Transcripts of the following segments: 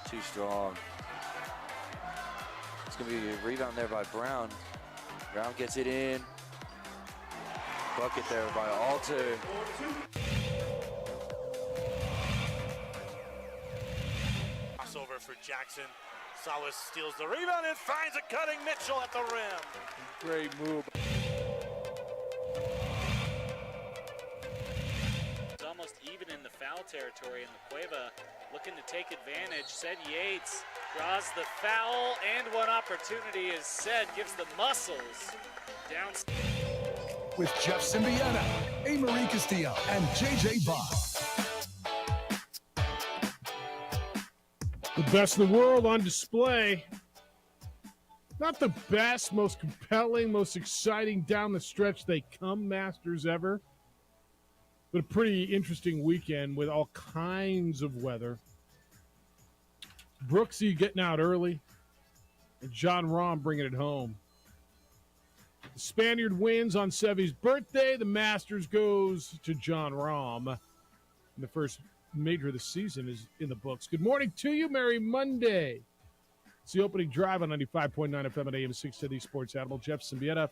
too strong. It's going to be a rebound there by Brown. Brown gets it in. Bucket there by Alter. Crossover for Jackson. Salas steals the rebound and finds a cutting Mitchell at the rim. Great move. It's almost even in the foul territory, and the Cueva looking to take advantage. Said Yates draws the foul, and one opportunity is said, gives the muscles down. With Jeff Symbieta, A. Marie Castillo, and JJ Bach. The best in the world on display. Not the best, most compelling, most exciting down the stretch they come Masters ever. But a pretty interesting weekend with all kinds of weather. Brooksy getting out early. And John Rahm bringing it home. The Spaniard wins on Seve's birthday. The Masters goes to John Rahm. And the first major of the season is in the books. Good morning to you. Merry Monday. It's the opening drive on 95.9 FM at AM 610 Sports Animal. Jeff Symbieta,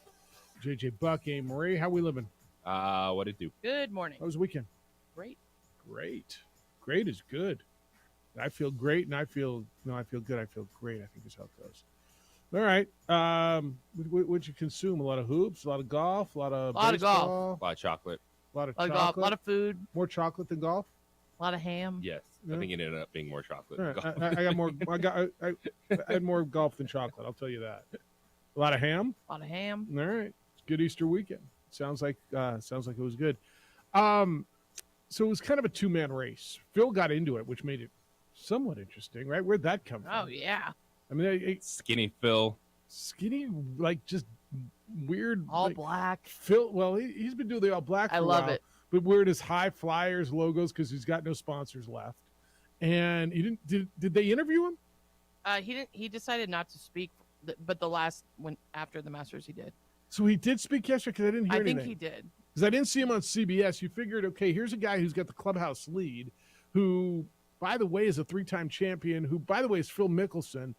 JJ Buck, A. Marie. How we living? What it do? Good morning. How was the weekend? Great. Great is good. I feel great, and I feel good. I feel great, I think is how it goes. All right. What'd you consume? A lot of hoops, a lot of golf, a lot of baseball, A lot of chocolate. a lot of A lot of chocolate, golf, a lot of food, more chocolate than golf. a lot of ham. Yes, Yeah. I think it ended up being more chocolate. All than right. golf. I got more. I had more golf than chocolate. I'll tell you that. A lot of ham. A lot of ham. All right. It's a good Easter weekend. Sounds like it was good. So it was kind of a two-man race. Phil got into it, which made it somewhat interesting, right? Where'd that come from? Oh, yeah. I mean, Skinny Phil. skinny, like just weird. All like, black. Phil, well, he's been doing the all black for I a love while, it. but wearing his high flyers logos because he's got no sponsors left. And he didn't. Did they interview him? He didn't. He decided not to speak, but after the Masters, he did. So he did speak yesterday because I didn't hear anything. I think he did. Because I didn't see him on CBS. You figured, okay, here's a guy who's got the clubhouse lead, who, by the way, is a three-time champion, who, by the way, is Phil Mickelson,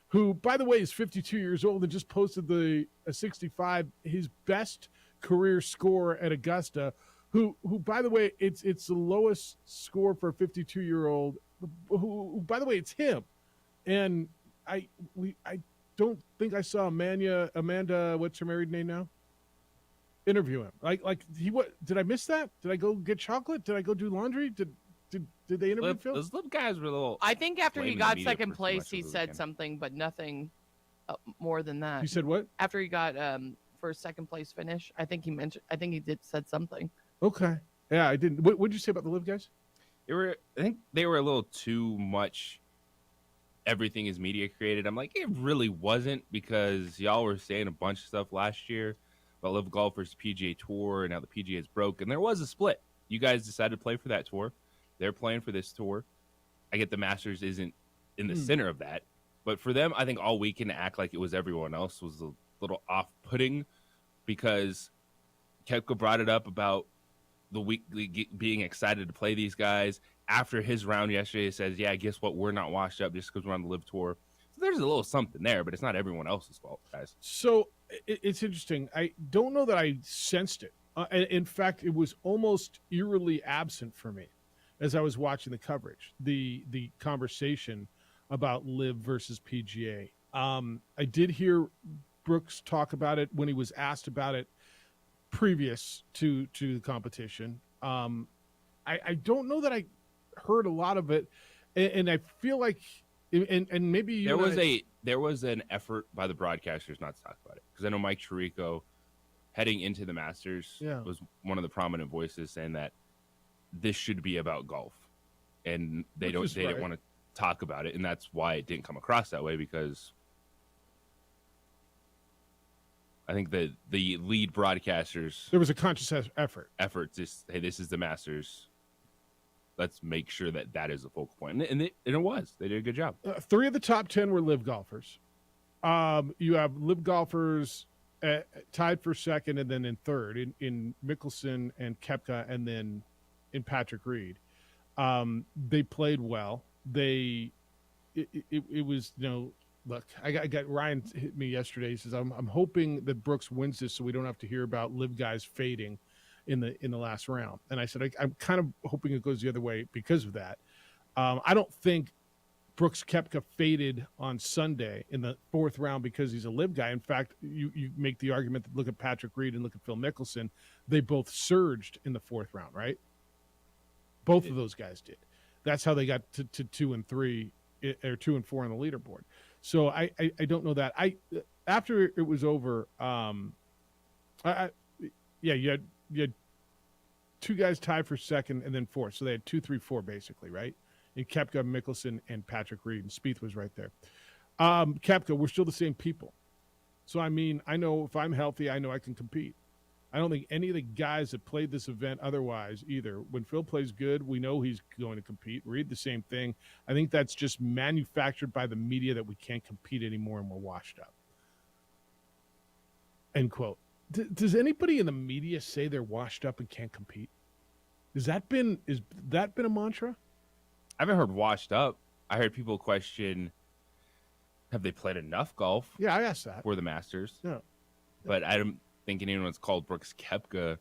who, by the way, is 52 years old and just posted a 65, his best career score at Augusta, who, by the way, it's the lowest score for a 52-year-old, who, by the way, it's him. And I don't think I saw Amanda, what's her married name now? Interview him. Did I miss that? Did I go get chocolate? Did I go do laundry? Did they interview Phil? Those little guys were a little. I think after he blaming got the media second for too place, much he of the said weekend. something, but nothing more than that. You said what? After he got for a second place finish, I think he said something. Okay. Yeah, I didn't. What did you say about the live guys? I think they were a little too much. Everything is media created. I'm like, it really wasn't, because y'all were saying a bunch of stuff last year about Live Golf versus PGA Tour, and now the PGA is broke, and there was a split. You guys decided to play for that tour. They're playing for this tour. I get the Masters isn't in the center of that, but for them, I think all weekend to act like it was everyone else was a little off-putting, because Koepka brought it up about the week being excited to play these guys. After his round yesterday, he says, yeah, guess what? We're not washed up just because we're on the Live Tour. So there's a little something there, but it's not everyone else's fault, guys. So it's interesting. I don't know that I sensed it. In fact, it was almost eerily absent for me as I was watching the coverage, the conversation about Live versus PGA. I did hear Brooks talk about it when he was asked about it previous to the competition. I don't know that I heard a lot of it, and I feel like, and maybe there was an effort by the broadcasters not to talk about it, because I know Mike Tirico, heading into the Masters, was one of the prominent voices saying that this should be about golf, and they didn't want to talk about it, and that's why it didn't come across that way, because I think that the lead broadcasters, there was a conscious effort. Just, hey, this is the Masters. Let's make sure that is the focal point. And it was. They did a good job. 3 of the top 10 were Live golfers. You have Live golfers tied for second and then in third in Mickelson and Koepka, and then in Patrick Reed. They played well. They it was, look, I got Ryan hit me yesterday. He says, I'm hoping that Brooks wins this so we don't have to hear about live guys fading in the last round. And I said, I'm kind of hoping it goes the other way because of that. I don't think Brooks Koepka faded on Sunday in the fourth round because he's a live guy. In fact, you make the argument that look at Patrick Reed and look at Phil Mickelson. They both surged in the fourth round, right? Both of those guys did. That's how they got to 2 and 3 or 2 and 4 on the leaderboard. So I don't know that. After it was over, you had two guys tied for second and then fourth. So they had 2, 3, 4 basically, right? And Koepka, Mickelson, and Patrick Reed, and Spieth was right there. Koepka, we're still the same people. So, I mean, I know if I'm healthy, I know I can compete. I don't think any of the guys that played this event otherwise either. When Phil plays good, we know he's going to compete. Reed, the same thing. I think that's just manufactured by the media that we can't compete anymore and we're washed up. End quote. Does anybody in the media say they're washed up and can't compete? Is that been a mantra? I haven't heard washed up. I heard people question, have they played enough golf? Yeah, I asked that. For the Masters. Yeah. But I don't think anyone's called Brooks Koepka,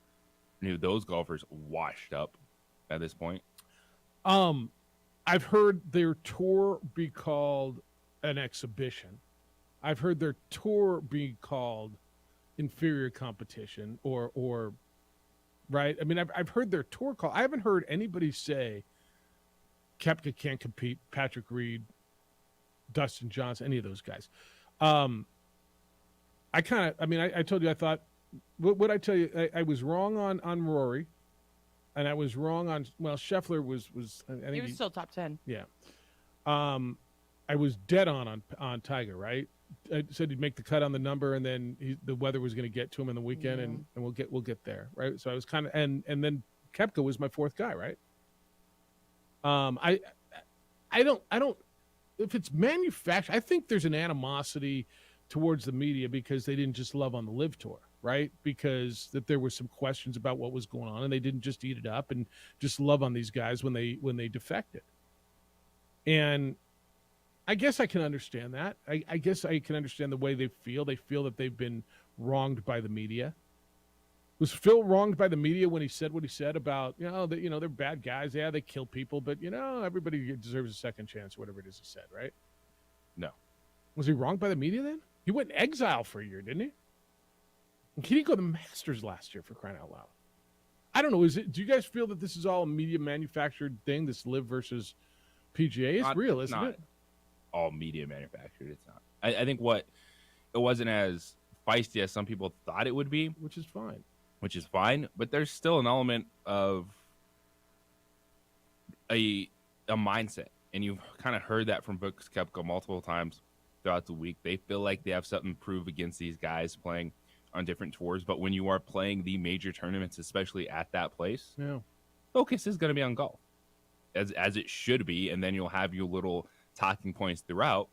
those golfers washed up at this point. I've heard their tour be called an exhibition. I've heard their tour be called inferior competition or right. I mean, I've heard their tour call. I haven't heard anybody say Koepka can't compete, Patrick Reed, Dustin Johnson, any of those guys. I told you I thought, what I tell you, I was wrong on Rory, and I was wrong on, Scheffler was I think He was still top 10. Yeah. I was dead on Tiger, right? I said he'd make the cut on the number, and then the weather was going to get to him in the weekend, and we'll get there, right? So I was kind of, and then Koepka was my fourth guy, right? I don't, if it's manufactured, I think there's an animosity towards the media because they didn't just love on the Live Tour, right? Because that there were some questions about what was going on and they didn't just eat it up and just love on these guys when they defected. And I guess I can understand that. I guess I can understand the way they feel. They feel that they've been wronged by the media. Was Phil wronged by the media when he said what he said about, they're bad guys. Yeah, they kill people, but, everybody deserves a second chance or whatever it is he said, right? No. Was he wronged by the media then? He went in exile for a year, didn't he? He didn't go to the Masters last year, for crying out loud. I don't know. Do you guys feel that this is all a media manufactured thing, this Live versus PGA? It's real, isn't it? All media manufactured. It's not. I think it wasn't as feisty as some people thought it would be. Which is fine, but there's still an element of a mindset, and you've kind of heard that from Brooks Koepka multiple times throughout the week. They feel like they have something to prove against these guys playing on different tours, but when you are playing the major tournaments, especially at that place, focus is going to be on golf, as it should be, and then you'll have your little talking points throughout,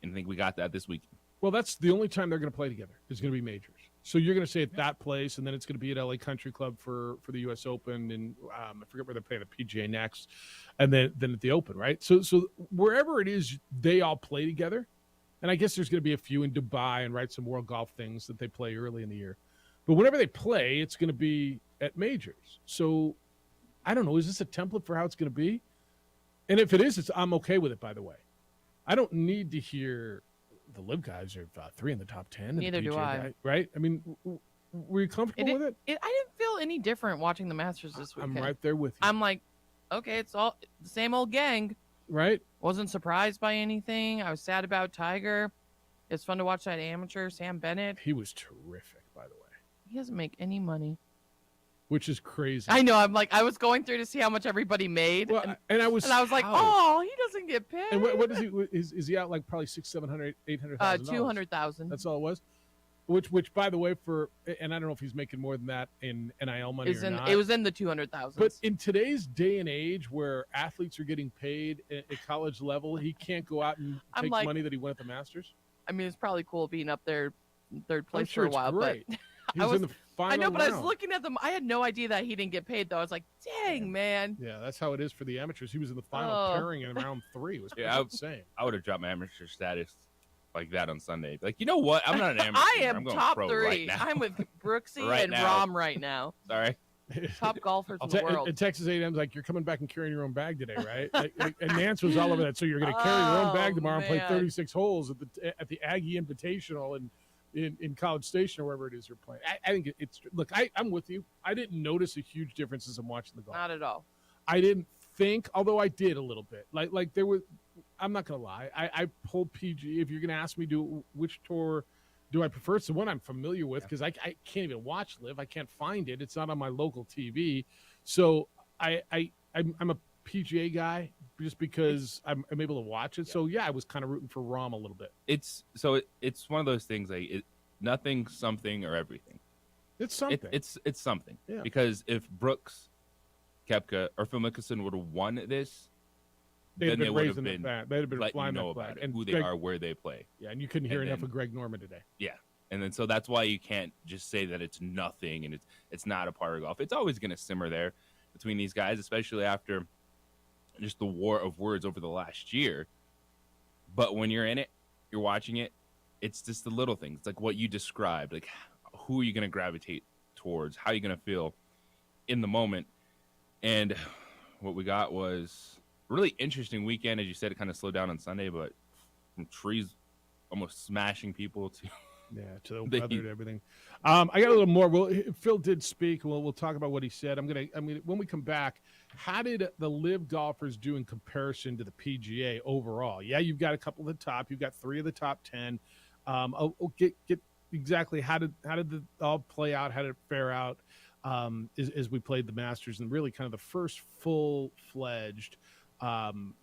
and I think we got that this week. Well, that's the only time they're going to play together. Is going to be majors. So you're going to say at that place, and then it's going to be at LA Country Club for the U.S. Open, and I forget where they're playing the PGA next, and then at the Open, right? So wherever it is, they all play together, and I guess there's going to be a few in Dubai and some World Golf things that they play early in the year. But whenever they play, it's going to be at majors. So I don't know. Is this a template for how it's going to be? And if it is, I'm okay with it. By the way, I don't need to hear the Live guys are 3 in the top 10. Neither do I. Right? I mean, were you comfortable with it? I didn't feel any different watching the Masters this weekend. I'm right there with you. I'm like, okay, it's all the same old gang. Right? Wasn't surprised by anything. I was sad about Tiger. It's fun to watch that amateur, Sam Bennett. He was terrific, by the way. He doesn't make any money. Which is crazy. I know. I'm like, I was going through to see how much everybody made, well, and I was like, oh, he doesn't get paid. And what is he? Is he out like probably $600,000, $700,000, $800,000? $200,000. That's all it was. Which, by the way, and I don't know if he's making more than that in NIL money or not. It was in the 200,000. But in today's day and age, where athletes are getting paid at college level, he can't go out and take money that he won at the Masters. I mean, it's probably cool being up there, third place I'm sure for a while, great. but He was in the final I know, but I was round. looking at them. I had no idea that he didn't get paid, though. I was like, dang, man. Yeah, that's how it is for the amateurs. He was in the final Oh. pairing in round 3. It was Yeah, insane. I would have dropped my amateur status like that on Sunday. Like, you know what? I'm not an amateur. I I'm am going top pro 3. right now. I'm with Brooksy Right and now. Rom right now. Sorry. Top golfers in the world. And Texas A&M's like, you're coming back and carrying your own bag today, right? And Nance was all over that. So you're going to carry your own bag Oh, tomorrow and play man. 36 holes at the Aggie Invitational in College Station or wherever it is you're playing. I think it's look. I'm with you. I didn't notice a huge difference as I'm watching the golf. Not at all. I didn't think, although I did a little bit. Like there was. I'm not gonna lie. I pulled PG. If you're gonna ask me, which tour do I prefer? It's the one I'm familiar with because I can't even watch Live. I can't find it. It's not on my local TV. So I'm a PGA guy just because I'm able to watch it. So yeah, I was kind of rooting for Rahm a little bit. It's one of those things like nothing, something, or everything. It's something. It's something. Yeah. Because if Brooks, Koepka, or Phil Mickelson would have won this, They'd then they been would have raising been the flag. They'd have been letting flying you know that flag. about it, And who they Greg, are, where they play. Yeah, and you couldn't hear And enough then- of Greg Norman today. Yeah. And then so that's why you can't just say that it's nothing and it's not a part of golf. It's always going to simmer there between these guys, especially after just the war of words over the last year. But when you're in it, you're watching it, it's just the little things. It's like what you described. Like, who are you going to gravitate towards? How are you going to feel in the moment? And what we got was a really interesting weekend. As you said, it kind of slowed down on Sunday, but from trees almost smashing people to Yeah, to the The weather heat. and everything. I got a little more. Phil did speak. We'll talk about what he said. I'm gonna when we come back. How did the Live golfers do in comparison to the PGA overall? Yeah, you've got a couple of the top. You've got 3 of the top 10. I'll get exactly how did the all play out? How did it fare out as we played the Masters and really kind of the first full-fledged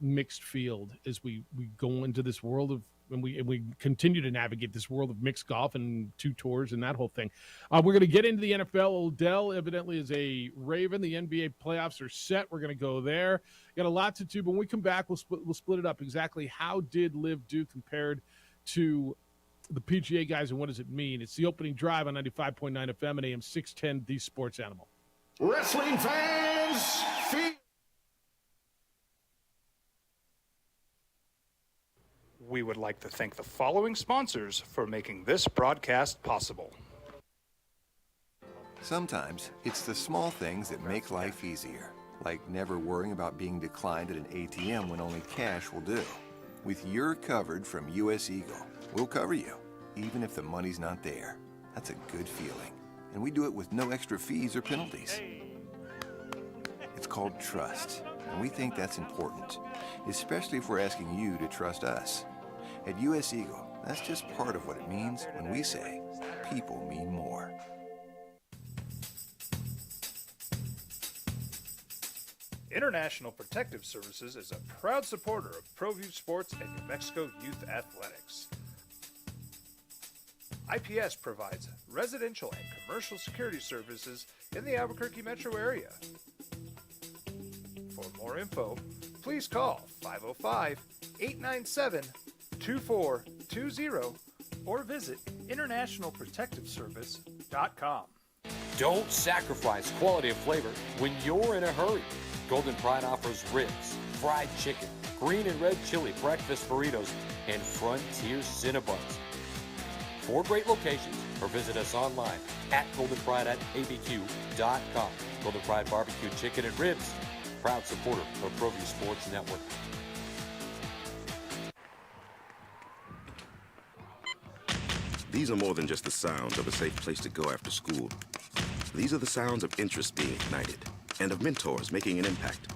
mixed field as we go into this world of and we continue to navigate this world of mixed golf and 2 tours and that whole thing. We're going to get into the NFL. Odell evidently is a Raven. The NBA playoffs are set. We're going to go there. Got a lot to do, but when we come back, we'll split it up. Exactly how did Live do compared to the PGA guys and what does it mean? It's the opening drive on 95.9 FM and AM 610, the Sports Animal. Wrestling fans, feel. We would like to thank the following sponsors for making this broadcast possible. Sometimes it's the small things that make life easier, like never worrying about being declined at an ATM when only cash will do. With You're Covered from U.S. Eagle, we'll cover you, even if the money's not there. That's a good feeling. And we do it with no extra fees or penalties. It's called trust, and we think that's important, especially if we're asking you to trust us. At U.S. Eagle, that's just part of what it means when we say people mean more. International Protective Services is a proud supporter of ProView Sports and New Mexico Youth Athletics. IPS provides residential and commercial security services in the Albuquerque metro area. For more info, please call 505-897-2420 or visit internationalprotectiveservice.com. Don't sacrifice quality of flavor when you're in a hurry. Golden Pride offers ribs, fried chicken, green and red chili breakfast burritos, and Frontier Cinnabons. 4 great locations, or visit us online at goldenpride@abq.com. Golden Pride Barbecue Chicken and Ribs, proud supporter of ProView Sports Network. These are more than just the sounds of a safe place to go after school. These are the sounds of interest being ignited and of mentors making an impact.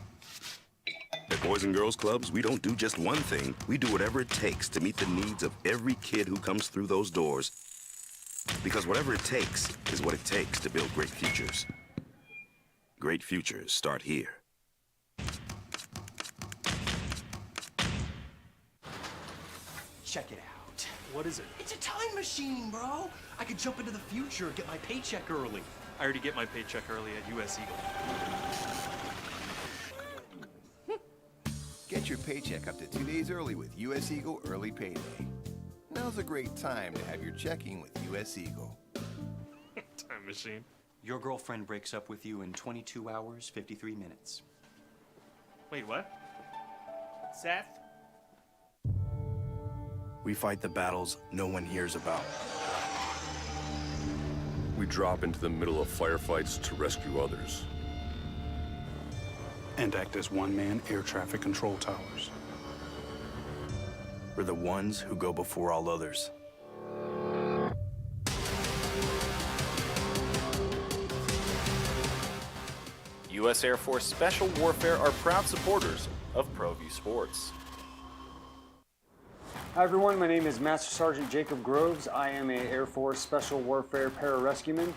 At Boys and Girls Clubs, we don't do just one thing. We do whatever it takes to meet the needs of every kid who comes through those doors. Because whatever it takes is what it takes to build great futures. Great futures start here. Check it out. What is it? It's a time machine, bro. I could jump into the future, get my paycheck early. I already get my paycheck early at U.S. Eagle. Get your paycheck up to 2 days early with U.S. Eagle Early Payday. Now's a great time to have your checking with U.S. Eagle. time machine. Your girlfriend breaks up with you in 22 hours, 53 minutes. Wait, what? Seth? We fight the battles no one hears about. We drop into the middle of firefights to rescue others. And act as one-man air traffic control towers. We're the ones who go before all others. U.S. Air Force Special Warfare are proud supporters of ProView Sports. Hi everyone, my name is Master Sergeant Jacob Groves. I am a Air Force Special Warfare pararescueman.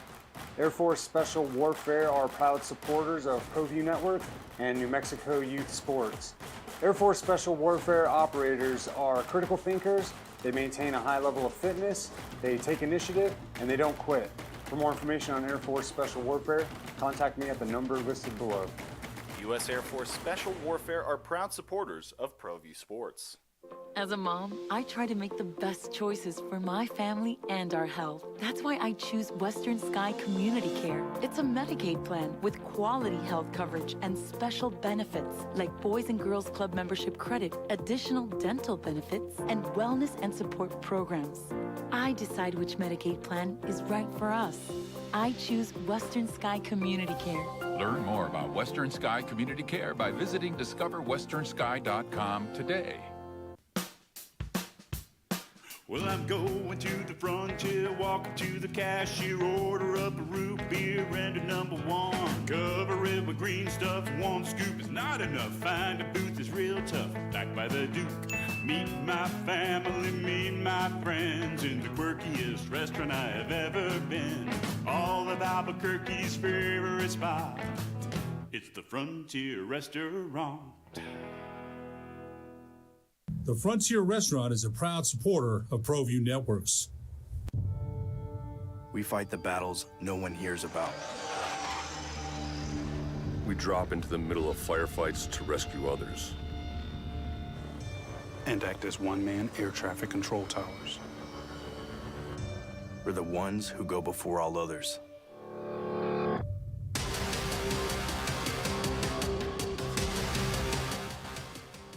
Air Force Special Warfare are proud supporters of ProView Network and New Mexico Youth Sports. Air Force Special Warfare operators are critical thinkers. They maintain a high level of fitness, they take initiative, and they don't quit. For more information on Air Force Special Warfare, contact me at the number listed below. U.S. Air Force Special Warfare are proud supporters of ProView Sports. As a mom, I try to make the best choices for my family and our health. That's why I choose Western Sky Community Care. It's a Medicaid plan with quality health coverage and special benefits like Boys and Girls Club membership credit, additional dental benefits, and wellness and support programs. I decide which Medicaid plan is right for us. I choose Western Sky Community Care. Learn more about Western Sky Community Care by visiting discoverwesternsky.com today. Well, I'm going to the frontier, walking to the cashier, order up a root beer and a number one. Cover it with green stuff, one scoop is not enough. Find a booth that's real tough, backed by the Duke. Meet my family, meet my friends in the quirkiest restaurant I have ever been. All of Albuquerque's favorite spot, it's the Frontier Restaurant. The Frontier Restaurant is a proud supporter of ProView Networks. We fight the battles no one hears about. We drop into the middle of firefights to rescue others. And act as one-man air traffic control towers. We're the ones who go before all others.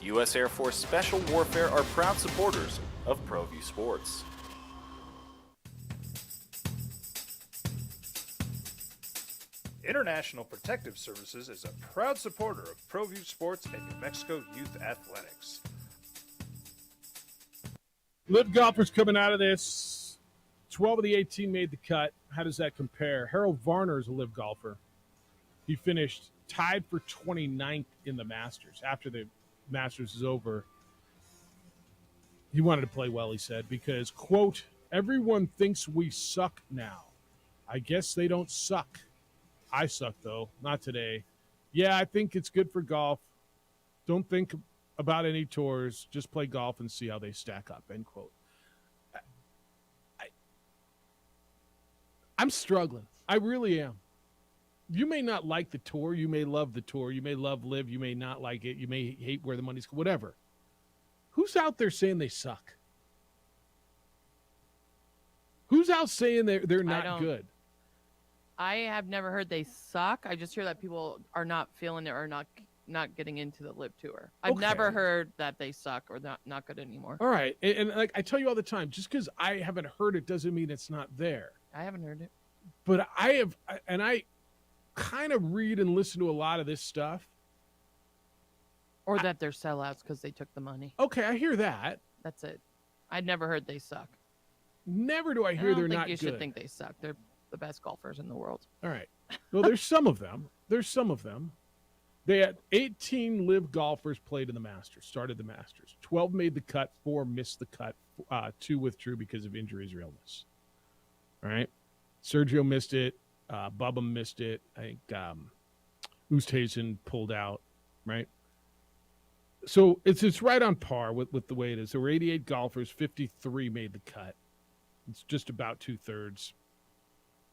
U.S. Air Force Special Warfare are proud supporters of ProView Sports. International Protective Services is a proud supporter of ProView Sports and New Mexico Youth Athletics. Live golfers coming out of this. 12 of the 18 made the cut. How does that compare? Harold Varner is a live golfer. He finished tied for 29th in the Masters. After the Masters is over, he wanted to play well, he said, because, quote, everyone thinks we suck now. I guess they don't suck. I suck, though. Not today. Yeah, I think it's good for golf. Don't think about any tours. Just play golf and see how they stack up, end quote. I'm struggling. I really am. You may not like the tour. You may love the tour. You may love live. You may not like it. You may hate where the money's going. Whatever. Who's out there saying they suck? Who's out saying they're not good? I have never heard they suck. I just hear that people are not feeling it or not getting into the live tour. I've never heard that they suck or not good anymore. All right. And like I tell you all the time, just because I haven't heard it doesn't mean it's not there. I haven't heard it. But I kind of read and listen to a lot of this stuff. Or that they're sellouts because they took the money. Okay, I hear that. That's it. I'd never heard they suck. Never do I hear they're not good. You should think they suck. They're the best golfers in the world. All right. Well, there's some of them. They had 18 live golfers played in the Masters, started the Masters. 12 made the cut, 4 missed the cut, 2 withdrew because of injuries or illness. All right. Sergio missed it. Bubba missed it. I think Oosthuizen pulled out, right? So it's right on par with the way it is. There were 88 golfers, 53 made the cut. It's just about 2/3.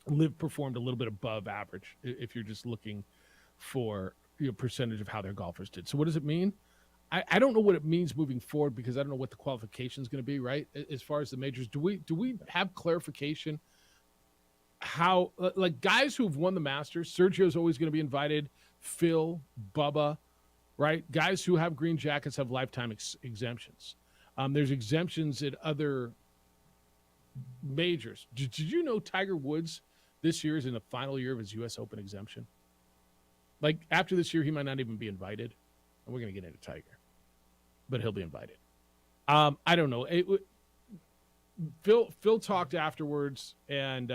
Live performed a little bit above average if you're just looking for percentage of how their golfers did. So what does it mean? I don't know what it means moving forward because I don't know what the qualification is going to be, right? As far as the majors, do we have clarification how like guys who've won the Masters. Sergio's always going to be invited. Phil, Bubba, right? Guys who have green jackets have lifetime exemptions. There's exemptions at other majors. Did you know Tiger Woods this year is in the final year of his U.S. Open exemption? Like after this year, he might not even be invited. And we're going to get into Tiger, but he'll be invited. I don't know. Phil talked afterwards, and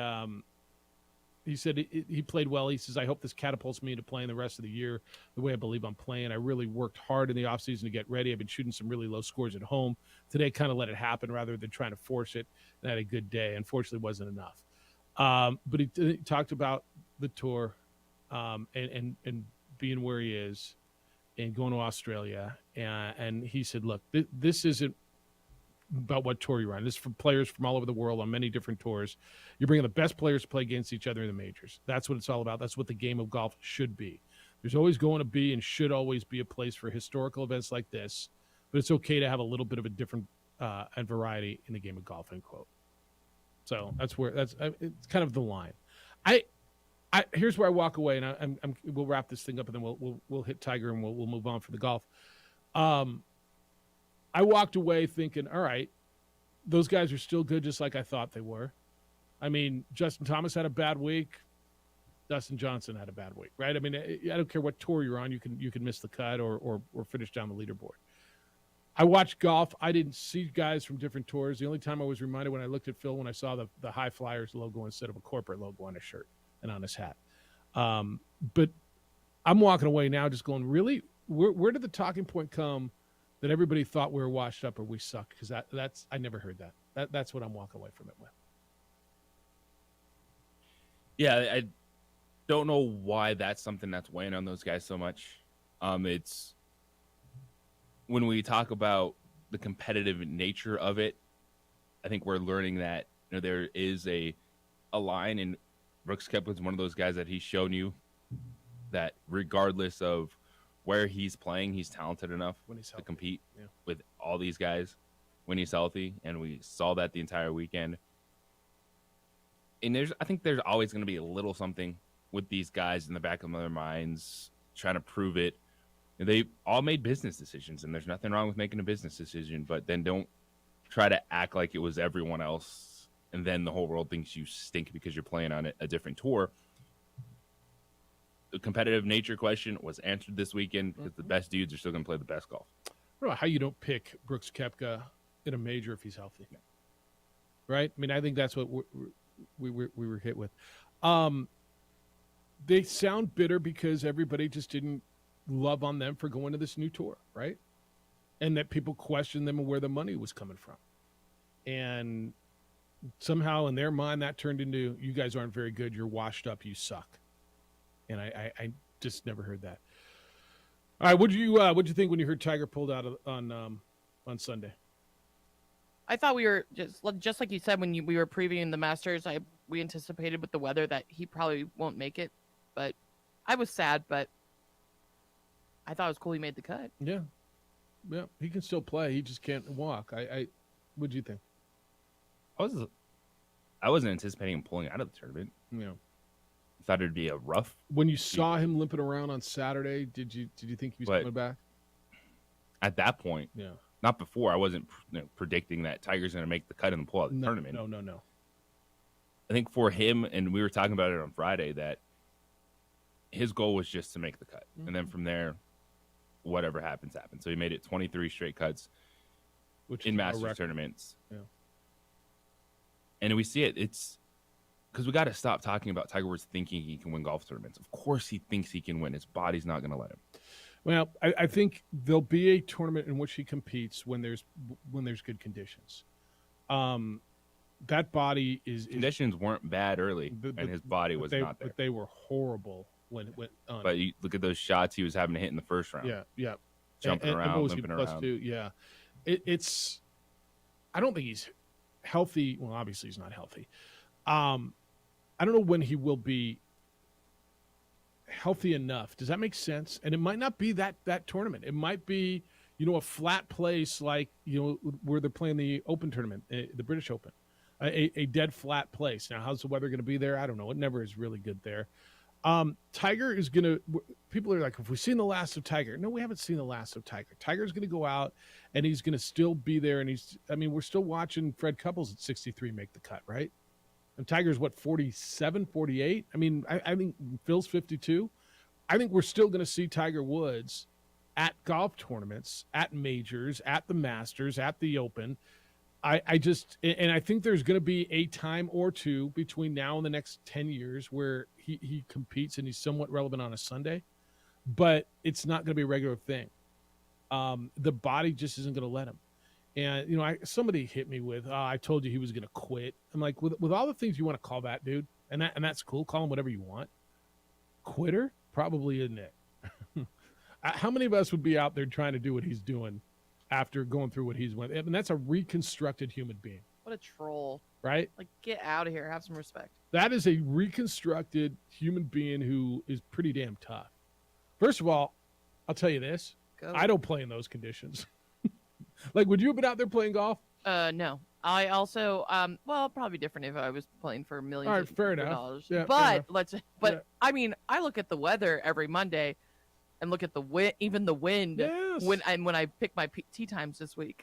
he said he played well. He says, I hope this catapults me into playing the rest of the year the way I believe I'm playing. I really worked hard in the offseason to get ready. I've been shooting some really low scores at home. Today kind of let it happen rather than trying to force it, and I had a good day. Unfortunately, it wasn't enough. But he talked about the tour and being where he is and going to Australia. And he said, look, this isn't about what tour you're on. This is for players from all over the world on many different tours. You're bringing the best players to play against each other in the majors. That's what it's all about. That's what the game of golf should be. There's always going to be and should always be a place for historical events like this, but it's okay to have a little bit of a different and variety in the game of golf, end quote. So it's kind of the line. Here's where I walk away, and we'll wrap this thing up, and then we'll hit Tiger, and we'll move on for the golf. I walked away thinking, all right, those guys are still good, just like I thought they were. I mean, Justin Thomas had a bad week. Dustin Johnson had a bad week, right? I mean, I don't care what tour you're on, you can miss the cut or finish down the leaderboard. I watched golf. I didn't see guys from different tours. The only time I was reminded when I looked at Phil when I saw the High Flyers logo instead of a corporate logo on his shirt and on his hat. But I'm walking away now just going, really? Where did the talking point come that everybody thought we were washed up or we suck? Because that's I never heard that. That's what I'm walking away from it with. Yeah, I don't know why that's something that's weighing on those guys so much. It's when we talk about the competitive nature of it, I think we're learning that there is a line, and Brooks Koepka's one of those guys that he's shown you that regardless of where he's playing, he's talented enough to compete with all these guys when he's healthy, and we saw that the entire weekend. And I think there's always going to be a little something with these guys in the back of their minds trying to prove it. They all made business decisions, and there's nothing wrong with making a business decision, but then don't try to act like it was everyone else, and then the whole world thinks you stink because you're playing on a different tour. The competitive nature question was answered this weekend because the best dudes are still going to play the best golf. I don't know how you don't pick Brooks Koepka in a major if he's healthy. Right? I mean, I think that's what we were hit with. They sound bitter because everybody just didn't love on them for going to this new tour, right? And that people questioned them and where the money was coming from. And somehow in their mind that turned into, you guys aren't very good, you're washed up, you suck. And I just never heard that. All right, what'd you think when you heard Tiger pulled out on Sunday? I thought we were just like you said when we were previewing the Masters. We anticipated with the weather that he probably won't make it, but I was sad. But I thought it was cool he made the cut. Yeah, he can still play. He just can't walk. What'd you think? I wasn't anticipating him pulling out of the tournament. Yeah. Thought it'd be a rough. When you saw him limping around on Saturday, did you think he was coming back? At that point, yeah. Not before. I wasn't predicting that Tiger's going to make the cut and pull out the tournament. No. I think for him, and we were talking about it on Friday, that his goal was just to make the cut, and then from there, whatever happens, happens. So he made it 23 straight cuts, which in Masters tournaments. Yeah. And we see it. It's because we got to stop talking about Tiger Woods thinking he can win golf tournaments. Of course he thinks he can win. His body's not going to let him. Well, I think there'll be a tournament in which he competes when there's good conditions. That body is conditions weren't bad early, and his body was not there. But they were horrible when it went on. But you look at those shots he was having to hit in the first round. Yeah. Jumping around, limping around. +2, yeah. It's. I don't think he's healthy. Well, obviously he's not healthy. I don't know when he will be healthy enough. Does that make sense? And it might not be that tournament. It might be, a flat place like, where they're playing the Open tournament, the British Open. a dead flat place. Now, how's the weather going to be there? I don't know. It never is really good there. Tiger is going to, people are like, have we seen the last of Tiger? No, we haven't seen the last of Tiger. Tiger's going to go out and he's going to still be there. And we're still watching Fred Couples at 63 make the cut, right? And Tiger's 47, 48? I think Phil's 52. I think we're still going to see Tiger Woods at golf tournaments, at majors, at the Masters, at the Open. I think there's going to be a time or two between now and the next 10 years where he competes and he's somewhat relevant on a Sunday, but it's not going to be a regular thing. The body just isn't going to let him. And, somebody hit me with, I told you he was going to quit. I'm like, with all the things you want to call that dude, and that's cool. Call him whatever you want. Quitter? Probably isn't it. How many of us would be out there trying to do what he's doing after going through what he's went? I mean, that's a reconstructed human being. What a troll. Right? Like, get out of here. Have some respect. That is a reconstructed human being who is pretty damn tough. First of all, I'll tell you this. Go. I don't play in those conditions. Like, would you have been out there playing golf? No. I also, probably different if I was playing for millions All right, of fair enough. dollars. Yeah, fair But enough. I look at the weather every Monday and look at the wind, even the wind Yes. when I pick my tee times this week.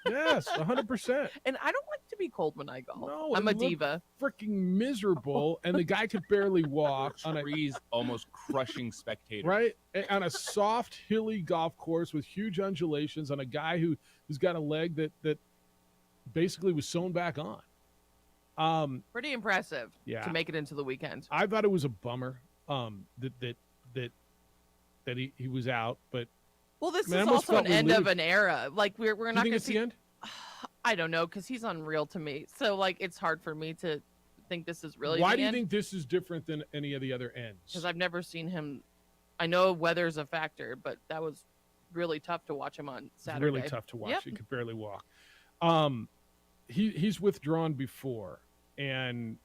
Yes, 100%. And I don't like to be cold when I golf. No, I'm a it looked diva. Freaking miserable, and the guy could barely walk on a Trees almost crushing spectators. right on a soft, hilly golf course with huge undulations on a guy who's got a leg that basically was sewn back on. Pretty impressive. Yeah. To make it into the weekend. I thought it was a bummer that he was out, but Well, this I is almost also an felt end of relieved. an era. Like we're You not think going it's to the end? I don't know, because he's unreal to me. So like it's hard for me to think this is really. Why the do you end, think this is different than any of the other ends? Because I've never seen him. I know weather's a factor, but that was really tough to watch him on It's Saturday. really tough to watch. Yep. He could barely walk. He's withdrawn before, and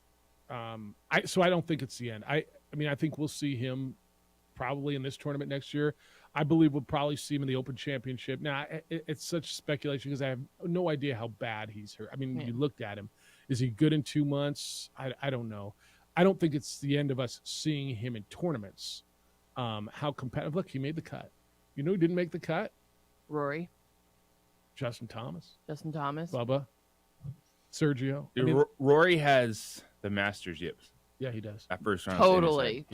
I don't think it's the end. I think we'll see him probably in this tournament next year. I believe we'll probably see him in the Open Championship. Now, it's such speculation because I have no idea how bad he's hurt. I mean, you looked at him. Is he good in 2 months? I don't know. I don't think it's the end of us seeing him in tournaments. How competitive. Look, he made the cut. You know who didn't make the cut? Rory, Justin Thomas. Bubba, Sergio. Dude, Rory has the Masters yips. Yeah, he does. That first round. totally.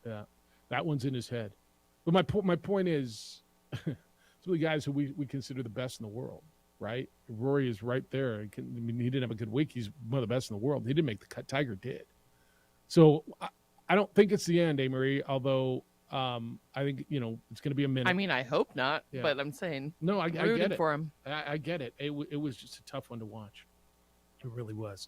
Yeah. That one's in his head. But my point is, some of the guys who we consider the best in the world, right? Rory is right there. He didn't have a good week. He's one of the best in the world. He didn't make the cut. Tiger did. So I don't think it's the end, Marie. Although I think it's going to be a minute. I mean, I hope not, Yeah. but I'm saying No, I rooting get it. for him. I get it. It was just a tough one to watch. It really was.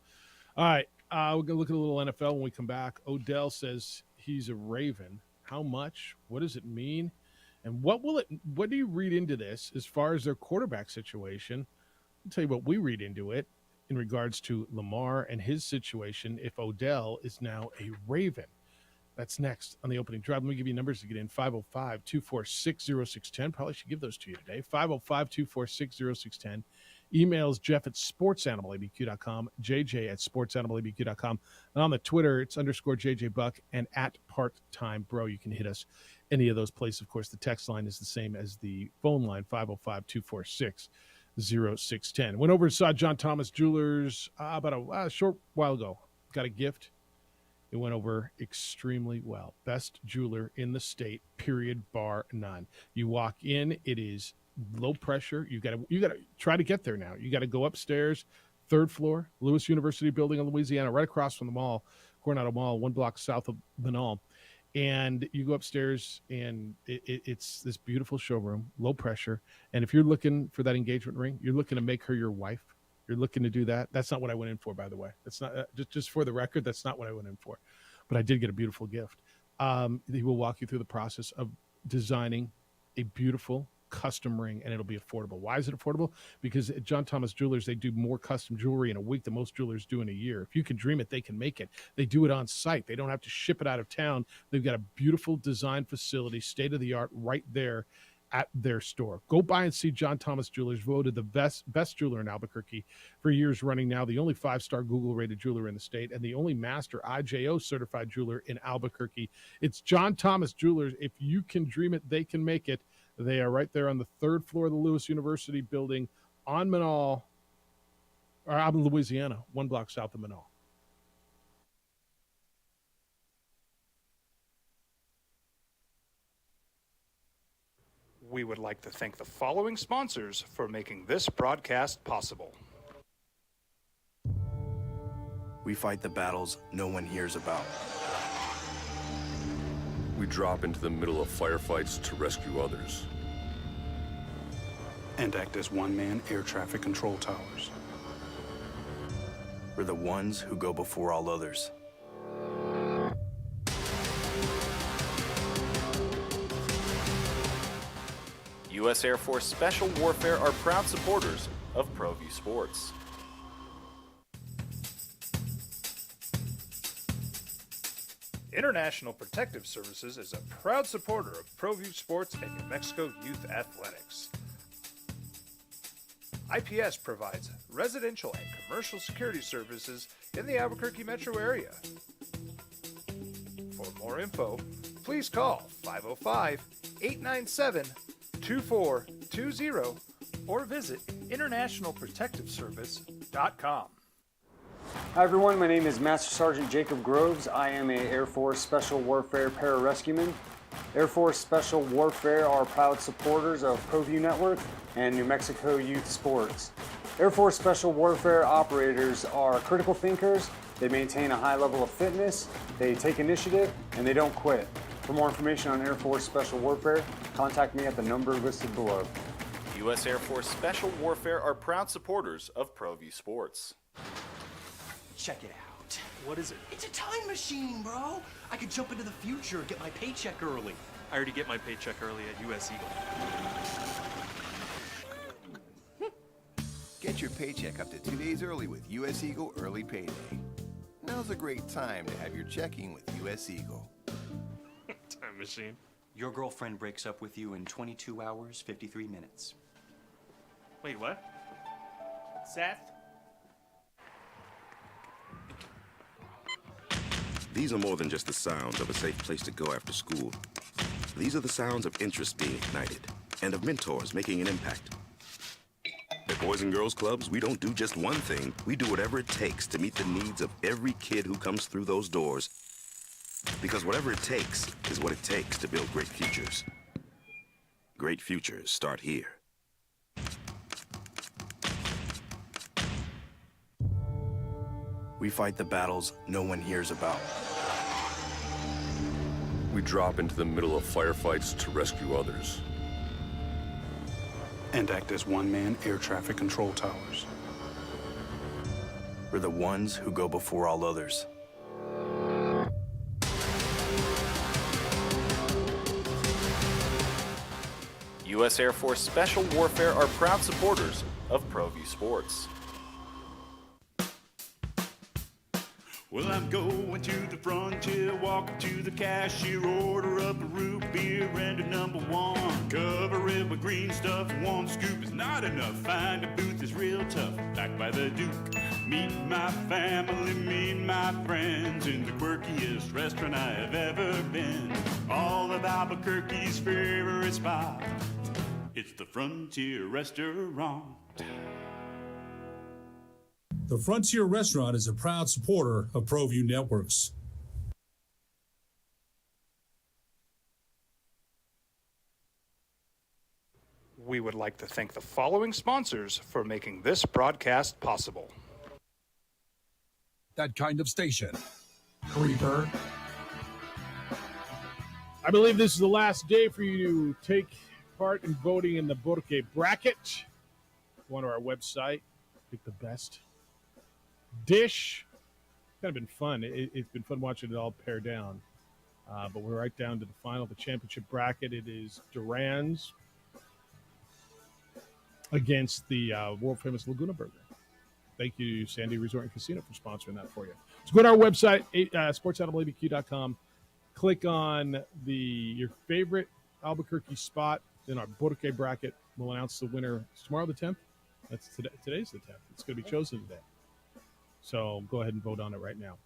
All right, we're gonna look at a little NFL when we come back. Odell says he's a Raven. How much? What does it mean? And what do you read into this as far as their quarterback situation? I'll tell you what we read into it in regards to Lamar and his situation if Odell is now a Raven. That's next on the opening drive. Let me give you numbers to get in. 505-246-0610. Probably should give those to you today. 505-246-0610. Emails Jeff at sportsanimалabq.com, JJ at sportsanimалabq.com. And on the Twitter, it's _JJ Buck and at part-time bro. You can hit us any of those places. Of course, the text line is the same as the phone line, 505-246-0610. Went over and saw John Thomas Jewelers about a short while ago. Got a gift. It went over extremely well. Best jeweler in the state, period, bar none. You walk in, it is low pressure. You got to try to get there now. You got to go upstairs, 3rd floor, Lewis University building in Louisiana, right across from the mall, Coronado Mall, 1 block south of Banal. And you go upstairs, and it's this beautiful showroom, low pressure. And if you're looking for that engagement ring, you're looking to make her your wife. You're looking to do that. That's not what I went in for, by the way. That's not just for the record. That's not what I went in for. But I did get a beautiful gift. He will walk you through the process of designing a beautiful custom ring, and it'll be affordable. Why is it affordable? Because at John Thomas Jewelers, they do more custom jewelry in a week than most jewelers do in a year. If you can dream it, they can make it. They do it on site. They don't have to ship it out of town. They've got a beautiful design facility, state of the art, right there at their store. Go by and see John Thomas Jewelers, voted the best jeweler in Albuquerque for years running now, the only 5-star Google-rated jeweler in the state, and the only master IJO certified jeweler in Albuquerque. It's John Thomas Jewelers. If you can dream it, they can make it. They are right there on the 3rd floor of the Lewis University building on Menaul, or out in Louisiana, 1 block south of Menaul. We would like to thank the following sponsors for making this broadcast possible. We fight the battles no one hears about. We drop into the middle of firefights to rescue others. And act as one-man air traffic control towers. We're the ones who go before all others. U.S. Air Force Special Warfare are proud supporters of ProView Sports. International Protective Services is a proud supporter of ProView Sports and New Mexico Youth Athletics. IPS provides residential and commercial security services in the Albuquerque metro area. For more info, please call 505-897-2420 or visit internationalprotectiveservice.com. Hi everyone, my name is Master Sergeant Jacob Groves. I am a Air Force Special Warfare pararescueman. Air Force Special Warfare are proud supporters of ProView Network and New Mexico Youth Sports. Air Force Special Warfare operators are critical thinkers. They maintain a high level of fitness, they take initiative, and they don't quit. For more information on Air Force Special Warfare, contact me at the number listed below. U.S. Air Force Special Warfare are proud supporters of ProView Sports. Check it out. What is it? It's a time machine, bro. I could jump into the future, get my paycheck early. I already get my paycheck early at U.S. Eagle. Get your paycheck up to 2 days early with U.S. Eagle Early Payday. Now's a great time to have your checking with U.S. Eagle. Time machine. Your girlfriend breaks up with you in 22 hours, 53 minutes. Wait, what? Seth? These are more than just the sounds of a safe place to go after school. These are the sounds of interest being ignited and of mentors making an impact. At Boys and Girls Clubs, we don't do just one thing. We do whatever it takes to meet the needs of every kid who comes through those doors. Because whatever it takes is what it takes to build great futures. Great futures start here. We fight the battles no one hears about. We drop into the middle of firefights to rescue others. And act as one-man air traffic control towers. We're the ones who go before all others. U.S. Air Force Special Warfare are proud supporters of ProView Sports. Well, I'm going to the frontier, walking to the cashier, order up a root beer and a number one. Cover it with green stuff, one scoop is not enough. Find a booth is real tough, back by the Duke. Meet my family, meet my friends in the quirkiest restaurant I have ever been. All of Albuquerque's favorite spot, it's the Frontier Restaurant. The Frontier Restaurant is a proud supporter of ProView Networks. We would like to thank the following sponsors for making this broadcast possible. That kind of station. Creeper. I believe this is the last day for you to take part in voting in the Porque bracket. Go on to our website, pick the best dish. Kind of been fun. It's been fun watching it all pare down. But we're right down to the final, the championship bracket. It is Duran's against the world famous Laguna Burger. Thank you, Sandy Resort and Casino, for sponsoring that for you. So go to our website, sportsanimalabq.com. Click on your favorite Albuquerque spot. in our Borque bracket. We'll announce the winner tomorrow, the 10th. That's today. Today's the 10th. It's going to be chosen today. So go ahead and vote on it right now.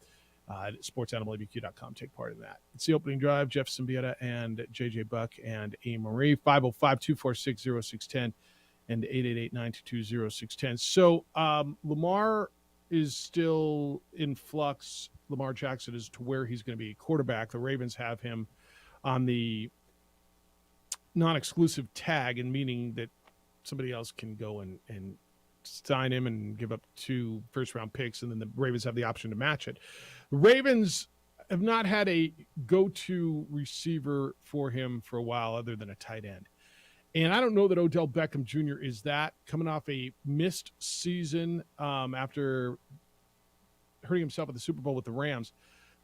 SportsAnimalABQ.com. Take part in that. It's the opening drive. Jeff Symbieta and JJ Buck and A. Marie. 505-246-0610 and 888-922-0610. So Lamar is still in flux. Lamar Jackson as to where he's going to be quarterback. The Ravens have him on the non-exclusive tag, and meaning that somebody else can go and sign him and give up 2 first-round picks, and then the Ravens have the option to match it. The Ravens have not had a go-to receiver for him for a while other than a tight end. And I don't know that Odell Beckham Jr. is that, coming off a missed season after hurting himself at the Super Bowl with the Rams.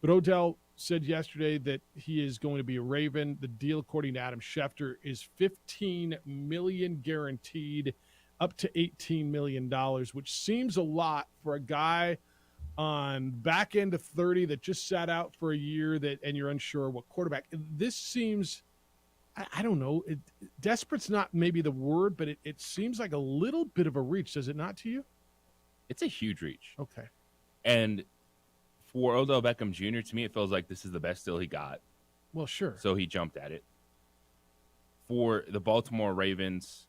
But Odell said yesterday that he is going to be a Raven. The deal, according to Adam Schefter, is $15 million guaranteed, up to $18 million, which seems a lot for a guy on back end of 30 that just sat out for a year and you're unsure what quarterback. This seems, I don't know, desperate's not maybe the word, but it seems like a little bit of a reach, does it not to you? It's a huge reach. Okay. And for Odell Beckham Jr., to me, it feels like this is the best deal he got. Well, sure. So he jumped at it. For the Baltimore Ravens,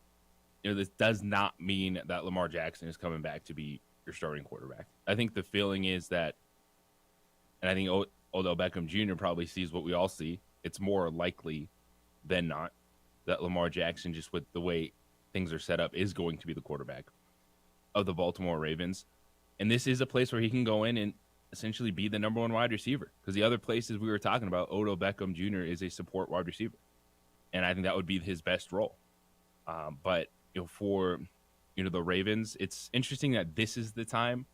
this does not mean that Lamar Jackson is coming back to be your starting quarterback. I think the feeling is that, and I think Odell Beckham Jr. probably sees what we all see. It's more likely than not that Lamar Jackson, just with the way things are set up, is going to be the quarterback of the Baltimore Ravens. And this is a place where he can go in and essentially be the number 1 wide receiver, because the other places we were talking about, Odell Beckham Jr. is a support wide receiver. And I think that would be his best role. But for the Ravens, it's interesting that this is the time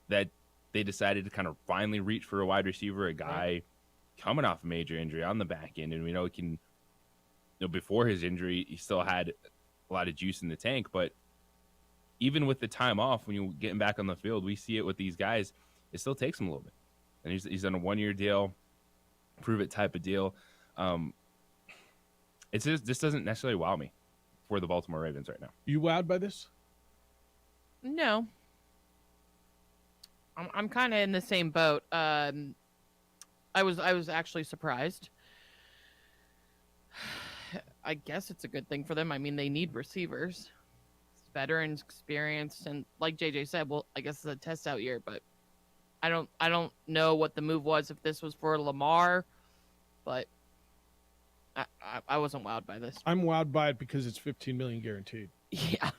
that they decided to kind of finally reach for a wide receiver, a guy coming off a major injury on the back end. And we know before his injury, he still had a lot of juice in the tank. But even with the time off, when you're getting back on the field, we see it with these guys, it still takes him a little bit. And he's on a 1-year deal, prove it type of deal. This doesn't necessarily wow me for the Baltimore Ravens right now. You wowed by this? No. I'm kind of in the same boat. I was actually surprised. I guess it's a good thing for them. I mean, they need receivers, veterans, experience, and like JJ said, well, I guess it's a test out year. But I don't know what the move was, if this was for Lamar, but I wasn't wowed by this. I'm wowed by it because it's $15 million guaranteed. Yeah.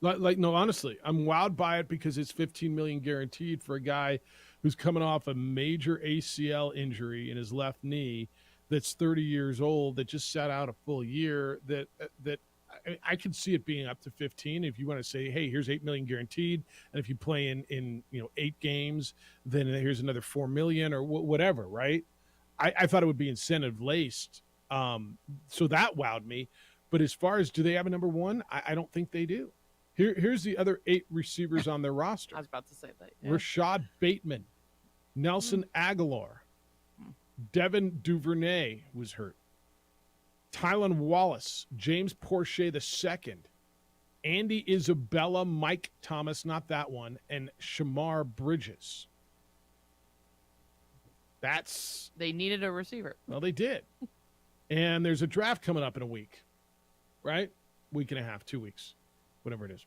No, honestly, I'm wowed by it because it's $15 million guaranteed for a guy who's coming off a major ACL injury in his left knee, that's 30 years old, that just sat out a full year. That I could see it being up to 15 if you want to say, hey, here's $8 million guaranteed, and if you play in 8 games, then here's another $4 million or whatever, right? I thought it would be incentive laced. So that wowed me. But as far as do they have a number 1, I don't think they do. Here's the other 8 receivers on their roster. I was about to say that. Yeah. Rashad Bateman, Nelson Aguilar, Devin Duvernay was hurt, Tylan Wallace, James Porsche II, Andy Isabella, Mike Thomas, not that one, and Shamar Bridges. They needed a receiver. Well, they did. And there's a draft coming up in a week, right? Week and a half, 2 weeks, whatever it is.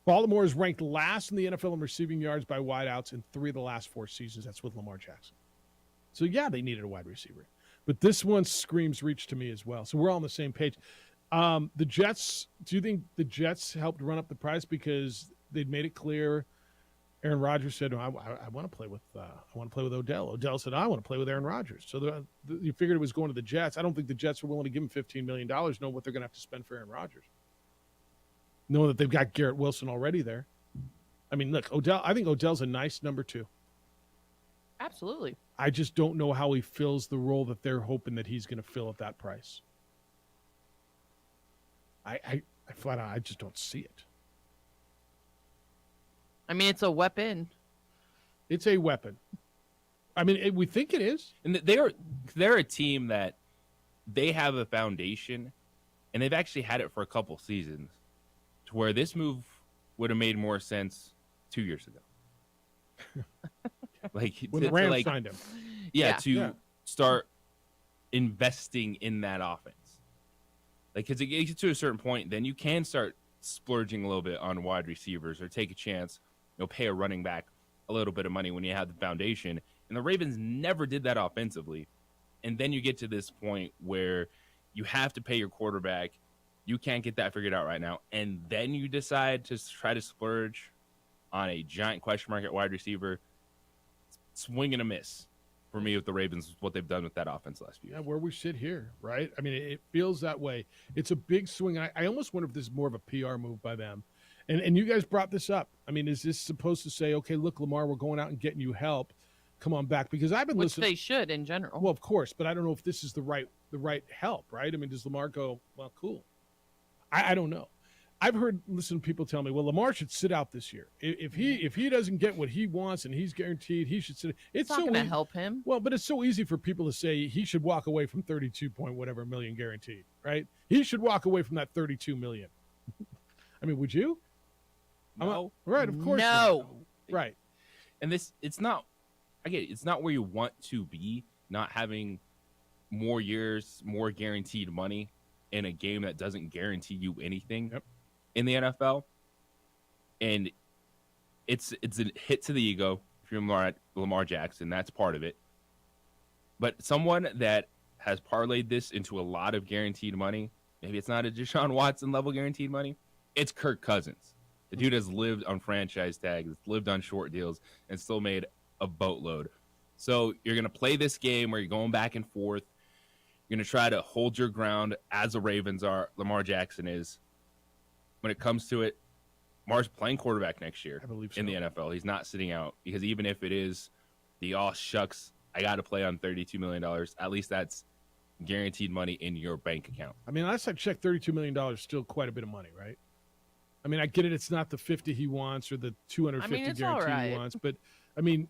Baltimore is ranked last in the NFL in receiving yards by wideouts in 3 of the last 4 seasons. That's with Lamar Jackson. So, yeah, they needed a wide receiver. But this one screams reach to me as well. So we're all on the same page. The Jets, do you think the Jets helped run up the price because they'd made it clear? Aaron Rodgers said, I want to play with Odell. Odell said, I want to play with Aaron Rodgers. So you figured it was going to the Jets. I don't think the Jets were willing to give him $15 million, know what they're going to have to spend for Aaron Rodgers, knowing that they've got Garrett Wilson already there. I mean, look, I think Odell's a nice number 2. Absolutely. I just don't know how he fills the role that they're hoping that he's going to fill at that price. I flat out, I just don't see it. I mean, it's a weapon. It's a weapon. I mean, we think it is. And they're a team that they have a foundation, and they've actually had it for a couple seasons, to where this move would have made more sense 2 years ago. Like when the Rams signed him. To start investing in that offense. Like, because it gets to a certain point, then you can start splurging a little bit on wide receivers or take a chance, pay a running back a little bit of money when you have the foundation. And the Ravens never did that offensively. And then you get to this point where you have to pay your quarterback. You can't get that figured out right now. And then you decide to try to splurge on a giant question mark at wide receiver. Swing and a miss for me with the Ravens, what they've done with that offense last few years. Yeah, where we sit here, right? I mean, it feels that way. It's a big swing. I almost wonder if this is more of a PR move by them. And you guys brought this up. I mean, is this supposed to say, okay, look, Lamar, we're going out and getting you help. Come on back. Because I've been listening. Which they should in general. Well, of course, but I don't know if this is the right help, right? I mean, does Lamar go, well, cool. I don't know. I've listened to people tell me, well, Lamar should sit out this year. If he doesn't get what he wants and he's guaranteed, he should sit. It's not going to help him. Well, but it's so easy for people to say he should walk away from 32 point whatever million guaranteed, right? He should walk away from that 32 million. I mean, would you? No. Right, of course. No. Right. And it's not, I get it, it's not where you want to be, not having more years, more guaranteed money in a game that doesn't guarantee you anything in the NFL. And it's a hit to the ego if you're Lamar Jackson. That's part of it. But someone that has parlayed this into a lot of guaranteed money, maybe it's not a Deshaun Watson level guaranteed money, it's Kirk Cousins. The dude has lived on franchise tags, lived on short deals, and still made a boatload. So you're going to play this game where you're going back and forth. You're going to try to hold your ground as the Ravens are, Lamar Jackson is. When it comes to it, Lamar's playing quarterback next year in the NFL. He's not sitting out, because even if it is the shucks, I got to play on $32 million, at least that's guaranteed money in your bank account. I mean, last I checked, $32 million is still quite a bit of money, right? I mean, I get it. It's not the 50 he wants or the 250 guarantee he wants, but I mean,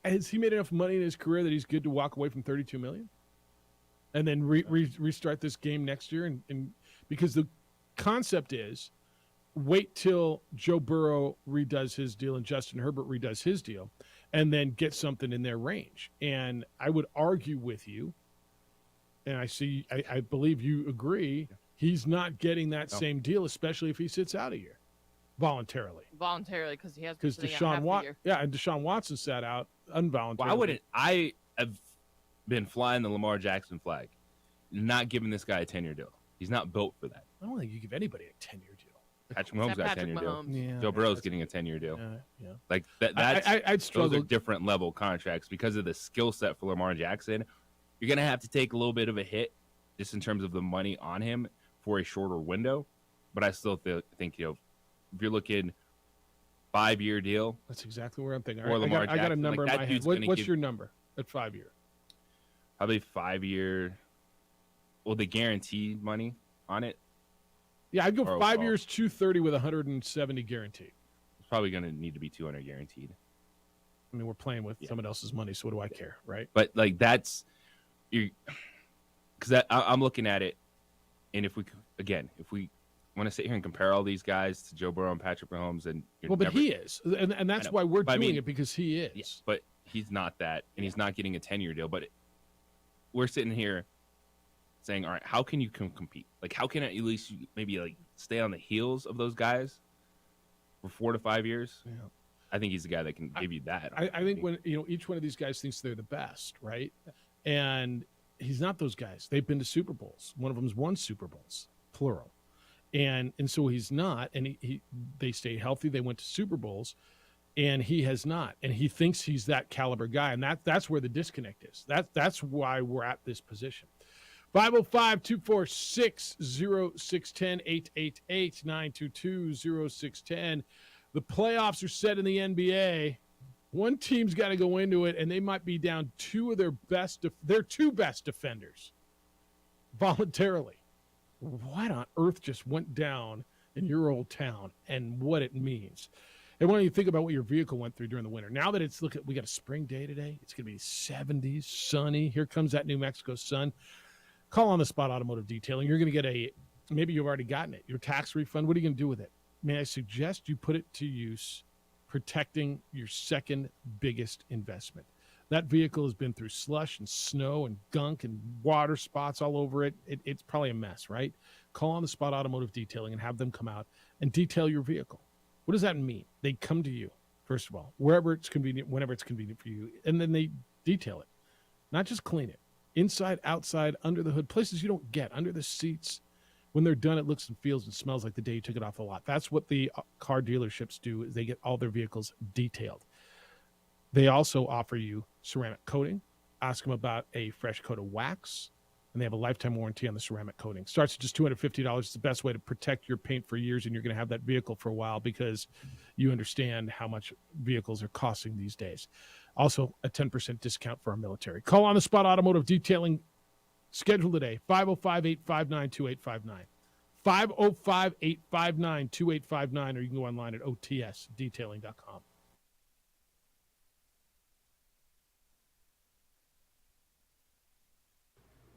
has he made enough money in his career that he's good to walk away from $32 million and then restart this game next year? And because the concept is wait till Joe Burrow redoes his deal and Justin Herbert redoes his deal and then get something in their range. And I would argue with you, and I believe you agree, he's not getting that same deal, especially if he sits out a year voluntarily. Voluntarily, because he has because Deshaun Watson sat out involuntarily. I have been flying the Lamar Jackson flag, not giving this guy a 10-year deal. He's not built for that. I don't think you give anybody a 10-year deal. Patrick Mahomes got a 10-year deal. Yeah, Joe Burrow's getting a 10-year deal. Yeah. Like I'd struggle. Those are different level contracts because of the skill set for Lamar Jackson. You're gonna have to take a little bit of a hit just in terms of the money on him for a shorter window, but I still think if you're looking 5-year deal, that's exactly where I'm thinking. Or Right, I got a number like in my head. What's your number at 5 year? Probably 5-year. Well, the guaranteed money on it. Yeah, I'd go 5 years, 230 with 170 guaranteed. It's probably going to need to be 200 guaranteed. I mean, we're playing with someone else's money, so what do I care, right? But like that's because I'm looking at it, and if we want to sit here and compare all these guys to Joe Burrow and Patrick Mahomes, and but he is, and that's why we're doing it, because he is. Yeah, but he's not that, and he's not getting a 10-year deal. But we're sitting here saying, all right, how can you compete? Like, how can at least maybe like stay on the heels of those guys for 4 to 5 years? Yeah. I think he's the guy that can give you that. I think when each one of these guys thinks they're the best, right? And he's not those guys. They've been to Super Bowls. One of them's won Super Bowls, plural. And so he's not, and they stayed healthy. They went to Super Bowls, and he has not. And he thinks he's that caliber guy, and that's where the disconnect is. That's why we're at this position. 505-246-0610, 888-922-0610. The playoffs are set in the NBA. One team's got to go into it, and they might be down two of their two best defenders voluntarily. What on earth just went down in your old town and what it means? And when you think about what your vehicle went through during the winter, now that we got a spring day today, it's going to be 70s, sunny. Here comes that New Mexico sun. Call On the Spot Automotive Detailing. You're going to get maybe you've already gotten it, your tax refund. What are you going to do with it? May I suggest you put it to use protecting your second biggest investment. That vehicle has been through slush and snow and gunk and water spots all over it. It's probably a mess, right? Call On the Spot Automotive Detailing and have them come out and detail your vehicle. What does that mean? They come to you, first of all, wherever it's convenient, whenever it's convenient for you, and then they detail it. Not just clean it. Inside, outside, under the hood, places you don't get, under the seats. When they're done, it looks and feels and smells like the day you took it off the lot. That's what the car dealerships do, is they get all their vehicles detailed. They also offer you ceramic coating. Ask them about a fresh coat of wax, and they have a lifetime warranty on the ceramic coating. Starts at just $250. It's the best way to protect your paint for years, and you're going to have that vehicle for a while because you understand how much vehicles are costing these days. Also, a 10% discount for our military. Call On the Spot Automotive Detailing. Schedule today, 505-859-2859. 505-859-2859, or you can go online at otsdetailing.com.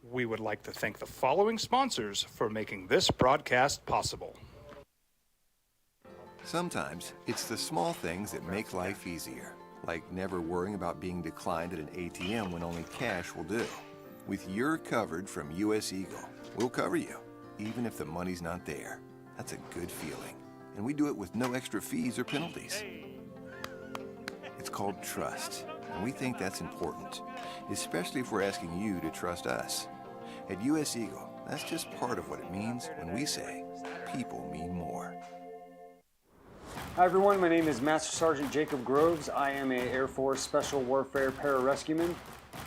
We would like to thank the following sponsors for making this broadcast possible. Sometimes it's the small things that make life easier, like never worrying about being declined at an ATM when only cash will do. With You're Covered from U.S. Eagle, we'll cover you, even if the money's not there. That's a good feeling. And we do it with no extra fees or penalties. It's called trust, and we think that's important, especially if we're asking you to trust us. At U.S. Eagle, that's just part of what it means when we say people mean more. Hi everyone, my name is Master Sergeant Jacob Groves. I am an Air Force Special Warfare Pararescueman.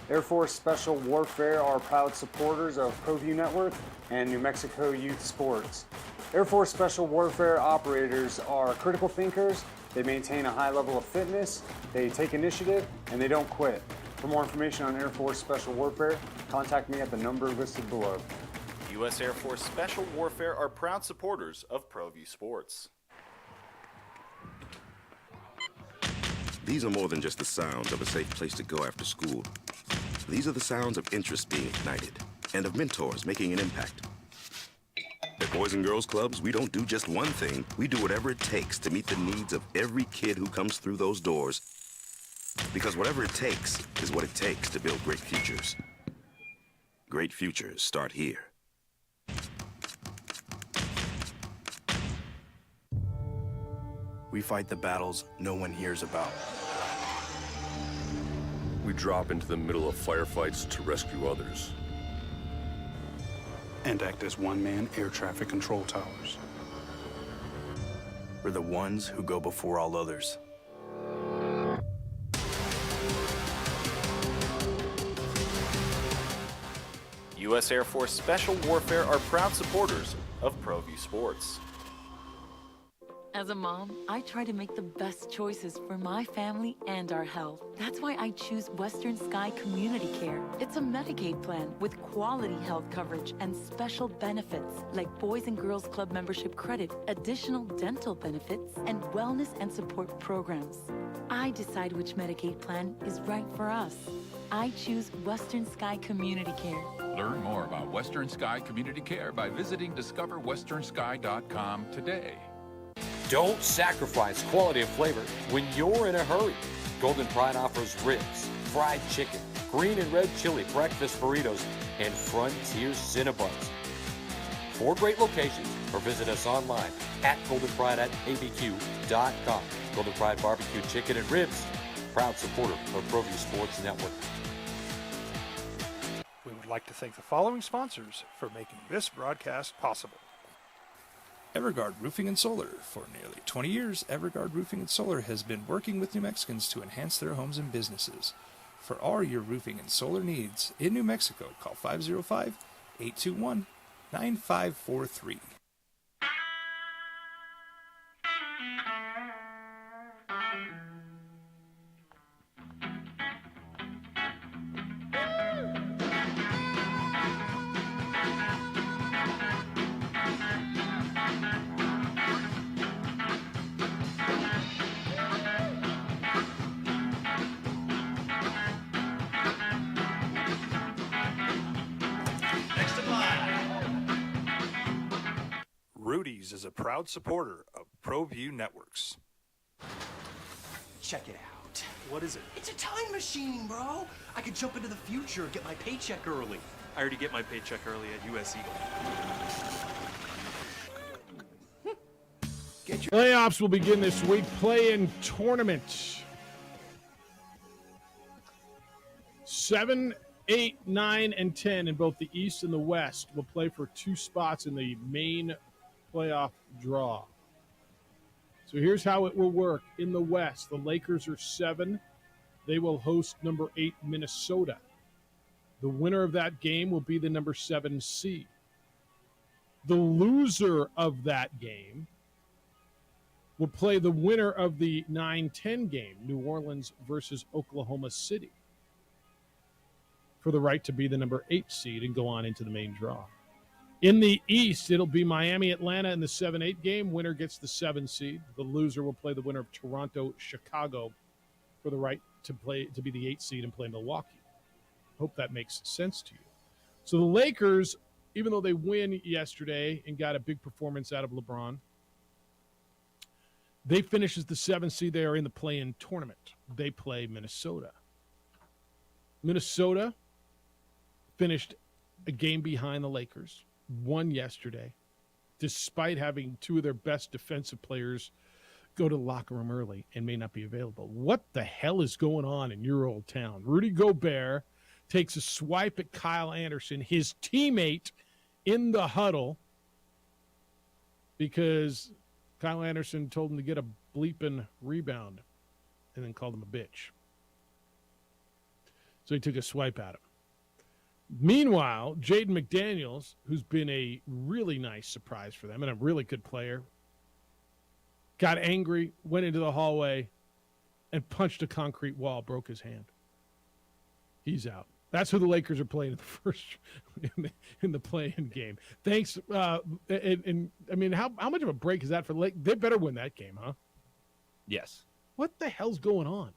Air Force Special Warfare are proud supporters of ProView Network and New Mexico Youth Sports. Air Force Special Warfare operators are critical thinkers. They maintain a high level of fitness, they take initiative, and they don't quit. For more information on Air Force Special Warfare, contact me at the number listed below. U.S. Air Force Special Warfare are proud supporters of ProView Sports. These are more than just the sounds of a safe place to go after school. These are the sounds of interest being ignited and of mentors making an impact. At Boys and Girls Clubs, we don't do just one thing. We do whatever it takes to meet the needs of every kid who comes through those doors. Because whatever it takes is what it takes to build great futures. Great futures start here. We fight the battles no one hears about. We drop into the middle of firefights to rescue others. And act as one-man air traffic control towers. We're the ones who go before all others. U.S. Air Force Special Warfare are proud supporters of ProView Sports. As a mom, I try to make the best choices for my family and our health. That's why I choose Western Sky Community Care. It's a Medicaid plan with quality health coverage and special benefits like Boys and Girls Club membership credit, additional dental benefits, and wellness and support programs. I decide which Medicaid plan is right for us. I choose Western Sky Community Care. Learn more about Western Sky Community Care by visiting discoverwesternsky.com today. Don't sacrifice quality and flavor when you're in a hurry. Golden Pride offers ribs, fried chicken, green and red chili breakfast burritos, and Frontier Cinnabons. 4 great locations, or visit us online at goldenpride@abq.com. Golden Pride Barbecue Chicken and Ribs, proud supporter of ProView Sports Network. We would like to thank the following sponsors for making this broadcast possible. Everguard Roofing and Solar. For nearly 20 years, Everguard Roofing and Solar has been working with New Mexicans to enhance their homes and businesses. For all your roofing and solar needs in New Mexico, call 505-821-9543. Industries is a proud supporter of ProView Networks. Check it out. What is it? It's a time machine, bro. I could jump into the future, get my paycheck early. I already get my paycheck early at US Eagle. Playoffs will begin this week. Play-in tournament. 7, 8, 9, and 10 in both the East and the West will play for 2 spots in the main playoff draw. So here's how it will work. In the West, the Lakers are 7. They will host number 8 Minnesota. The winner of that game will be the number 7 seed. The loser of that game will play the winner of the 9-10 game, New Orleans versus Oklahoma City, for the right to be the number 8 seed and go on into the main draw. In the East, it'll be Miami-Atlanta in the 7-8 game. Winner gets the 7 seed. The loser will play the winner of Toronto-Chicago for the right to be the 8 seed and play Milwaukee. Hope that makes sense to you. So the Lakers, even though they win yesterday and got a big performance out of LeBron, they finish as the 7th seed. They are in the play-in tournament. They play Minnesota. Minnesota finished a game behind the Lakers, won yesterday, despite having 2 of their best defensive players go to the locker room early and may not be available. What the hell is going on in your old town? Rudy Gobert takes a swipe at Kyle Anderson, his teammate, in the huddle, because Kyle Anderson told him to get a bleeping rebound and then called him a bitch. So he took a swipe at him. Meanwhile, Jaden McDaniels, who's been a really nice surprise for them and a really good player, got angry, went into the hallway, and punched a concrete wall, broke his hand. He's out. That's who the Lakers are playing in the first in the play-in game. Thanks. And I mean, how much of a break is that for the Lakers? They better win that game, huh? Yes. What the hell's going on?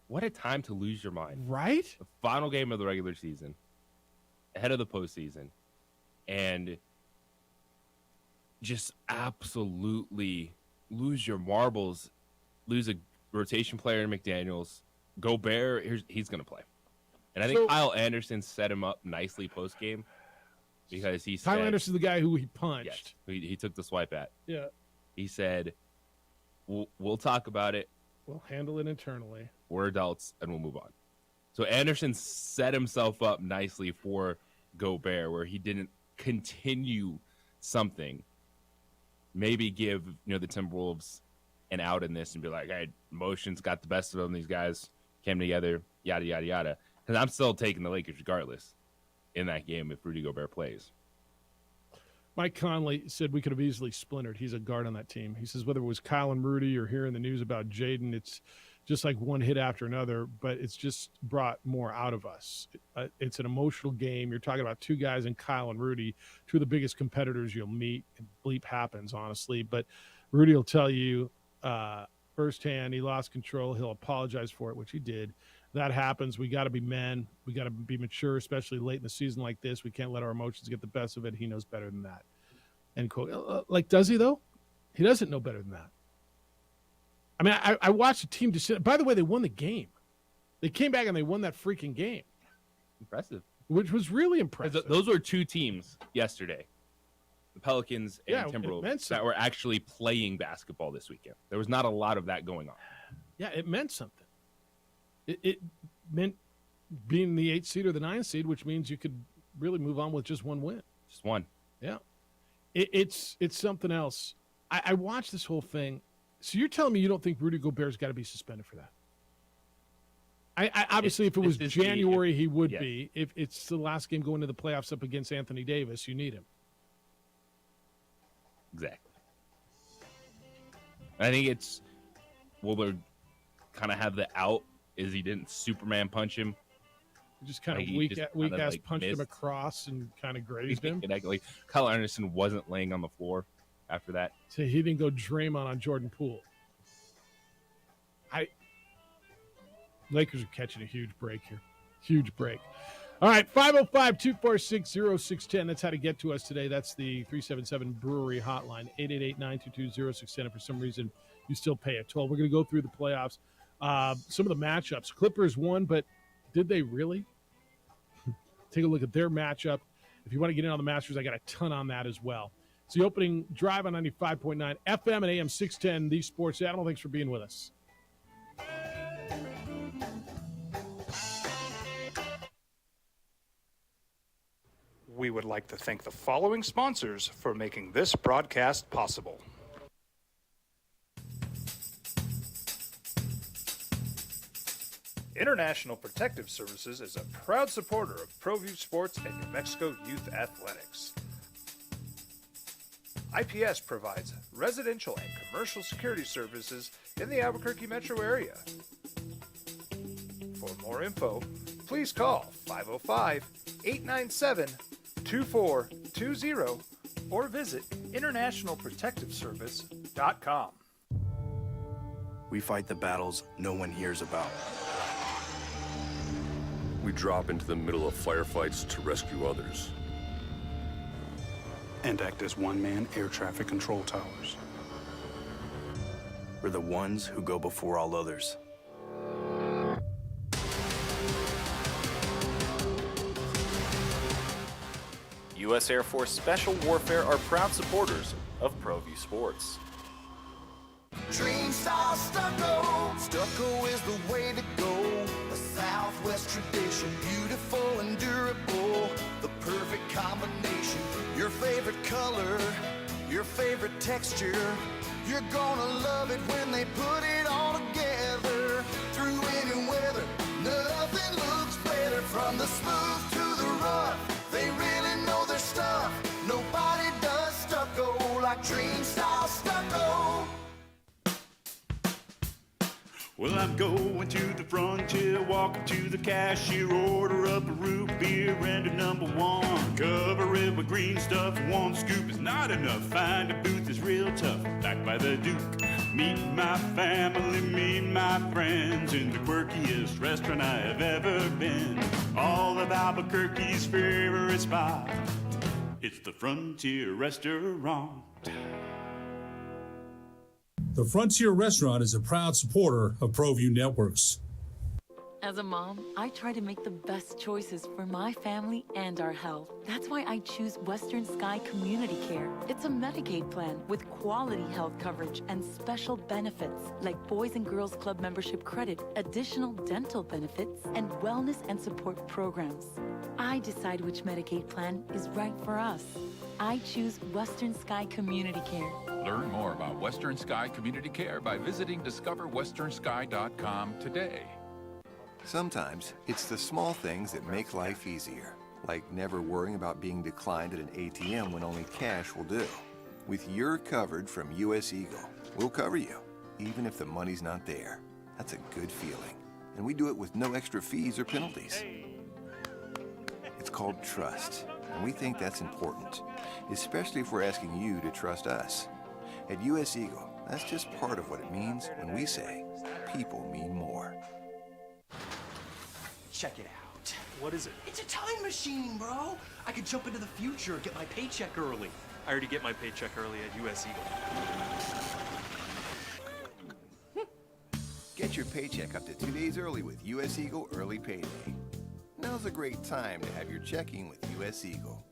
What a time to lose your mind. Right? The final game of the regular season, ahead of the postseason, and just absolutely lose your marbles, lose a rotation player in McDaniels. Gobert, he's going to play. And I think Kyle Anderson set him up nicely post-game because he said... Kyle Anderson's the guy who he punched. Yes, he took the swipe at. Yeah. He said, we'll talk about it. We'll handle it internally. We're adults, and we'll move on. So Anderson set himself up nicely for Gobert, where he didn't continue something. Maybe give the Timberwolves an out in this and be like, hey, emotions got the best of them. These guys came together, yada, yada, yada. Because I'm still taking the Lakers regardless in that game if Rudy Gobert plays. Mike Conley said we could have easily splintered. He's a guard on that team. He says whether it was Kyle and Rudy or hearing the news about Jaden, it's just like one hit after another, but it's just brought more out of us. It's an emotional game. You're talking about 2 guys in Kyle and Rudy, 2 of the biggest competitors you'll meet. And bleep happens, honestly. But Rudy will tell you firsthand he lost control. He'll apologize for it, which he did. That happens. We got to be men. We got to be mature, especially late in the season like this. We can't let our emotions get the best of it. He knows better than that. End quote. Like, does he, though? He doesn't know better than that. I mean, I watched the team just. By the way, they won the game. They came back and they won that freaking game. Impressive. Which was really impressive. Those were 2 teams yesterday. The Pelicans and Timberwolves that were actually playing basketball this weekend. There was not a lot of that going on. Yeah, it meant something. It meant being the 8th seed or the 9th seed, which means you could really move on with just one win. Just one. Yeah. It's something else. I watched this whole thing. So you're telling me you don't think Rudy Gobert's got to be suspended for that? I obviously, if it was January, he would be. If it's the last game going to the playoffs up against Anthony Davis, you need him. Exactly. I think it's Wilbur kind of have the out is he didn't Superman punch him. He just kind of weak ass punched him across and kind of grazed him. Like Kyle Anderson wasn't laying on the floor after that. So he didn't go Draymond on Jordan Poole. Lakers are catching a huge break here. Huge break. All right, 505-246-0610. That's how to get to us today. That's the 377 Brewery hotline, 888-922-0610. If for some reason you still pay a toll. We're going to go through the playoffs. Some of the matchups. Clippers won, but did they really? Take a look at their matchup. If you want to get in on the Masters, I got a ton on that as well. It's the opening drive on 95.9 FM and AM 610, the Sports Animal. Thanks for being with us. We would like to thank the following sponsors for making this broadcast possible. International Protective Services is a proud supporter of ProView Sports and New Mexico Youth Athletics. IPS provides residential and commercial security services in the Albuquerque metro area. For more info, please call 505-897-2420 or visit internationalprotectiveservice.com. We fight the battles no one hears about. We drop into the middle of firefights to rescue others. And act as one-man air traffic control towers. We're the ones who go before all others. U.S. Air Force Special Warfare are proud supporters of ProView Sports. Dream style stucco. Stucco is the way to go. A Southwest tradition, beautiful and durable. The perfect combination. Your favorite color, your favorite texture. You're gonna love it when they put it all together. Through any weather, nothing looks better. From the smooth to the rough, they really know their stuff. Nobody does stucco like Dream style stucco. Well, I'm going to the frontier, walking to the cashier, order up a root beer and a number one. Cover it with green stuff, one scoop is not enough. Find a booth is real tough, back by the Duke. Meet my family, meet my friends in the quirkiest restaurant I have ever been. All of Albuquerque's favorite spot, it's the Frontier Restaurant. The Frontier Restaurant is a proud supporter of ProView Networks. As a mom, I try to make the best choices for my family and our health. That's why I choose Western Sky Community Care. It's a Medicaid plan with quality health coverage and special benefits like Boys and Girls Club membership credit, additional dental benefits, and wellness and support programs. I decide which Medicaid plan is right for us. I choose Western Sky Community Care. Learn more about Western Sky Community Care by visiting discoverwesternsky.com today. Sometimes it's the small things that make life easier, like never worrying about being declined at an ATM when only cash will do. With your covered from US Eagle, we'll cover you, even if the money's not there. That's a good feeling. And we do it with no extra fees or penalties. It's called trust, and we think that's important, especially if we're asking you to trust us. At US Eagle, that's just part of what it means when we say people mean more. Check it out. What is it? It's a time machine, bro. I could jump into the future, get my paycheck early. I already get my paycheck early at US Eagle. Get your paycheck up to 2 days early with US Eagle Early Payday. Now's a great time to have your checking with US Eagle.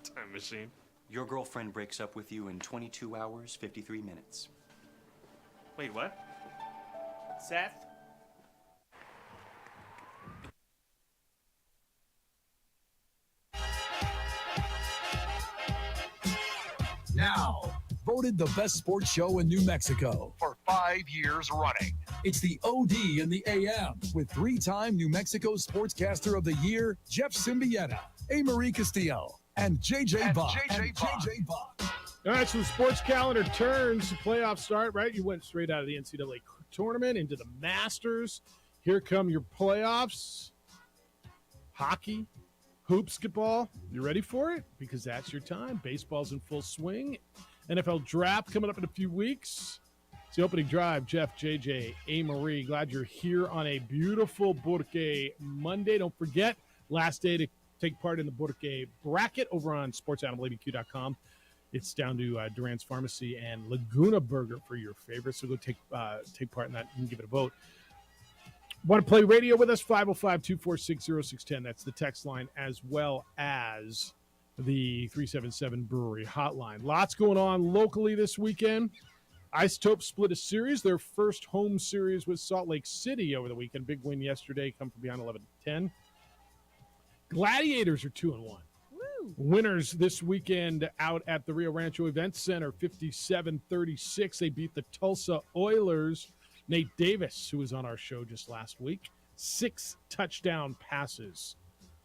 Time machine. Your girlfriend breaks up with you in 22 hours, 53 minutes. Wait, what? Seth? Now, voted the best sports show in New Mexico for 5 years running. It's the OD in the AM with three-time New Mexico Sportscaster of the Year, Jeff Symbieta, A. Marie Castillo, and JJ Bach. All right, so the sports calendar turns. The playoffs start, right? You went straight out of the NCAA tournament into the Masters. Here come your playoffs. Hockey, hoopsketball. You ready for it? Because that's your time. Baseball's in full swing. NFL draft coming up in a few weeks. It's the opening drive. Jeff, JJ, A. Marie, glad you're here on a beautiful Porque Monday. Don't forget, Last day to take part in the Borque bracket over on sportsanimalabq.com. It's down to Durant's Pharmacy and Laguna Burger for your favorites. So go take part in that and give it a vote. Want to play radio with us? 505-246-0610. That's the text line, as well as the 377 Brewery hotline. Lots going on locally this weekend. Isotope split a series. Their first home series with Salt Lake City over the weekend. Big win yesterday, come from behind 11-10. Gladiators are 2-1. Woo. Winners this weekend out at the Rio Rancho Event Center, 57-36. They beat the Tulsa Oilers. Nate Davis, who was on our show just last week, 6 touchdown passes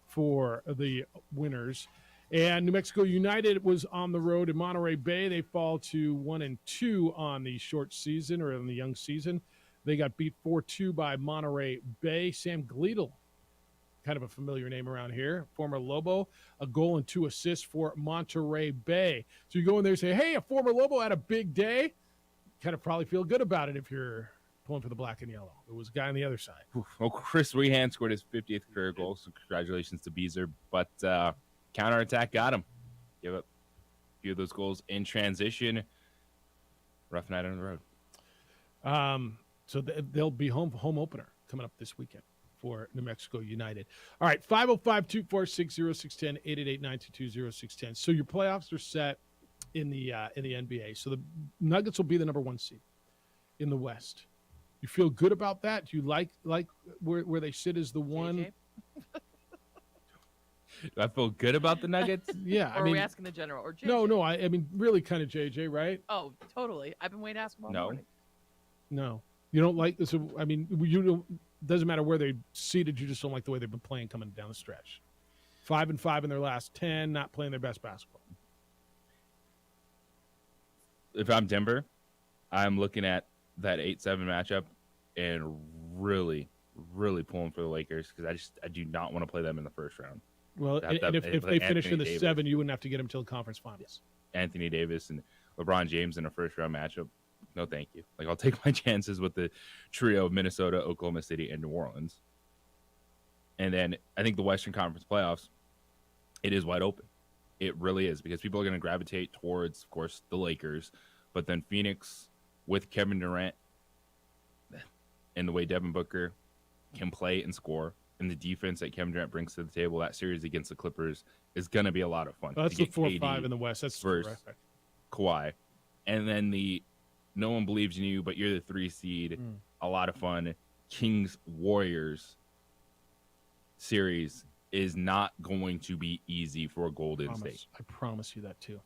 for the winners. And New Mexico United was on the road in Monterey Bay. They fall to 1-2 on the short season, or in the young season. They got beat 4-2 by Monterey Bay. Sam Gleadle, kind of a familiar name around here, former Lobo, a goal and 2 assists for Monterey Bay. So you go in there and say, hey, a former Lobo had a big day. Kind of probably feel good about it if you're pulling for the black and yellow. It was a guy on the other side. Well, Chris Rehan scored his 50th career goal, so congratulations to Beezer. But counterattack got him. Give up a few of those goals in transition. Rough night on the road. So they'll be home opener coming up this weekend for New Mexico United. All right, 505-246-0610, 888-922-0610. So your playoffs are set in the NBA. So the Nuggets will be the number 1 seed in the West. You feel good about that? Do you like where they sit as the one? Do I feel good about the Nuggets? Yeah. Or are we asking the general? Or JJ? No, I mean, really kind of JJ, right? Oh, totally. I've been waiting to ask him all morning. No. You don't like this? I mean, you don't, doesn't matter where they seated. You just don't like the way they've been playing coming down the stretch. 5-5 in their last 10, not playing their best basketball. If I'm Denver, I'm looking at that 8-7 matchup and really, really pulling for the Lakers because I do not want to play them in the first round. Well, and if they finish in the 7, you wouldn't have to get them till the conference finals. Anthony Davis and LeBron James in a first-round matchup, no thank you. Like, I'll take my chances with the trio of Minnesota, Oklahoma City, and New Orleans. And then I think the Western Conference playoffs, it is wide open. It really is, because people are going to gravitate towards, of course, the Lakers. But then Phoenix with Kevin Durant and the way Devin Booker can play and score, and the defense that Kevin Durant brings to the table, that series against the Clippers is going to be a lot of fun. Well, that's the 4-5 in the West. That's versus Kawhi. And then the no one believes in you, but you're the 3 seed. A lot of fun. Kings-Warriors series is not going to be easy for Golden State. I promise you that, too.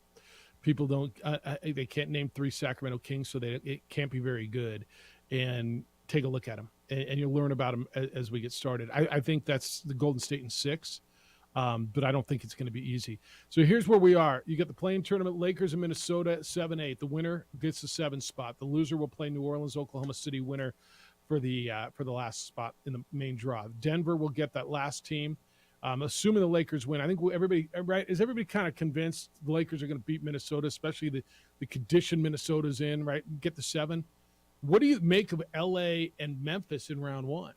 People don't they can't name 3 Sacramento Kings, so it can't be very good. And take a look at them, and you'll learn about them as we get started. I think that's the Golden State in 6, but I don't think it's going to be easy. So here's where we are. You got the play-in tournament, Lakers and Minnesota at 7-8. The winner gets the 7 spot. The loser will play New Orleans, Oklahoma City winner for the last spot in the main draw. Denver will get that last team. Assuming the Lakers win, I think is everybody kind of convinced the Lakers are going to beat Minnesota, especially the condition Minnesota's in, right? Get the 7. What do you make of LA and Memphis in round 1?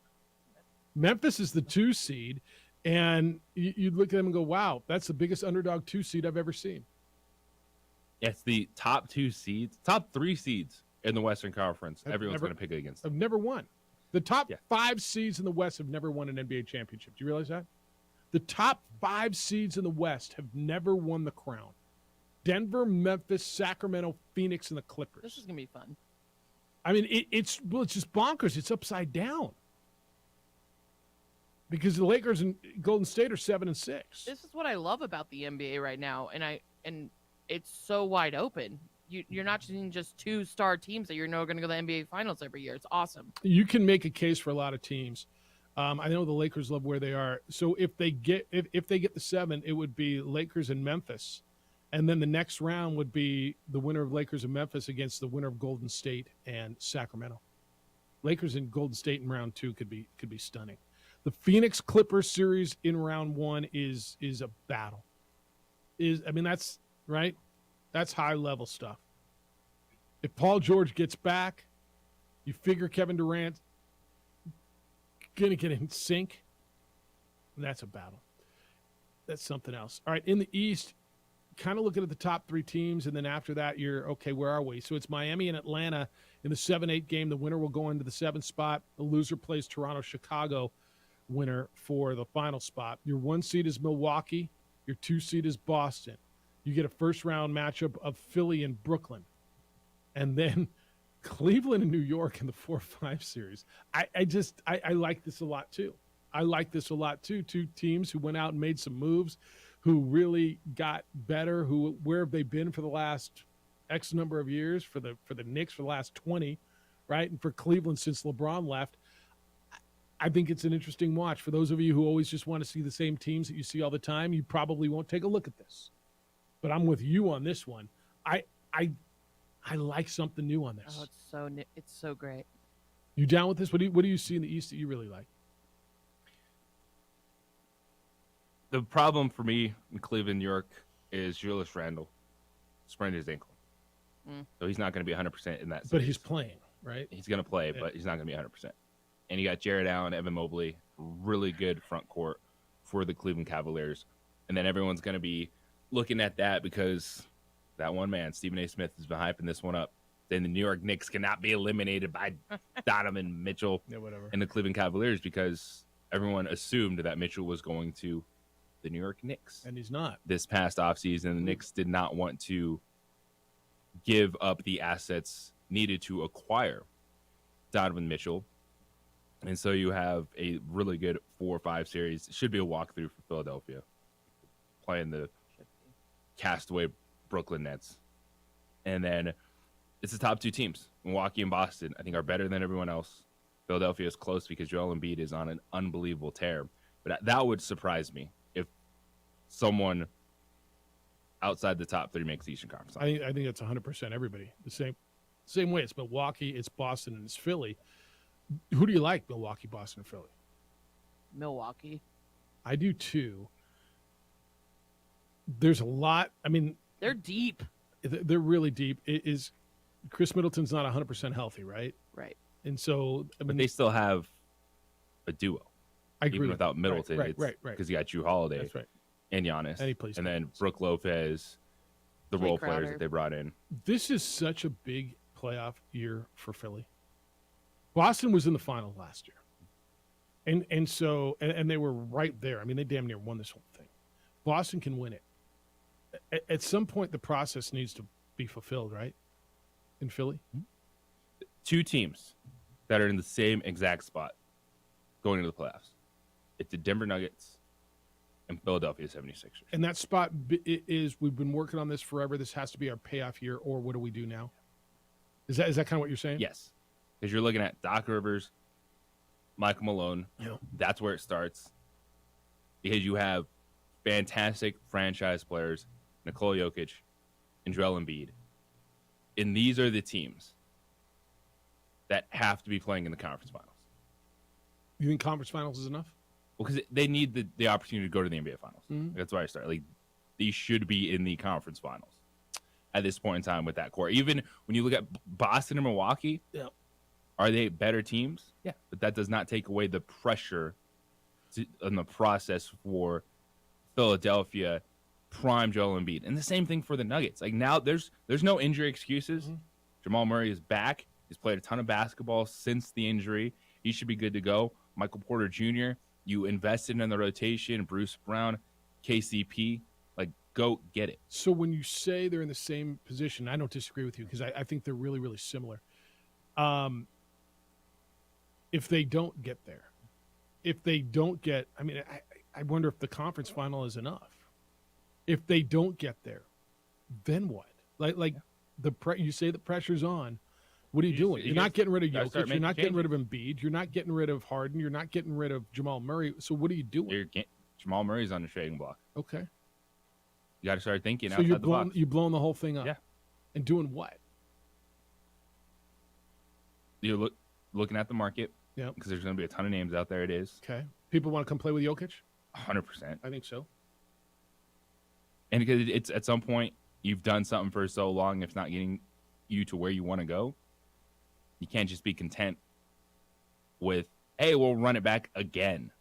Memphis is the 2 seed, and you look at them and go, wow, that's the biggest underdog 2 seed I've ever seen. It's the top 2 seeds, top 3 seeds in the Western Conference. Everyone's going to pick against them. I've never won. The top 5 seeds in the West have never won an NBA championship. Do you realize that? The top 5 seeds in the West have never won the crown. Denver, Memphis, Sacramento, Phoenix, and the Clippers. This is going to be fun. I mean, it's just bonkers. It's upside down. Because the Lakers and Golden State are 7-6. This is what I love about the NBA right now, and it's so wide open. You're not seeing just 2-star teams that you're going to go to the NBA Finals every year. It's awesome. You can make a case for a lot of teams. I know the Lakers love where they are. So if they get the 7, it would be Lakers and Memphis. And then the next round would be the winner of Lakers and Memphis against the winner of Golden State and Sacramento. Lakers and Golden State in round 2 could be stunning. The Phoenix Clippers series in round 1 is a battle. That's right. That's high level stuff. If Paul George gets back, you figure Kevin Durant gonna get in sync. That's a battle. that's something else. All right, in the East, kind of looking at the top 3 teams, and then after that, you're, okay, where are we? So it's Miami and Atlanta in the 7-8 game. The winner will go into the 7th spot. The loser plays Toronto-Chicago winner for the final spot. Your 1 seed is Milwaukee. Your 2 seed is Boston. You get a first-round matchup of Philly and Brooklyn. And then Cleveland and New York in the 4-5 series. I like this a lot, too. I like this a lot, too. 2 teams who went out and made some moves, who really got better, where have they been for the last X number of years, for the Knicks for the last 20, right? And for Cleveland since LeBron left. I think it's an interesting watch. For those of you who always just want to see the same teams that you see all the time, you probably won't take a look at this. But I'm with you on this one. I like something new on this. Oh, it's so great. You down with this? What do you see in the East that you really like? The problem for me in Cleveland, New York, is Julius Randle sprained his ankle. So he's not going to be 100% in that series. But he's playing, right? He's going to play, but he's not going to be 100%. And you got Jared Allen, Evan Mobley, really good front court for the Cleveland Cavaliers. And then everyone's going to be looking at that because that one man, Stephen A. Smith, has been hyping this one up. Then the New York Knicks cannot be eliminated by Donovan Mitchell and the Cleveland Cavaliers because everyone assumed that Mitchell was going to the New York Knicks. And he's not. This past offseason, the Knicks did not want to give up the assets needed to acquire Donovan Mitchell. And so you have a really good 4-5 series. It should be a walkthrough for Philadelphia, playing the castaway Brooklyn Nets. And then it's the top 2 teams. Milwaukee and Boston, I think, are better than everyone else. Philadelphia is close because Joel Embiid is on an unbelievable tear. But that would surprise me if someone outside the top 3 makes the Eastern Conference. I think that's 100% everybody. The same way. It's Milwaukee, it's Boston, and it's Philly. Who do you like, Milwaukee, Boston, or Philly? Milwaukee. I do, too. There's a lot. I mean, they're deep. They're really deep. Is Chris Middleton's not 100% healthy, right? Right. And so, I mean, but they still have a duo. I agree. Even without Middleton, right. Because you got Drew Holiday, that's right, and Giannis, and he plays and then Brooke Lopez, the Jay role Crowder. players that they brought in. This is such a big playoff year for Philly. Boston was in the final last year. And so they were right there. I mean, they damn near won this whole thing. Boston can win it. At some point, the process needs to be fulfilled, right? In Philly? 2 teams that are in the same exact spot going into the playoffs. It's the Denver Nuggets and Philadelphia 76ers. And that spot is, we've been working on this forever. This has to be our payoff year, or what do we do now? Is that kind of what you're saying? Yes. Because you're looking at Doc Rivers, Michael Malone. Yeah. That's where it starts. Because you have fantastic franchise players, Nikola Jokic and Joel Embiid. And these are the teams that have to be playing in the conference finals. You think conference finals is enough? Well, because they need the opportunity to go to the NBA finals. Mhm. That's where I start. Like, these should be in the conference finals at this point in time with that core. Even when you look at Boston and Milwaukee, yeah, are they better teams? Yeah. But that does not take away the pressure in the process for Philadelphia, prime Joel Embiid. And the same thing for the Nuggets. Like, now there's no injury excuses. Jamal Murray is back. He's played a ton of basketball since the injury. He should be good to go. Michael Porter Jr., you invested in the rotation. Bruce Brown, KCP. Like, go get it. So when you say they're in the same position, I don't disagree with you because I think they're really, really similar. If they don't get there, I mean, I wonder if the conference final is enough. If they don't get there, then what? You say the pressure's on. What are you doing? You're not getting rid of Jokic. You're not getting rid of Embiid. You're not getting rid of Harden. You're not getting rid of Jamal Murray. So what are you doing? Jamal Murray's on the trading block. Okay. You got to start thinking So outside you're the box. blowing the whole thing up. Yeah. And doing what? You're looking at the market. Yeah. Because there's going to be a ton of names out there. It is. Okay. People want to come play with Jokic? 100%. I think so. And because it's at some point you've done something for so long, if it's not getting you to where you want to go, you can't just be content with, hey, we'll run it back again.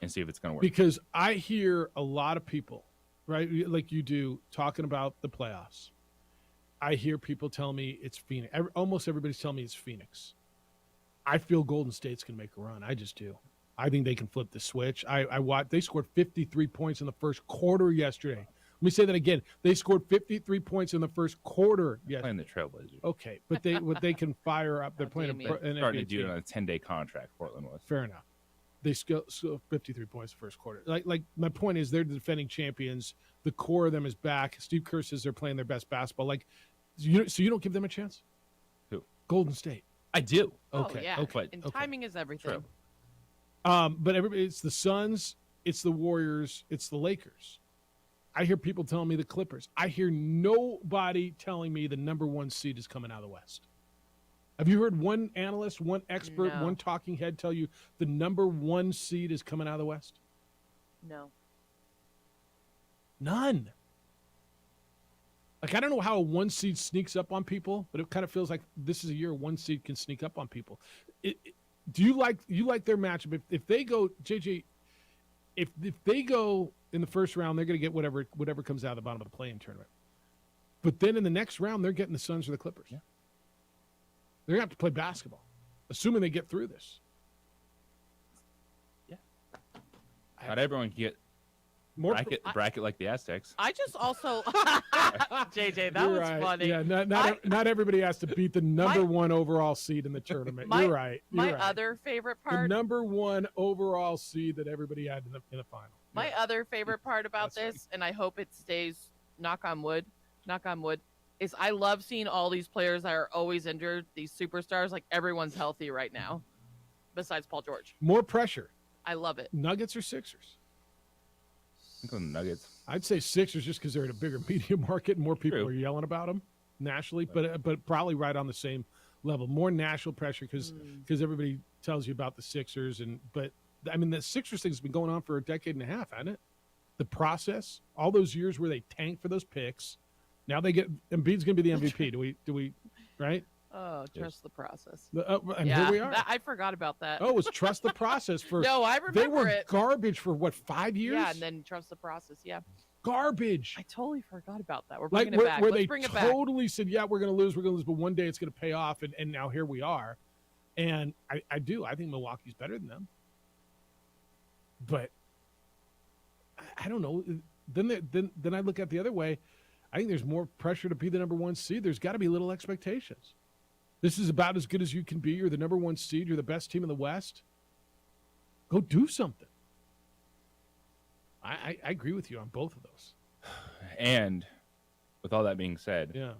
and see if it's going to work. Because I hear a lot of people, right, like you do, talking about the playoffs. I hear people tell me it's Phoenix. Almost everybody's telling me it's Phoenix. I feel Golden State's can make a run. I just do. I think they can flip the switch. I watched. They scored 53 points in the first quarter yesterday. Let me say that again. They scored 53 points in the first quarter yesterday. Playing the Trailblazers. Okay, but they can fire up. They're playing an starting to NBA do it team. on a 10-day contract. Portland was. Fair enough. They scored 53 points the first quarter. Like my point is, they're the defending champions. The core of them is back. Steve Kerr says they're playing their best basketball. So you don't give them a chance? Who? Golden State. I do. Okay. Oh, yeah. Okay. And timing is everything. True. But everybody, it's the Suns, it's the Warriors, it's the Lakers. I hear people telling me the Clippers. I hear nobody telling me the number one seed is coming out of the West. Have you heard one analyst, one expert, No. one talking head tell you the number one seed is coming out of the West? No. None. Like, I don't know how a one seed sneaks up on people, but it kind of feels like this is a year one seed can sneak up on people. Do you like their matchup? If they go, JJ, if they go in the first round, they're going to get whatever comes out of the bottom of the play-in tournament. But then in the next round, they're getting the Suns or the Clippers. Yeah. They're going to have to play basketball, assuming they get through this. Yeah. Not everyone can get bracket like the Aztecs. I just also JJ, that You're was right. funny. Yeah, not everybody has to beat the number one overall seed in the tournament. You're right. My You're right. other favorite The part. number one overall seed that everybody had in the final. My other favorite part about this, and I hope it stays, knock on wood, is I love seeing all these players that are always injured, these superstars, like everyone's healthy right now, besides Paul George. More pressure. I love it. Nuggets or Sixers? I'm going Nuggets. I'd say Sixers just because they're in a bigger media market and more people are yelling about them nationally, but probably right on the same level. More national pressure because everybody tells you about the Sixers. But I mean, the Sixers thing has been going on for a decade and a half, hasn't it? The process, all those years where they tanked for those picks. Now they get Embiid's going to be the MVP. Do we right? Oh, trust the process. And here we are. I forgot about that. Oh, it was trust the process for. No, I remember they were it. garbage for what, 5 years? Yeah, and then trust the process. Yeah. Garbage. I totally forgot about that. We're Like bringing it back. where Let's they bring it back. totally said, yeah, we're going to lose, but one day it's going to pay off, and now here we are. And I think Milwaukee's better than them. But I don't know. Then I look at the other way. I think there's more pressure to be the number one seed. There's got to be little expectations. This is about as good as you can be. You're the number one seed. You're the best team in the West. Go do something. I agree with you on both of those. And with all that being said, Yeah.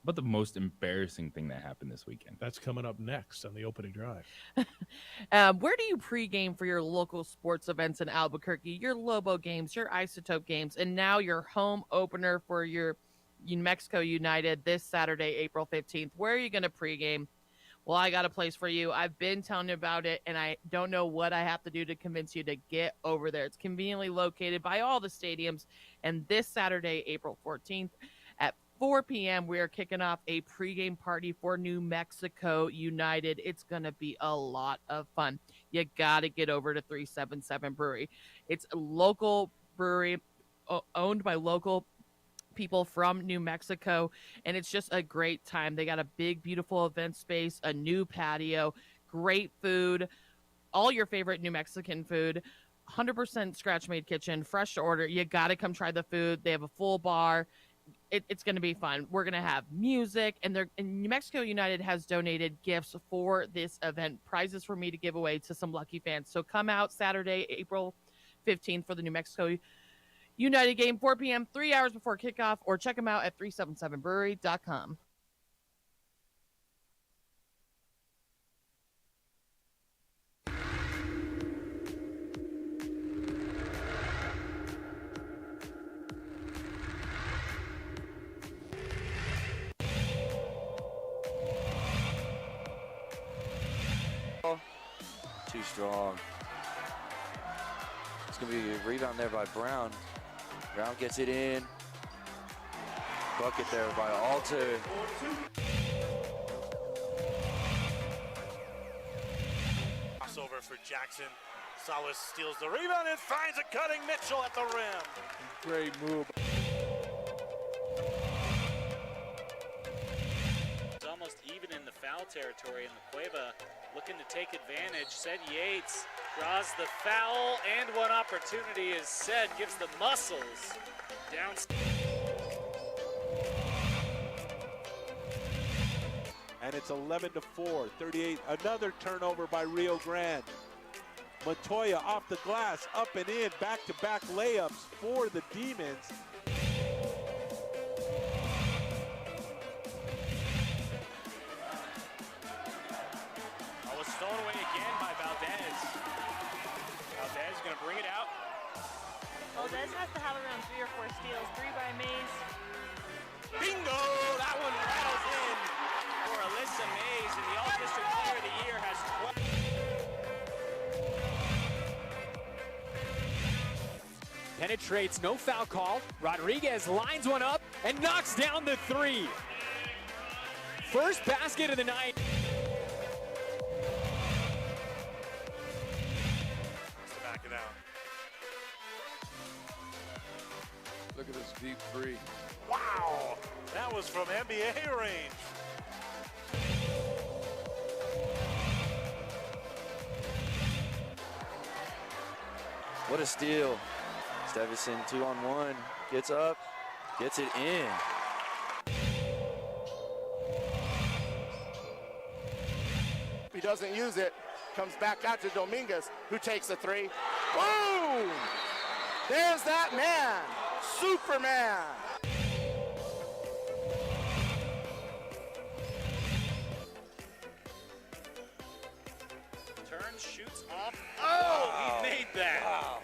But the most embarrassing thing that happened this weekend? That's coming up next on the opening drive. Where do you pregame for your local sports events in Albuquerque, your Lobo games, your Isotope games, and now your home opener for your New Mexico United this Saturday, April 15th? Where are you going to pregame? Well, I got a place for you. I've been telling you about it, and I don't know what I have to do to convince you to get over there. It's conveniently located by all the stadiums, and this Saturday, April 14th, at 4 p.m., we are kicking off a pregame party for New Mexico United. It's going to be a lot of fun. You got to get over to 377 Brewery. It's a local brewery owned by local people from New Mexico, and it's just a great time. They got a big, beautiful event space, a new patio, great food, all your favorite New Mexican food, 100% scratch-made kitchen, fresh to order. You got to come try the food. They have a full bar. It's going to be fun. We're going to have music, and New Mexico United has donated gifts for this event, prizes for me to give away to some lucky fans. So come out Saturday, April 15th for the New Mexico United game, 4 p.m., 3 hours before kickoff, or check them out at 377brewery.com. Too strong. It's going to be a rebound there by Brown. Brown gets it in. Bucket there by Alter. Crossover for Jackson. Salas steals the rebound and finds a cutting Mitchell at the rim. Great move. It's almost even in the foul territory, and the Cueva looking to take advantage. Said Yates draws the foul, and one opportunity is said, gives the muscles down. And it's 11-4, 38. Another turnover by Rio Grande. Montoya off the glass, up and in, back-to-back layups for the Demons. Oh, was stolen away again by Valdez. Valdez going to bring it out. Valdez has to have around 3 or 4 steals. 3 by Mays. Bingo! That one rattles in for Alyssa Mays, and the All-District Player of the Year has 12. Penetrates, no foul call. Rodriguez lines one up and knocks down the 3. First basket of the night. Let's back it out. Look at this deep 3. Wow! That was from NBA range. What a steal. Stevison 2-on-1, gets up, gets it in. He doesn't use it, comes back out to Dominguez, who takes the 3. Boom! There's that man, Superman. Turns, shoots off. Oh, he made that. Wow.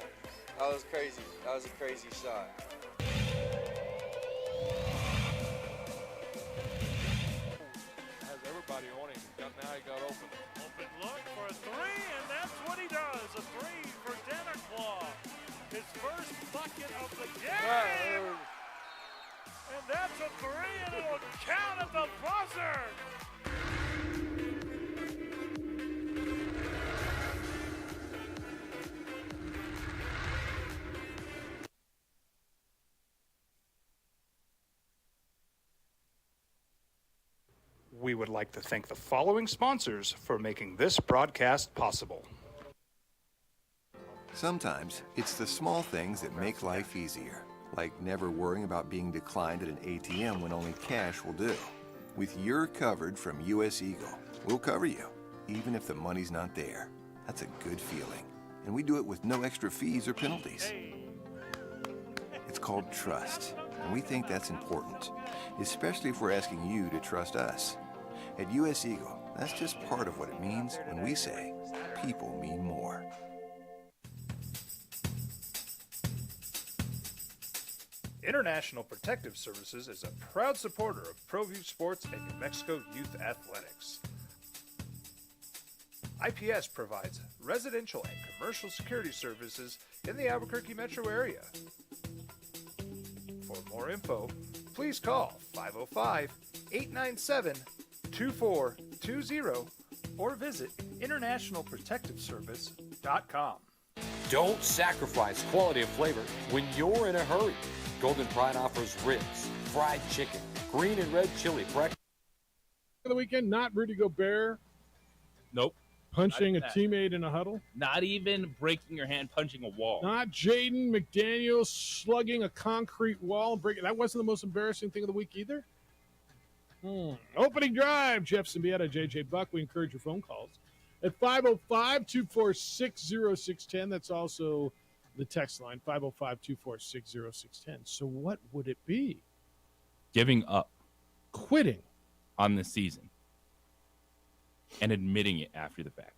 That was crazy. That was a crazy shot. Has everybody on him. Now he got open. Open look for a 3, and that's what he does. A 3 for Dennerclaw. His first bucket of the game. And that's a 3, and it'll count at the buzzer. We would like to thank the following sponsors for making this broadcast possible. Sometimes it's the small things that make life easier, like never worrying about being declined at an ATM when only cash will do. With You're Covered from US Eagle, we'll cover you, even if the money's not there. That's a good feeling. And we do it with no extra fees or penalties. It's called trust, and we think that's important, especially if we're asking you to trust us. At US Eagle, that's just part of what it means when we say people mean more. International Protective Services is a proud supporter of ProView Sports and New Mexico Youth Athletics. IPS provides residential and commercial security services in the Albuquerque metro area. For more info, please call 505-897-2420 or visit internationalprotectiveservice.com. Don't sacrifice quality of flavor when you're in a hurry. Golden Pride offers ribs, fried chicken, green and red chili breakfast. The weekend, not Rudy Gobert. Nope. Punching a Not teammate in a huddle. Not even breaking your hand, punching a wall. Not Jaden McDaniels slugging a concrete wall and breaking. That wasn't the most embarrassing thing of the week either. Opening drive, Jeff Symbieta, JJ Buck. We encourage your phone calls at 505-246-0610. That's also the text line, 505-246-0610. So what would it be? Giving up. Quitting. On the season. And admitting it after the fact.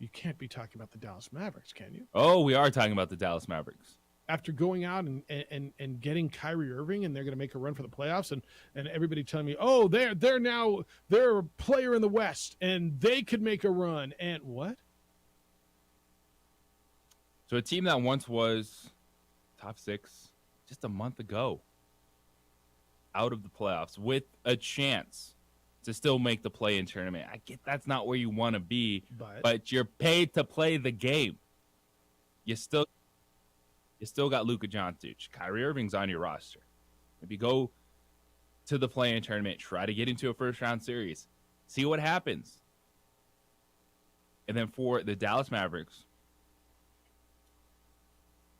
You can't be talking about the Dallas Mavericks, can you? Oh, we are talking about the Dallas Mavericks. After going out and getting Kyrie Irving, and they're going to make a run for the playoffs, and everybody telling me, oh, they're a player in the West, and they could make a run. And what? So a team that once was top 6 just a month ago, out of the playoffs with a chance to still make the play-in tournament. I get that's not where you want to be, but you're paid to play the game. You still got Luka Doncic. Kyrie Irving's on your roster. Maybe go to the play-in tournament, try to get into a first-round series, see what happens. And then for the Dallas Mavericks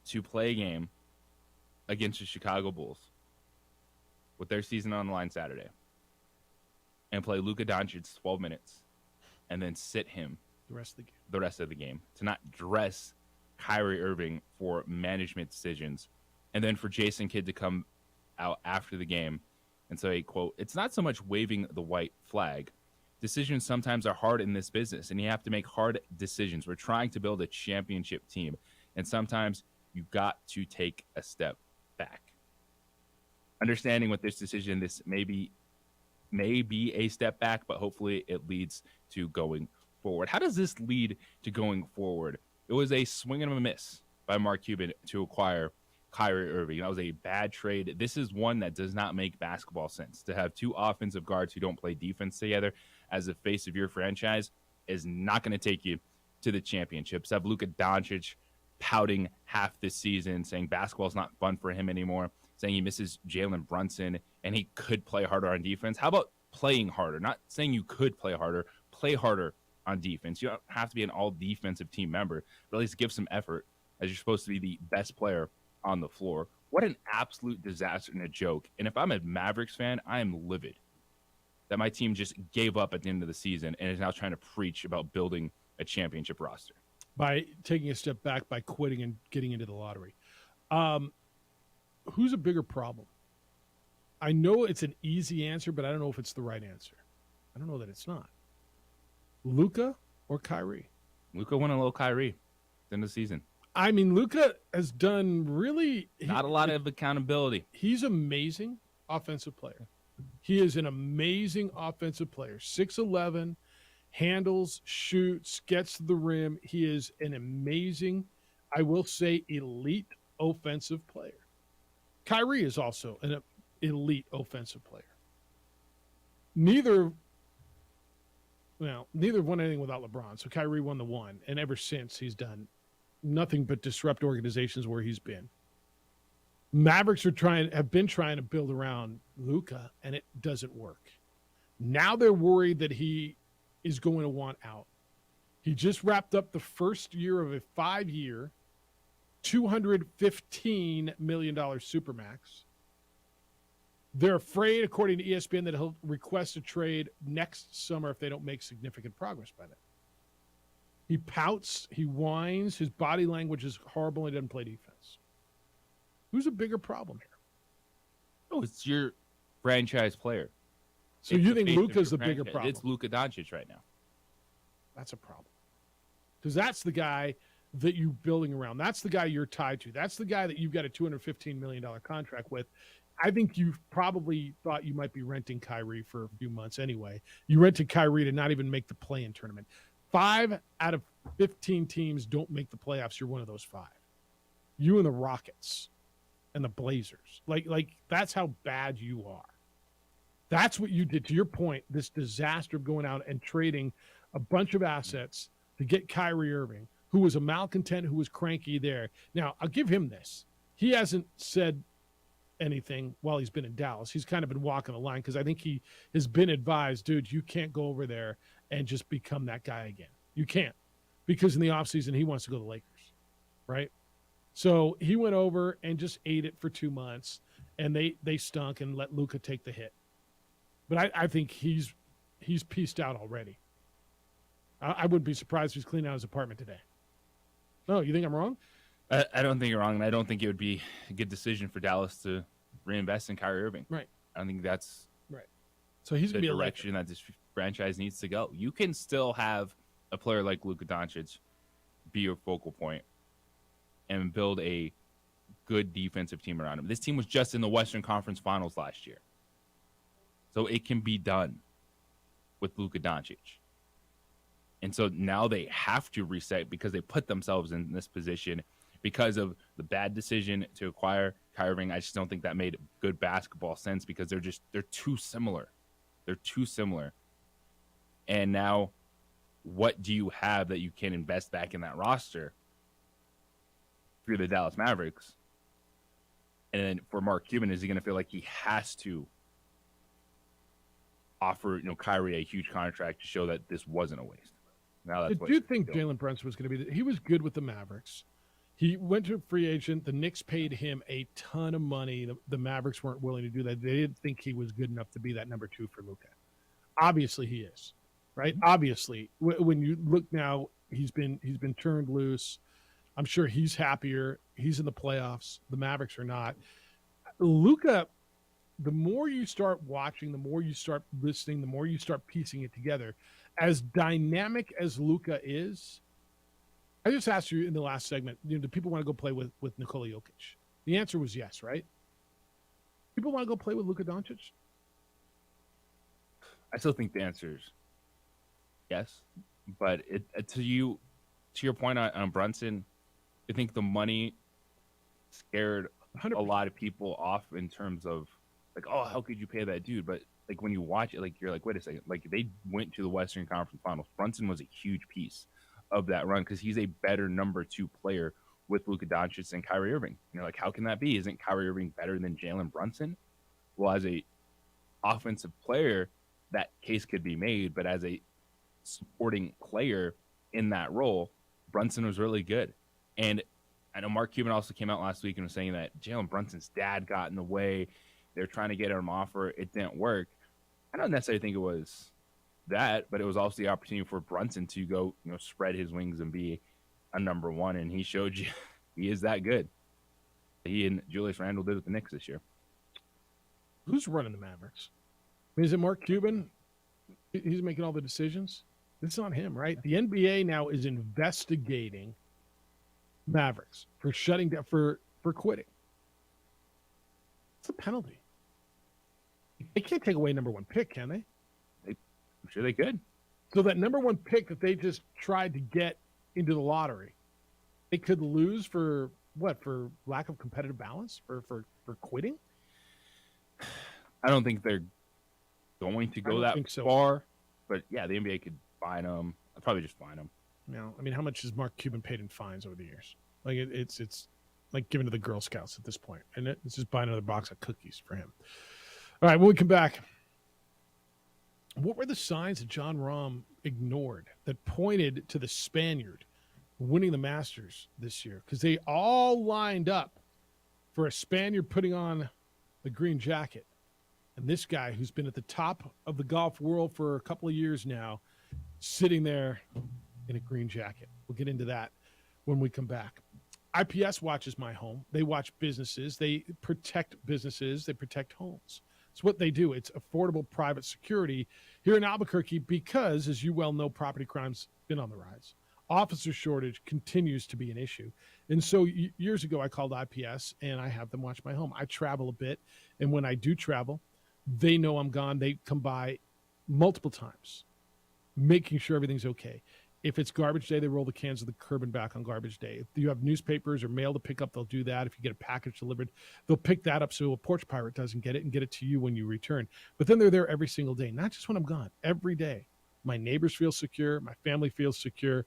to play a game against the Chicago Bulls with their season on the line Saturday and play Luka Doncic 12 minutes and then sit him the rest of the game. The rest of the game, to not dress Kyrie Irving for management decisions, and then for Jason Kidd to come out after the game and say, quote, "It's not so much waving the white flag. Decisions sometimes are hard in this business, and you have to make hard decisions. We're trying to build a championship team, and sometimes you got to take a step back." Understanding with this decision, this may be a step back, but hopefully it leads to going forward. How does this lead to going forward? It was a swing and a miss by Mark Cuban to acquire Kyrie Irving. That was a bad trade. This is one that does not make basketball sense. To have two offensive guards who don't play defense together as the face of your franchise is not going to take you to the championships. Have Luka Doncic pouting half this season, saying basketball's not fun for him anymore, saying he misses Jalen Brunson and he could play harder on defense. How about playing harder? Not saying you could play harder on defense. You don't have to be an all-defensive team member, but at least give some effort as you're supposed to be the best player on the floor. What an absolute disaster and a joke. And if I'm a Mavericks fan, I am livid that my team just gave up at the end of the season and is now trying to preach about building a championship roster. By taking a step back, by quitting and getting into the lottery. Who's a bigger problem? I know it's an easy answer, but I don't know if it's the right answer. I don't know that it's not. Luka or Kyrie? Luka won a little Kyrie at the end of the season. I mean, Luka has done really... Not a lot of accountability. He's amazing offensive player. He is an amazing offensive player. 6'11", handles, shoots, gets to the rim. He is an amazing, I will say, elite offensive player. Kyrie is also an elite offensive player. Neither won anything without LeBron. So Kyrie won the one, and ever since he's done nothing but disrupt organizations where he's been. Mavericks have been trying to build around Luka, and it doesn't work. Now they're worried that he is going to want out. He just wrapped up the first year of a 5-year, $215 million Supermax. They're afraid, according to ESPN, that he'll request a trade next summer if they don't make significant progress by then. He pouts, he whines, his body language is horrible, and he doesn't play defense. Who's a bigger problem here? Oh, it's your franchise player. So you think Luka's the bigger problem? It's Luka Doncic right now. That's a problem. Because that's the guy that you're building around. That's the guy you're tied to. That's the guy that you've got a $215 million contract with. I think you've probably thought you might be renting Kyrie for a few months anyway. You rented Kyrie to not even make the play-in tournament. 5 out of 15 teams don't make the playoffs. You're one of those 5. You and the Rockets and the Blazers. Like that's how bad you are. That's what you did. To your point, this disaster of going out and trading a bunch of assets to get Kyrie Irving, who was a malcontent, who was cranky there. Now, I'll give him this. He hasn't said anything while he's been in Dallas. He's kind of been walking the line because I think he has been advised, dude, you can't go over there and just become that guy again. You can't. Because in the offseason, he wants to go to the Lakers, right? So he went over and just ate it for 2 months, and they stunk and let Luka take the hit. But I think he's pieced out already. I wouldn't be surprised if he's cleaning out his apartment today. No, you think I'm wrong? I don't think you're wrong, and I don't think it would be a good decision for Dallas to reinvest in Kyrie Irving. Right. I don't think that's right. So he's the gonna be direction that this franchise needs to go. You can still have a player like Luka Doncic be your focal point and build a good defensive team around him. This team was just in the Western Conference Finals last year. So it can be done with Luka Doncic. And so now they have to reset because they put themselves in this position because of the bad decision to acquire Kyrie Irving. I just don't think that made good basketball sense because they're too similar. They're too similar. And now, what do you have that you can invest back in that roster for the Dallas Mavericks? And then for Mark Cuban, is he going to feel like he has to offer, Kyrie a huge contract to show that this wasn't a waste? Now that's I do think Jalen Brunson was going to be. He was good with the Mavericks. He went to a free agent. The Knicks paid him a ton of money. The Mavericks weren't willing to do that. They didn't think he was good enough to be that number 2 for Luka. Obviously, he is, right? Obviously, when you look now, he's been turned loose. I'm sure he's happier. He's in the playoffs. The Mavericks are not. Luka, the more you start watching, the more you start listening, the more you start piecing it together. As dynamic as Luka is, I just asked you in the last segment, do people want to go play with Nikola Jokic? The answer was yes, right? People want to go play with Luka Doncic? I still think the answer is yes. But to your point on Brunson, I think the money scared 100%. A lot of people off in terms of like, oh, how could you pay that dude? But like when you watch it, like you're like, wait a second, like they went to the Western Conference Finals. Brunson was a huge piece of that run because he's a better number 2 player with Luka Doncic and Kyrie Irving. And you're like, how can that be? Isn't Kyrie Irving better than Jalen Brunson? Well, as a offensive player, that case could be made, but as a supporting player in that role, Brunson was really good. And I know Mark Cuban also came out last week and was saying that Jalen Brunson's dad got in the way. They're trying to get him offer. It didn't work. I don't necessarily think it was that, but it was also the opportunity for Brunson to go, spread his wings and be a number 1. And he showed you he is that good. He and Julius Randle did with the Knicks this year. Who's running the Mavericks? I mean, is it Mark Cuban? He's making all the decisions. It's not him, right? The NBA now is investigating Mavericks for shutting down, for quitting. It's a penalty. They can't take away number 1 pick, can they? I'm sure they could. So that number 1 pick that they just tried to get into the lottery, they could lose for what? For lack of competitive balance? For quitting? I don't think they're going to go that far. But yeah, the NBA could fine them. I'd probably just fine them. I mean, how much has Mark Cuban paid in fines over the years? Like it's like given to the Girl Scouts at this point, and it's just buying another box of cookies for him. All right, when we come back, what were the signs that John Rahm ignored that pointed to the Spaniard winning the Masters this year? Because they all lined up for a Spaniard putting on the green jacket. And this guy, who's been at the top of the golf world for a couple of years now, sitting there in a green jacket. We'll get into that when we come back. IPS watches my home. They watch businesses. They protect businesses. They protect homes. It's what they do. It's affordable private security here in Albuquerque because, as you well know, property crime's been on the rise. Officer shortage continues to be an issue. And so years ago, I called IPS, and I have them watch my home. I travel a bit, and when I do travel, they know I'm gone. They come by multiple times, making sure everything's okay. If it's garbage day, they roll the cans of the curb and back on garbage day. If you have newspapers or mail to pick up, they'll do that. If you get a package delivered, they'll pick that up so a porch pirate doesn't get it and get it to you when you return. But then they're there every single day, not just when I'm gone, every day. My neighbors feel secure. My family feels secure.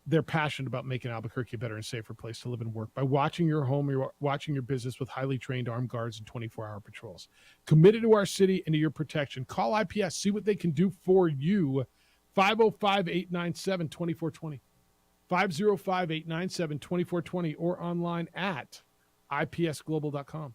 They're passionate about making Albuquerque a better and safer place to live and work. By watching your home, you're watching your business with highly trained armed guards and 24-hour patrols. Committed to our city and to your protection. Call IPS. See what they can do for you. 505-897-2420. 505-897-2420 or online at ipsglobal.com.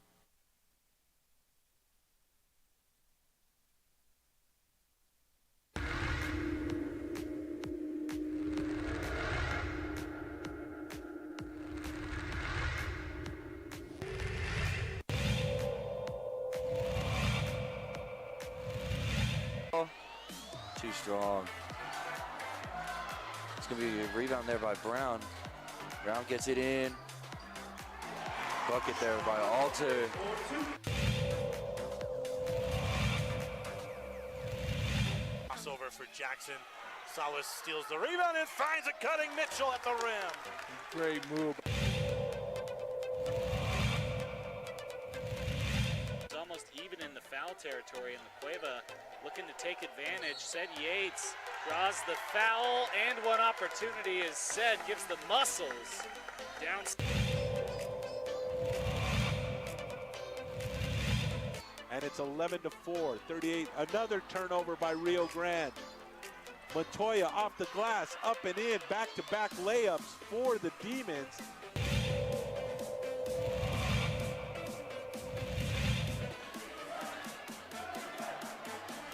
Too strong. It's going to be a rebound there by Brown. Brown gets it in. Bucket there by Alter. Crossover for Jackson. Salas steals the rebound and finds a cutting Mitchell at the rim. Great move. It's almost almost even in the foul territory, and the Cueva looking to take advantage. Said Yates draws the foul, and one opportunity is said, gives the muscles down. And it's 11-4, 38. Another turnover by Rio Grande. Montoya off the glass, up and in, back-to-back layups for the Demons.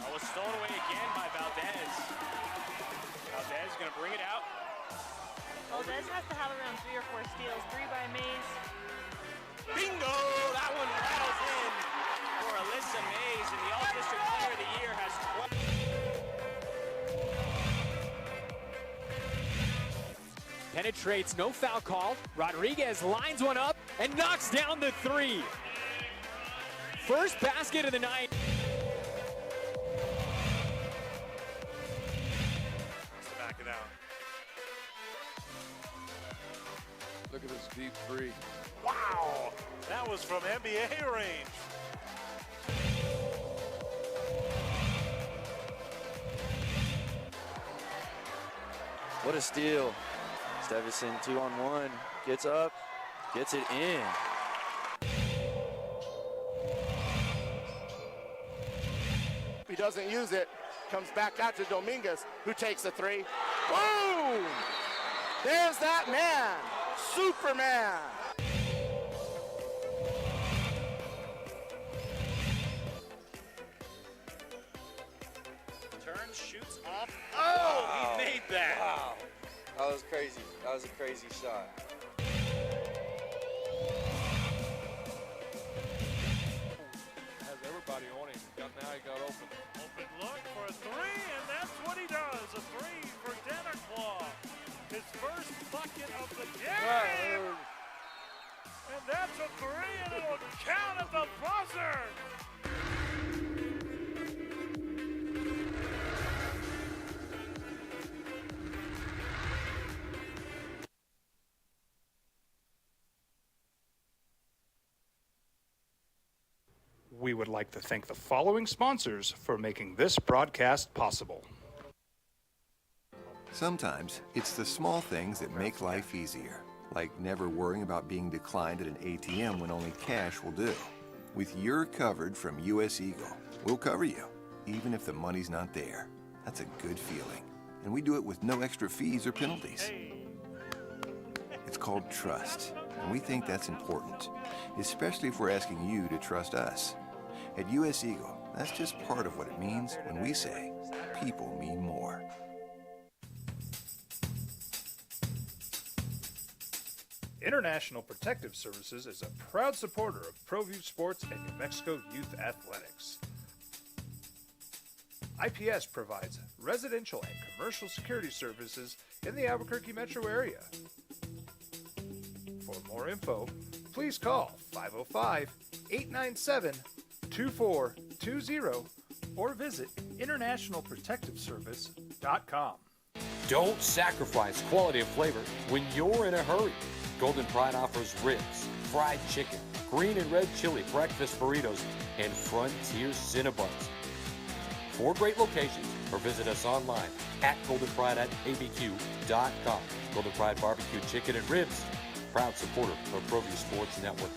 Oh, it's stolen away again by Valdez. Valdez is going to bring it out. Valdez has to have around 3 or 4 steals. 3 by Mays. Bingo! That one rattles in for Alyssa Mays, and the All-District Player of the Year has 12. Penetrates, no foul call. Rodriguez lines one up and knocks down the 3. First basket of the night. To back it out. Look at this deep three. Wow, that was from NBA range. What a steal. Stevison 2-on-1, gets up, gets it in. He doesn't use it. Comes back out to Dominguez, who takes a 3. Boom! There's that man, Superman. Turns, shoots off. Oh, wow. He made that. Wow. That was crazy. That was a crazy shot. Has everybody on him. Now he got open. Open look for a 3, and that's what he does. A 3 for Dennerclaw. His first bucket of the game. And that's a 3, and it'll count at the buzzer. We would like to thank the following sponsors for making this broadcast possible. Sometimes it's the small things that make life easier, like never worrying about being declined at an ATM when only cash will do. With You're Covered from US Eagle, we'll cover you, even if the money's not there. That's a good feeling. And we do it with no extra fees or penalties. It's called trust, and we think that's important, especially if we're asking you to trust us. At US Eagle, that's just part of what it means when we say people mean more. International Protective Services is a proud supporter of ProView Sports and New Mexico Youth Athletics. IPS provides residential and commercial security services in the Albuquerque metro area. For more info, please call 505-897-2420 or visit internationalprotectiveservice.com. Don't sacrifice quality of flavor when you're in a hurry. Golden Pride offers ribs, fried chicken, green and red chili breakfast burritos, and Frontier Cinnabons. 4 great locations, or visit us online at goldenpride@abq.com. Golden Pride Barbecue Chicken and Ribs, proud supporter of ProView Sports Network.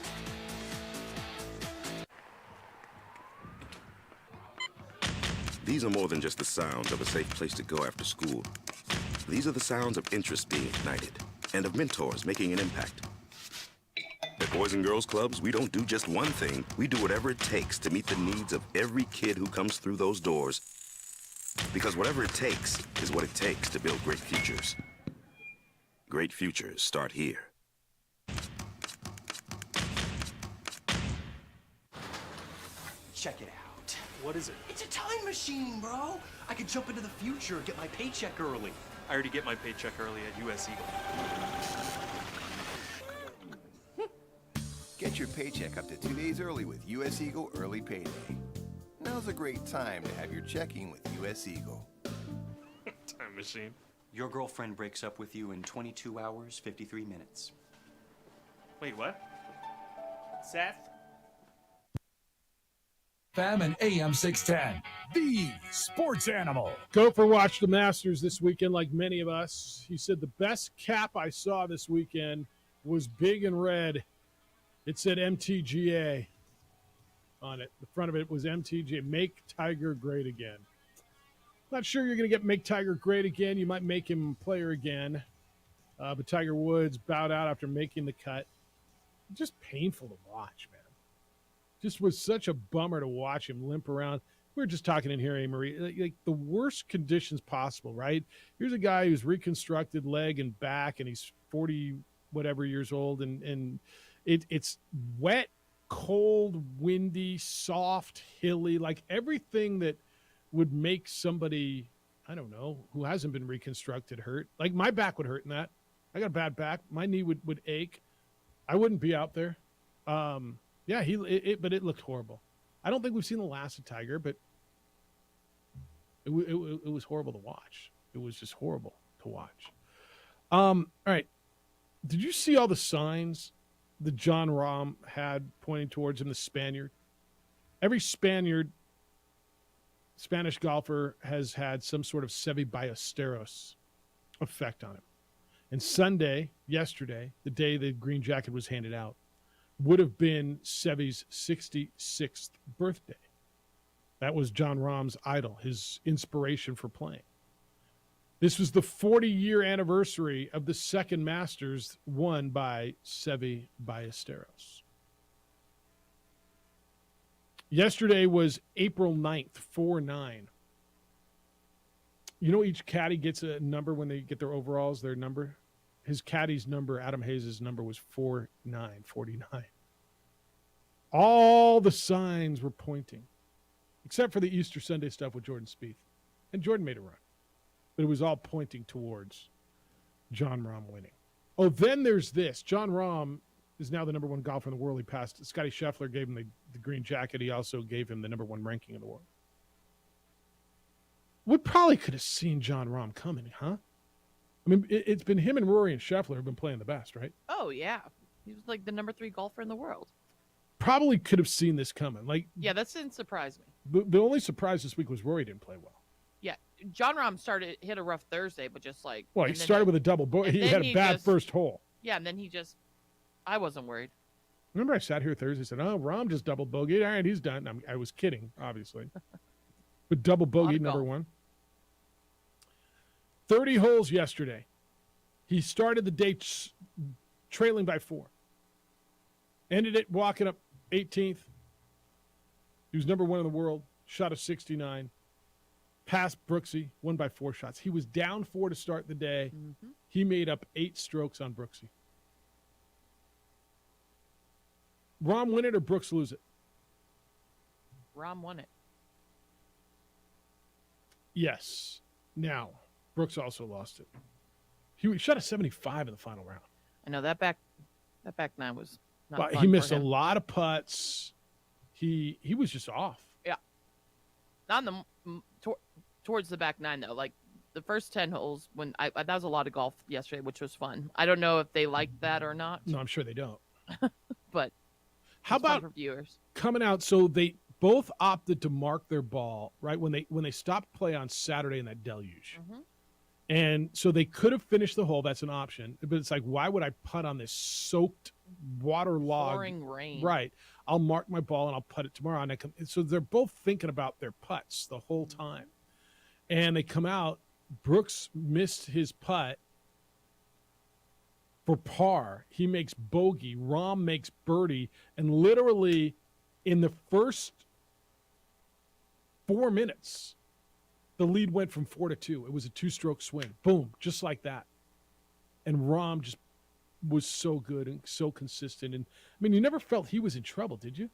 These are more than just the sounds of a safe place to go after school. These are the sounds of interest being ignited and of mentors making an impact. At Boys and Girls Clubs, we don't do just one thing. We do whatever it takes to meet the needs of every kid who comes through those doors. Because whatever it takes is what it takes to build great futures. Great futures start here. Check it out. What is it? It's a time machine, bro. I could jump into the future, get my paycheck early. I already get my paycheck early at US Eagle. Get your paycheck up to 2 days early with US Eagle Early Payday. Now's a great time to have your checking with US Eagle. Time machine. Your girlfriend breaks up with you in 22 hours, 53 minutes. Wait, what? Seth? FM and AM 610. The Sports Animal. Gopher watched the Masters this weekend like many of us. He said the best cap I saw this weekend was big and red. It said MTGA on it. The front of it was MTGA, Make Tiger Great Again. Not sure you're going to get Make Tiger Great Again. You might make him player again. But Tiger Woods bowed out after making the cut. Just painful to watch, man. Just was such a bummer to watch him limp around. We were just talking in here, Marie, like the worst conditions possible, right? Here's a guy who's reconstructed leg and back, and he's 40 whatever years old, and it's wet, cold, windy, soft, hilly, like everything that would make somebody, I don't know, who hasn't been reconstructed hurt. Like my back would hurt in that. I got a bad back. My knee would ache. I wouldn't be out there. Yeah, but it looked horrible. I don't think we've seen the last of Tiger, but it was horrible to watch. It was just horrible to watch. All right. Did you see all the signs that Jon Rahm had pointing towards him, the Spaniard? Every Spanish golfer has had some sort of Seve Ballesteros effect on him. And Sunday, yesterday, the day the green jacket was handed out, would have been Seve's 66th birthday. That was Jon Rahm's idol, his inspiration for playing. This was the 40-year anniversary of the second Masters won by Seve Ballesteros. Yesterday was April 9th, 4-9. You know each caddy gets a number when they get their overalls, their number? His caddy's number, Adam Hayes' number, was 49. All the signs were pointing, except for the Easter Sunday stuff with Jordan Spieth. And Jordan made a run. But it was all pointing towards Jon Rahm winning. Oh, then there's this. Jon Rahm is now the number one golfer in the world. He passed. Scotty Scheffler gave him the green jacket. He also gave him the number one ranking in the world. We probably could have seen Jon Rahm coming, huh? I mean, it's been him and Rory and Scheffler have been playing the best, right? Oh, yeah. He was like the number 3 golfer in the world. Probably could have seen this coming. Like, yeah, that didn't surprise me. The only surprise this week was Rory didn't play well. Yeah, Jon Rahm hit a rough Thursday, but just like... Well, he started with a double bogey. He had a bad first hole. Yeah, and then I wasn't worried. Remember I sat here Thursday and said, oh, Rahm just double bogeyed. All right, he's done. I was kidding, obviously. But double bogey, number one. 30 holes yesterday. He started the day trailing by 4. Ended it walking up 18th. He was number 1 in the world. Shot a 69. Passed Brooksy. Won by 4 shots. He was down 4 to start the day. Mm-hmm. He made up 8 strokes on Brooksy. Rahm win it or Brooks lose it? Rahm won it. Yes. Now, Brooks also lost it. He shot a 75 in the final round. I know that back 9 was not fun. He missed for him. a lot of putts. He was just off. Yeah. Not in the towards the back 9 though. Like the first 10 holes when that was a lot of golf yesterday, which was fun. I don't know if they liked that or not. No, I'm sure they don't. But how about for viewers coming out? So they both opted to mark their ball right when they stopped play on Saturday in that deluge. Mm-hmm. And so they could have finished the hole. That's an option. But it's like, why would I putt on this soaked waterlogged pouring rain? Right. I'll mark my ball and I'll putt it tomorrow. And so they're both thinking about their putts the whole time. And they come out. Brooks missed his putt for par. He makes bogey. Rahm makes birdie. And literally in the first 4 minutes, the lead went from 4 to 2. It was a 2-stroke swing. Boom, just like that. And Rahm just was so good and so consistent. And I mean, you never felt he was in trouble, did you?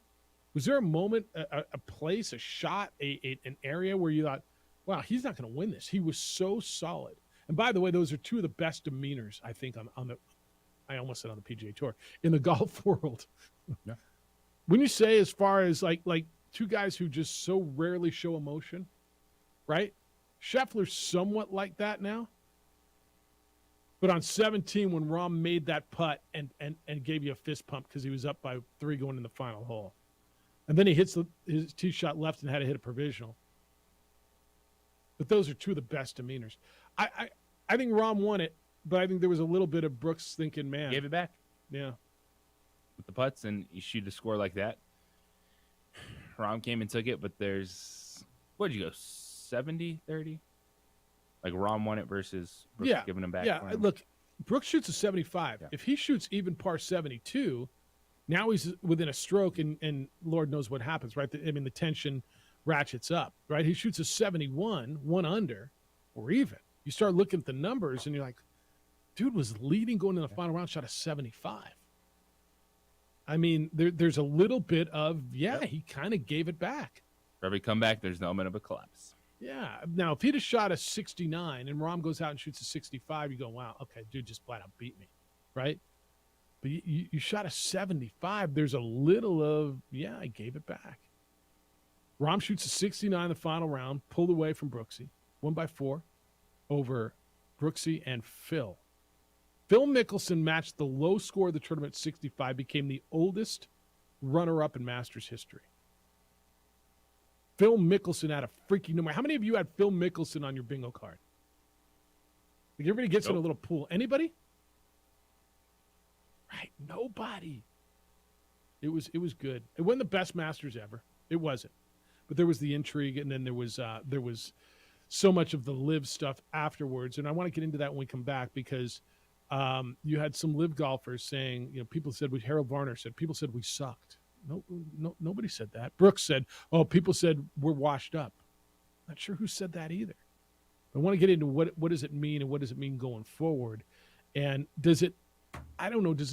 Was there a moment, a place, a shot, an area where you thought, wow, he's not going to win this? He was so solid. And by the way, those are 2 of the best demeanors, I think, on the, I almost said on the PGA Tour, in the golf world. Yeah. When you say as far as like 2 guys who just so rarely show emotion, right? Scheffler's somewhat like that now. But on 17, when Rahm made that putt and gave you a fist pump because he was up by 3 going in the final hole, And then he hits his tee shot left and had to hit a provisional. But those are two of the best demeanors. I think Rahm won it, but I think there was a little bit of Brooks thinking, man. Gave it back. Yeah. With the putts, and you shoot a score like that. Rahm came and took it, but there's, what did you go, 70-30? Like Rahm won it versus Brooks giving him back. Yeah, look, Brooks shoots a 75. Yeah. If he shoots even par 72, now he's within a stroke, and Lord knows what happens, right? I mean, the tension ratchets up, right? He shoots a 71, 1 under, or even. You start looking at the numbers, and you're like, dude was leading going in the final round, shot a 75. I mean, there's a little bit of, he kind of gave it back. For every comeback, there's an element of a collapse. Yeah. Now, if he'd have shot a 69 and Rahm goes out and shoots a 65, you go, wow, okay, dude just flat out beat me, right? But you shot a 75. There's a little of, I gave it back. Rahm shoots a 69 in the final round, pulled away from Brooksy, 1-4 over Brooksy and Phil. Phil Mickelson matched the low score of the tournament, 65, became the oldest runner-up in Masters history. Phil Mickelson had a freaking number. How many of you had Phil Mickelson on your bingo card? Like everybody gets in a little pool. Anybody? Right, nobody. It was good. It wasn't the best Masters ever. It wasn't. But there was the intrigue, and then there was so much of the live stuff afterwards. And I want to get into that when we come back, because you had some live golfers saying, people said, Harold Varner said, people said we sucked. No, nobody said that. Brooks said, people said we're washed up. Not sure who said that either. I want to get into what does it mean, and what does it mean going forward? And does it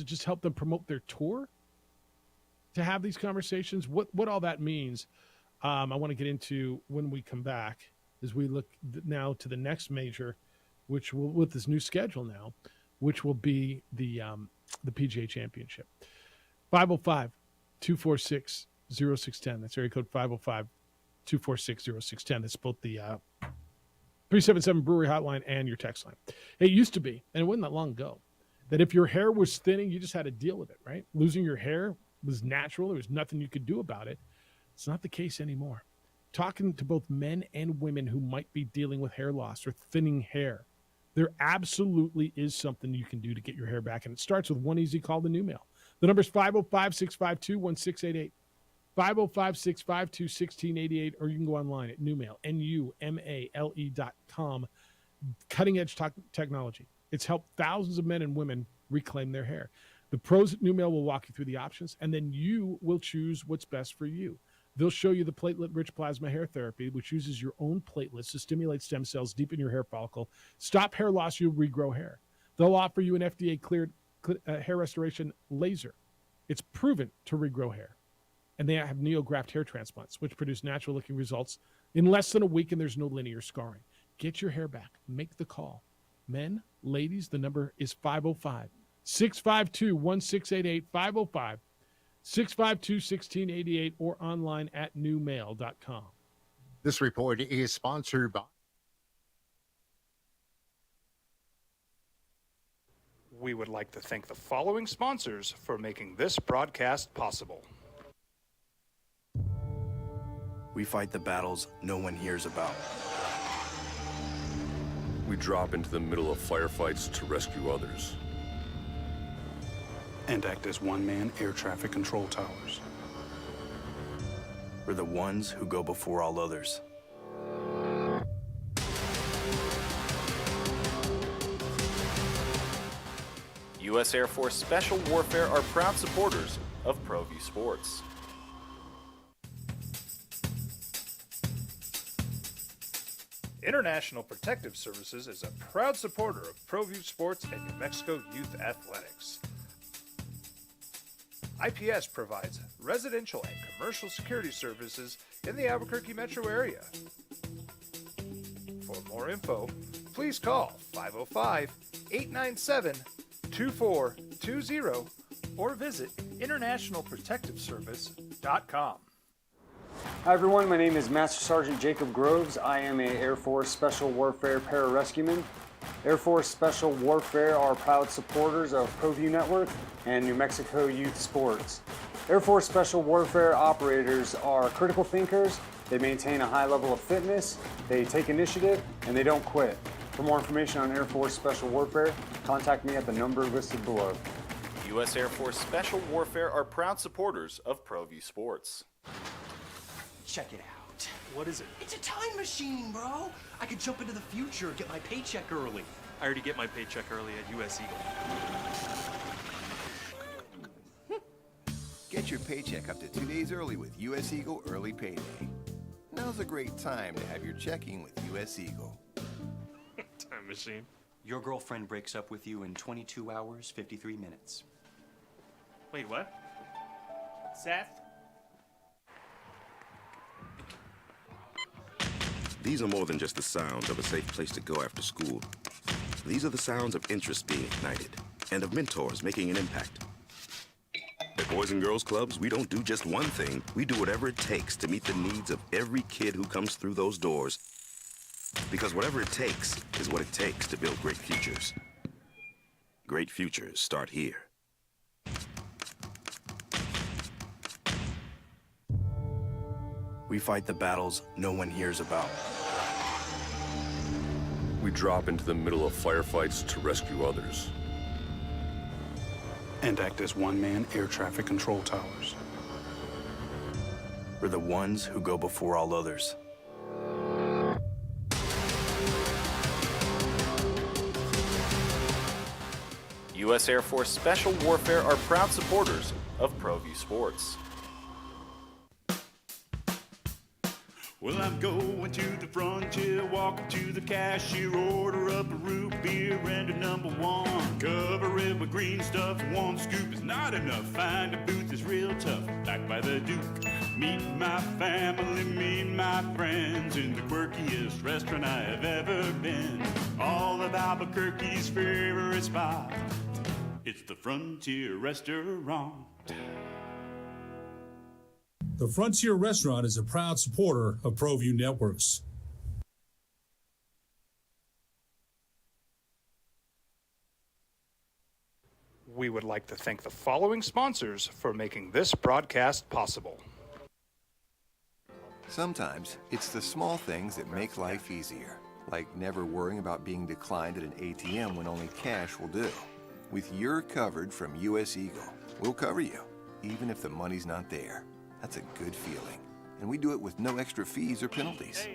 just help them promote their tour to have these conversations? What all that means, I want to get into when we come back, as we look now to the next major, which will, with this new schedule now, which will be the PGA Championship. 505-246-0610. That's area code 505-246-0610. That's both the 377 Brewery hotline and your text line. It used to be, and it wasn't that long ago, that if your hair was thinning, you just had to deal with it, right? Losing your hair was natural. There was nothing you could do about it. It's not the case anymore. Talking to both men and women who might be dealing with hair loss or thinning hair, there absolutely is something you can do to get your hair back, and it starts with one easy call to NewMail. The number is 505-652-1688, 505-652-1688, or you can go online at NewMail, NUMALE.com. Cutting-edge technology. It's helped thousands of men and women reclaim their hair. The pros at NewMail will walk you through the options, and then you will choose what's best for you. They'll show you the platelet-rich plasma hair therapy, which uses your own platelets to stimulate stem cells deep in your hair follicle. Stop hair loss, you'll regrow hair. They'll offer you an FDA-cleared hair restoration laser. It's proven to regrow hair. And they have NeoGraft hair transplants, which produce natural-looking results in less than a week, and there's no linear scarring. Get your hair back. Make the call. Men, ladies, the number is 505-652-1688, 505-652-1688, or online at newmail.com. This report is sponsored by... We would like to thank the following sponsors for making this broadcast possible. We fight the battles no one hears about. We drop into the middle of firefights to rescue others. And act as one-man air traffic control towers. We're the ones who go before all others. U.S. Air Force Special Warfare are proud supporters of ProView Sports. International Protective Services is a proud supporter of ProView Sports and New Mexico Youth Athletics. IPS provides residential and commercial security services in the Albuquerque metro area. For more info, please call 505-897-2420 or visit internationalprotectiveservice.com. Hi everyone, my name is Master Sergeant Jacob Groves. I am an Air Force Special Warfare pararescueman. Air Force Special Warfare are proud supporters of ProView Network and New Mexico Youth Sports. Air Force Special Warfare operators are critical thinkers. They maintain a high level of fitness, they take initiative, and they don't quit. For more information on Air Force Special Warfare, contact me at the number listed below. U.S. Air Force Special Warfare are proud supporters of ProView Sports. Check it out. What is it? It's a time machine, bro. I could jump into the future, get my paycheck early. I already get my paycheck early at US Eagle. Get your paycheck up to 2 days early with US Eagle Early Payday. Now's a great time to have your checking with US Eagle. Time machine. Your girlfriend breaks up with you in 22 hours, 53 minutes. Wait, what? Seth? These are more than just the sounds of a safe place to go after school. These are the sounds of interest being ignited and of mentors making an impact. At Boys and Girls Clubs, we don't do just one thing. We do whatever it takes to meet the needs of every kid who comes through those doors. Because whatever it takes is what it takes to build great futures. Great futures start here. We fight the battles no one hears about. We drop into the middle of firefights to rescue others. And act as one-man air traffic control towers. We're the ones who go before all others. U.S. Air Force Special Warfare are proud supporters of ProView Sports. Well, I'm going to the frontier, walking to the cashier, order up a root beer and a number one. Cover it with green stuff, one scoop is not enough. Find a booth that's real tough, back by the Duke. Meet my family, meet my friends in the quirkiest restaurant I have ever been. All of Albuquerque's favorite spot, it's the Frontier Restaurant. The Frontier Restaurant is a proud supporter of ProView Networks. We would like to thank the following sponsors for making this broadcast possible. Sometimes it's the small things that make life easier, like never worrying about being declined at an ATM when only cash will do. With You're Covered from US Eagle, we'll cover you, even if the money's not there. That's a good feeling. And we do it with no extra fees or penalties.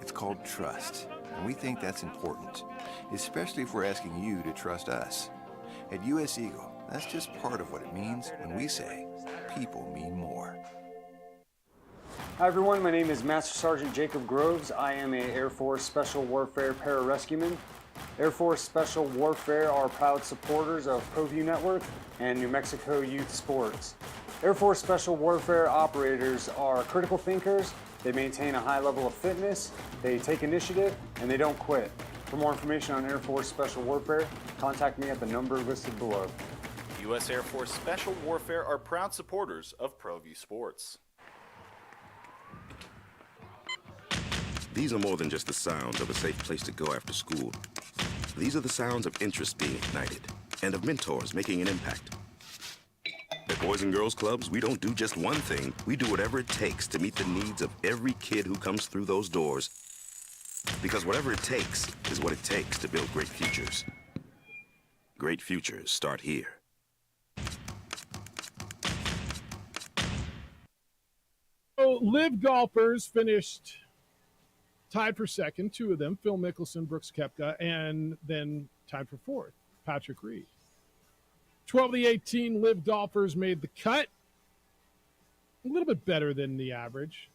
It's called trust, and we think that's important, especially if we're asking you to trust us. At US Eagle, that's just part of what it means when we say people mean more. Hi everyone, my name is Master Sergeant Jacob Groves. I am a Air Force Special Warfare pararescueman. Air Force Special Warfare are proud supporters of ProView Network and New Mexico Youth Sports. Air Force Special Warfare operators are critical thinkers, they maintain a high level of fitness, they take initiative, and they don't quit. For more information on Air Force Special Warfare, contact me at the number listed below. U.S. Air Force Special Warfare are proud supporters of ProView Sports. These are more than just the sounds of a safe place to go after school. These are the sounds of interest being ignited and of mentors making an impact. At Boys and Girls Clubs, we don't do just one thing. We do whatever it takes to meet the needs of every kid who comes through those doors. Because whatever it takes is what it takes to build great futures. Great futures start here. So, live golfers finished tied for second, two of them, Phil Mickelson, Brooks Koepka, and then tied for fourth, Patrick Reed. 12 of the 18 live golfers made the cut. A little bit better than the average.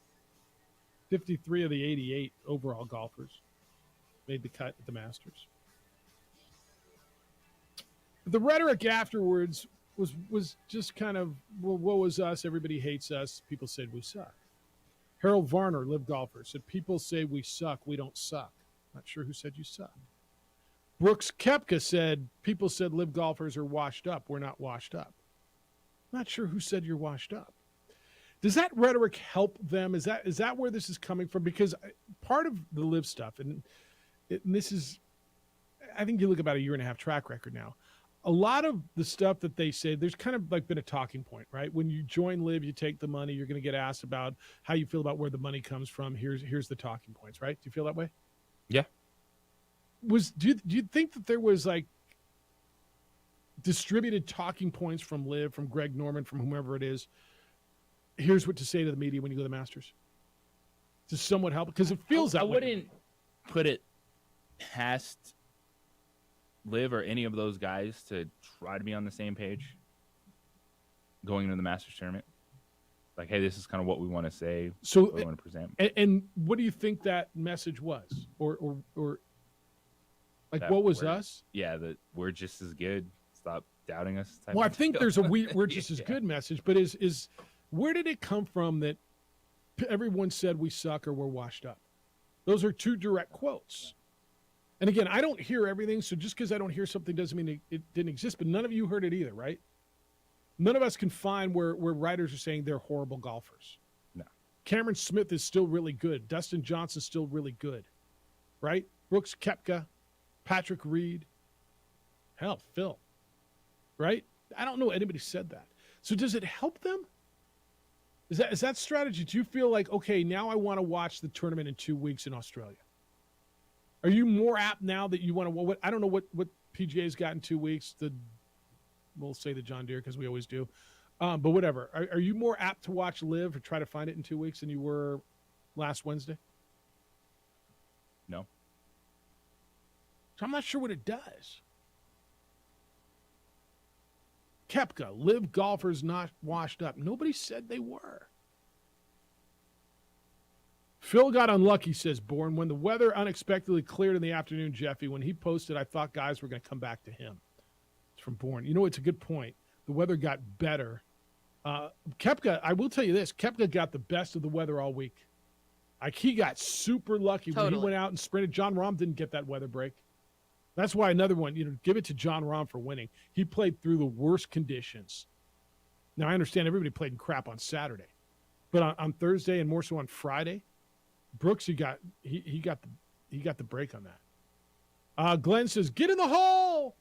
53 of the 88 overall golfers made the cut at the Masters. The rhetoric afterwards was just kind of, well, woe is us, everybody hates us, people said we suck. Harold Varner, live golfer, said, people say we suck, we don't suck. Not sure who said you suck. Brooks Koepka said, people said live golfers are washed up, we're not washed up. Not sure who said you're washed up. Does that rhetoric help them? Is that where this is coming from? Because part of the live stuff, and this is, I think you look about a 1.5 year track record now. a lot of the stuff that they say, there's kind of like been a talking point, right? When you join Live, you take the money, you're going to get asked about how you feel about where the money comes from. Here's the talking points, right? Do you feel that way? Yeah. Do you think that there was like distributed talking points from Liv, from Greg Norman, from whomever it is? Here's what to say to the media when you go to the Masters. To somewhat help, because it feels that way. I wouldn't put it past Liv or any of those guys to try to be on the same page going into the Masters tournament. Like, hey, this is kind of what we want to say, so what we want to present. And what do you think that message was, or like That what was we're- us? Yeah, that we're just as good. Stop doubting us. type Well, I of think deal. there's a we're just as good message, but is where did it come from that everyone said we suck or we're washed up? Those are two direct quotes. And again, I don't hear everything, so just because I don't hear something doesn't mean it didn't exist. But none of you heard it either, right? None of us can find where writers are saying they're horrible golfers. No. Cameron Smith is still really good. Dustin Johnson's still really good, right? Brooks Koepka, Patrick Reed, hell, Phil, right? I don't know anybody said that. So does it help them? Is that strategy? Do you feel like, okay, now I want to watch the tournament in 2 weeks in Australia? Are you more apt now that you want to? Well, I don't know what PGA's got in 2 weeks. We'll say the John Deere because we always do, but whatever. Are you more apt to watch Live or try to find it in 2 weeks than you were last Wednesday? No. So I'm not sure what it does. Koepka, Live golfers not washed up. Nobody said they were. Phil got unlucky, says Bourne. When the weather unexpectedly cleared in the afternoon, Jeffy, when he posted, I thought guys were going to come back to him. It's from Bourne. You know, it's a good point. The weather got better. Koepka, I will tell you this, Koepka got the best of the weather all week. Like, he got super lucky when he went out and sprinted. John Rahm didn't get that weather break. That's why another one, give it to John Rahm for winning. He played through the worst conditions. Now, I understand everybody played in crap on Saturday. But on Thursday and more so on Friday, Brooks, he got the break on that. Glenn says, get in the hole.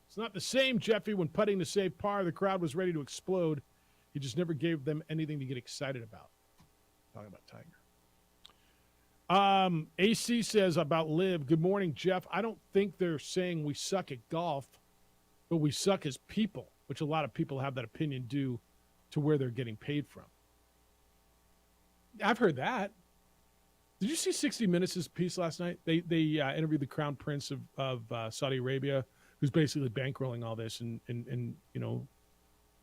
It's not the same, Jeffy, when putting to save par. The crowd was ready to explode. He just never gave them anything to get excited about. Talking about Tiger. AC says about Liv, good morning, Jeff. I don't think they're saying we suck at golf, but we suck as people, which a lot of people have that opinion due to where they're getting paid from. I've heard that. Did you see 60 Minutes' piece last night? They interviewed the Crown Prince of Saudi Arabia, who's basically bankrolling all this and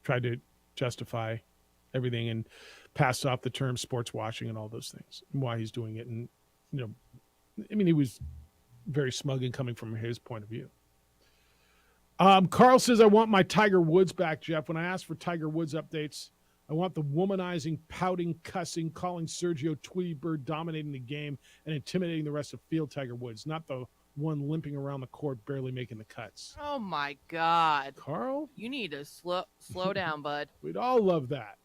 tried to justify everything and passed off the term sports washing and all those things and why he's doing it. And, he was very smug and coming from his point of view. Carl says, I want my Tiger Woods back, Jeff. When I asked for Tiger Woods updates, I want the womanizing, pouting, cussing, calling Sergio Tweety Bird dominating the game and intimidating the rest of field Tiger Woods, not the one limping around the court, barely making the cuts. Oh, my God. Carl? You need to slow down, bud. We'd all love that.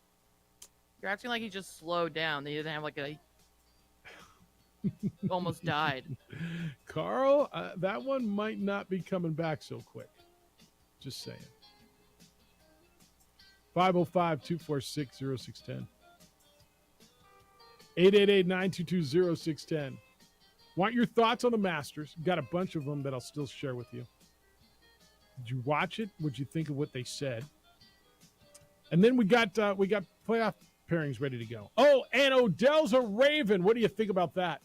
You're acting like he just slowed down. He doesn't have like a... almost died. Carl, that one might not be coming back so quick. Just saying. 505-246-0610. 888-922-0610. Want your thoughts on the Masters? Got a bunch of them that I'll still share with you. Did you watch it? What'd you think of what they said? And then we got playoff pairings ready to go. Oh, and Odell's a Raven. What do you think about that?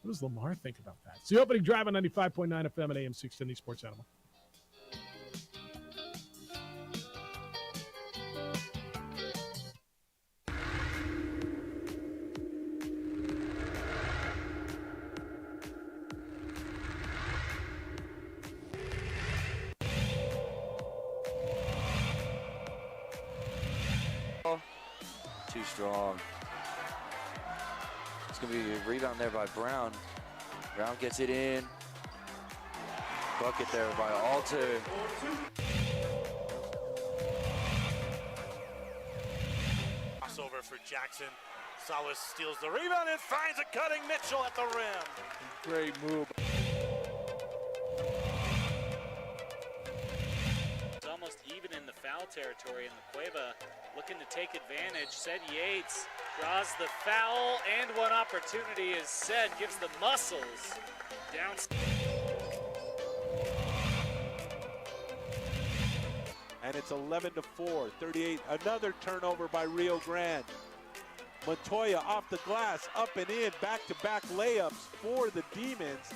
What does Lamar think about that? It's the opening drive on 95.9 FM and AM 610 Sports Animal. Too strong. It's going to be a rebound there by Brown. Brown gets it in. Bucket there by Alter. Crossover for Jackson. Salas steals the rebound and finds a cutting Mitchell at the rim. Great move. territory, and La Cueva looking to take advantage. Said Yates draws the foul, and one opportunity is Said gives the muscles down. And it's 11-4, 38. Another turnover by Rio Grande. Montoya off the glass, up and in, back-to-back layups for the Demons.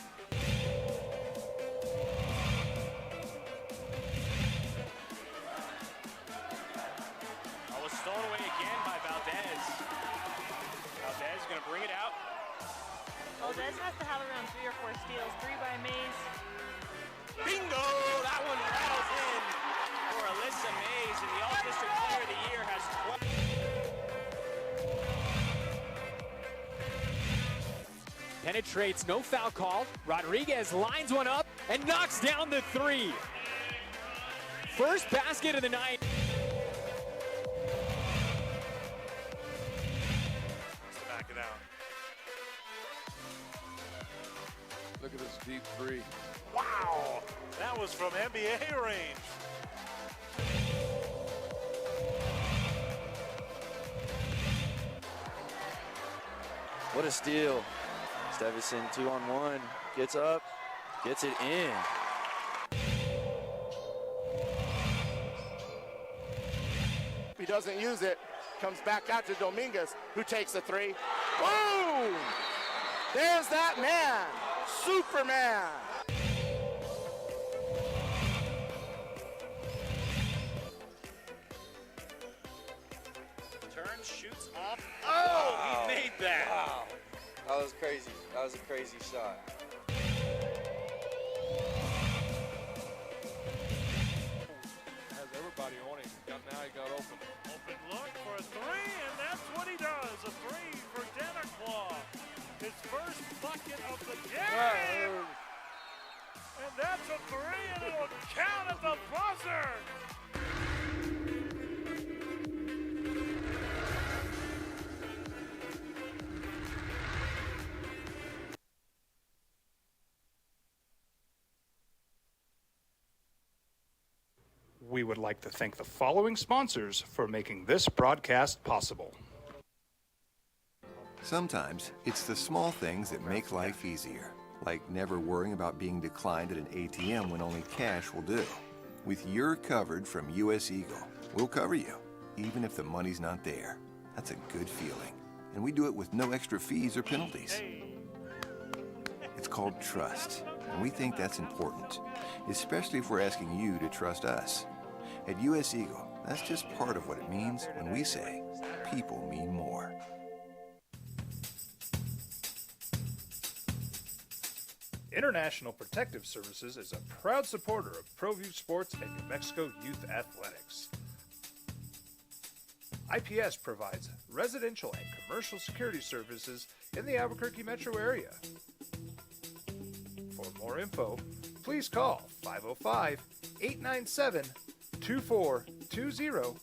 Oh, was stolen away again by Valdez. Valdez is going to bring it out. Valdez has to have around 3 or 4 steals. 3 by Mays. Bingo! That one rattles in for Alyssa Mays, and the All-District Player of the Year has 12. Penetrates, no foul call. Rodriguez lines one up and knocks down the 3. First basket of the night. To back it out. Look at this deep 3. Wow! That was from NBA range. What a steal. Stevison 2-on-1, gets up, gets it in. He doesn't use it, comes back out to Dominguez, who takes the 3. Boom! There's that man, Superman. Turns, shoots off. Oh, he made that. Wow. That was crazy. That was a crazy shot. Has everybody on him. Now he got open. Open look for a 3, and that's what he does. A 3 for Dennerclaw. His first bucket of the game. And that's a 3, and it'll count at the buzzer. We would like to thank the following sponsors for making this broadcast possible. Sometimes it's the small things that make life easier, like never worrying about being declined at an ATM when only cash will do. With You're Covered from US Eagle, we'll cover you, even if the money's not there. That's a good feeling. And we do it with no extra fees or penalties. It's called trust, and we think that's important, especially if we're asking you to trust us. At US Eagle, that's just part of what it means when we say people mean more. International Protective Services is a proud supporter of ProView Sports and New Mexico Youth Athletics. IPS provides residential and commercial security services in the Albuquerque metro area. For more info, please call 505-897-2420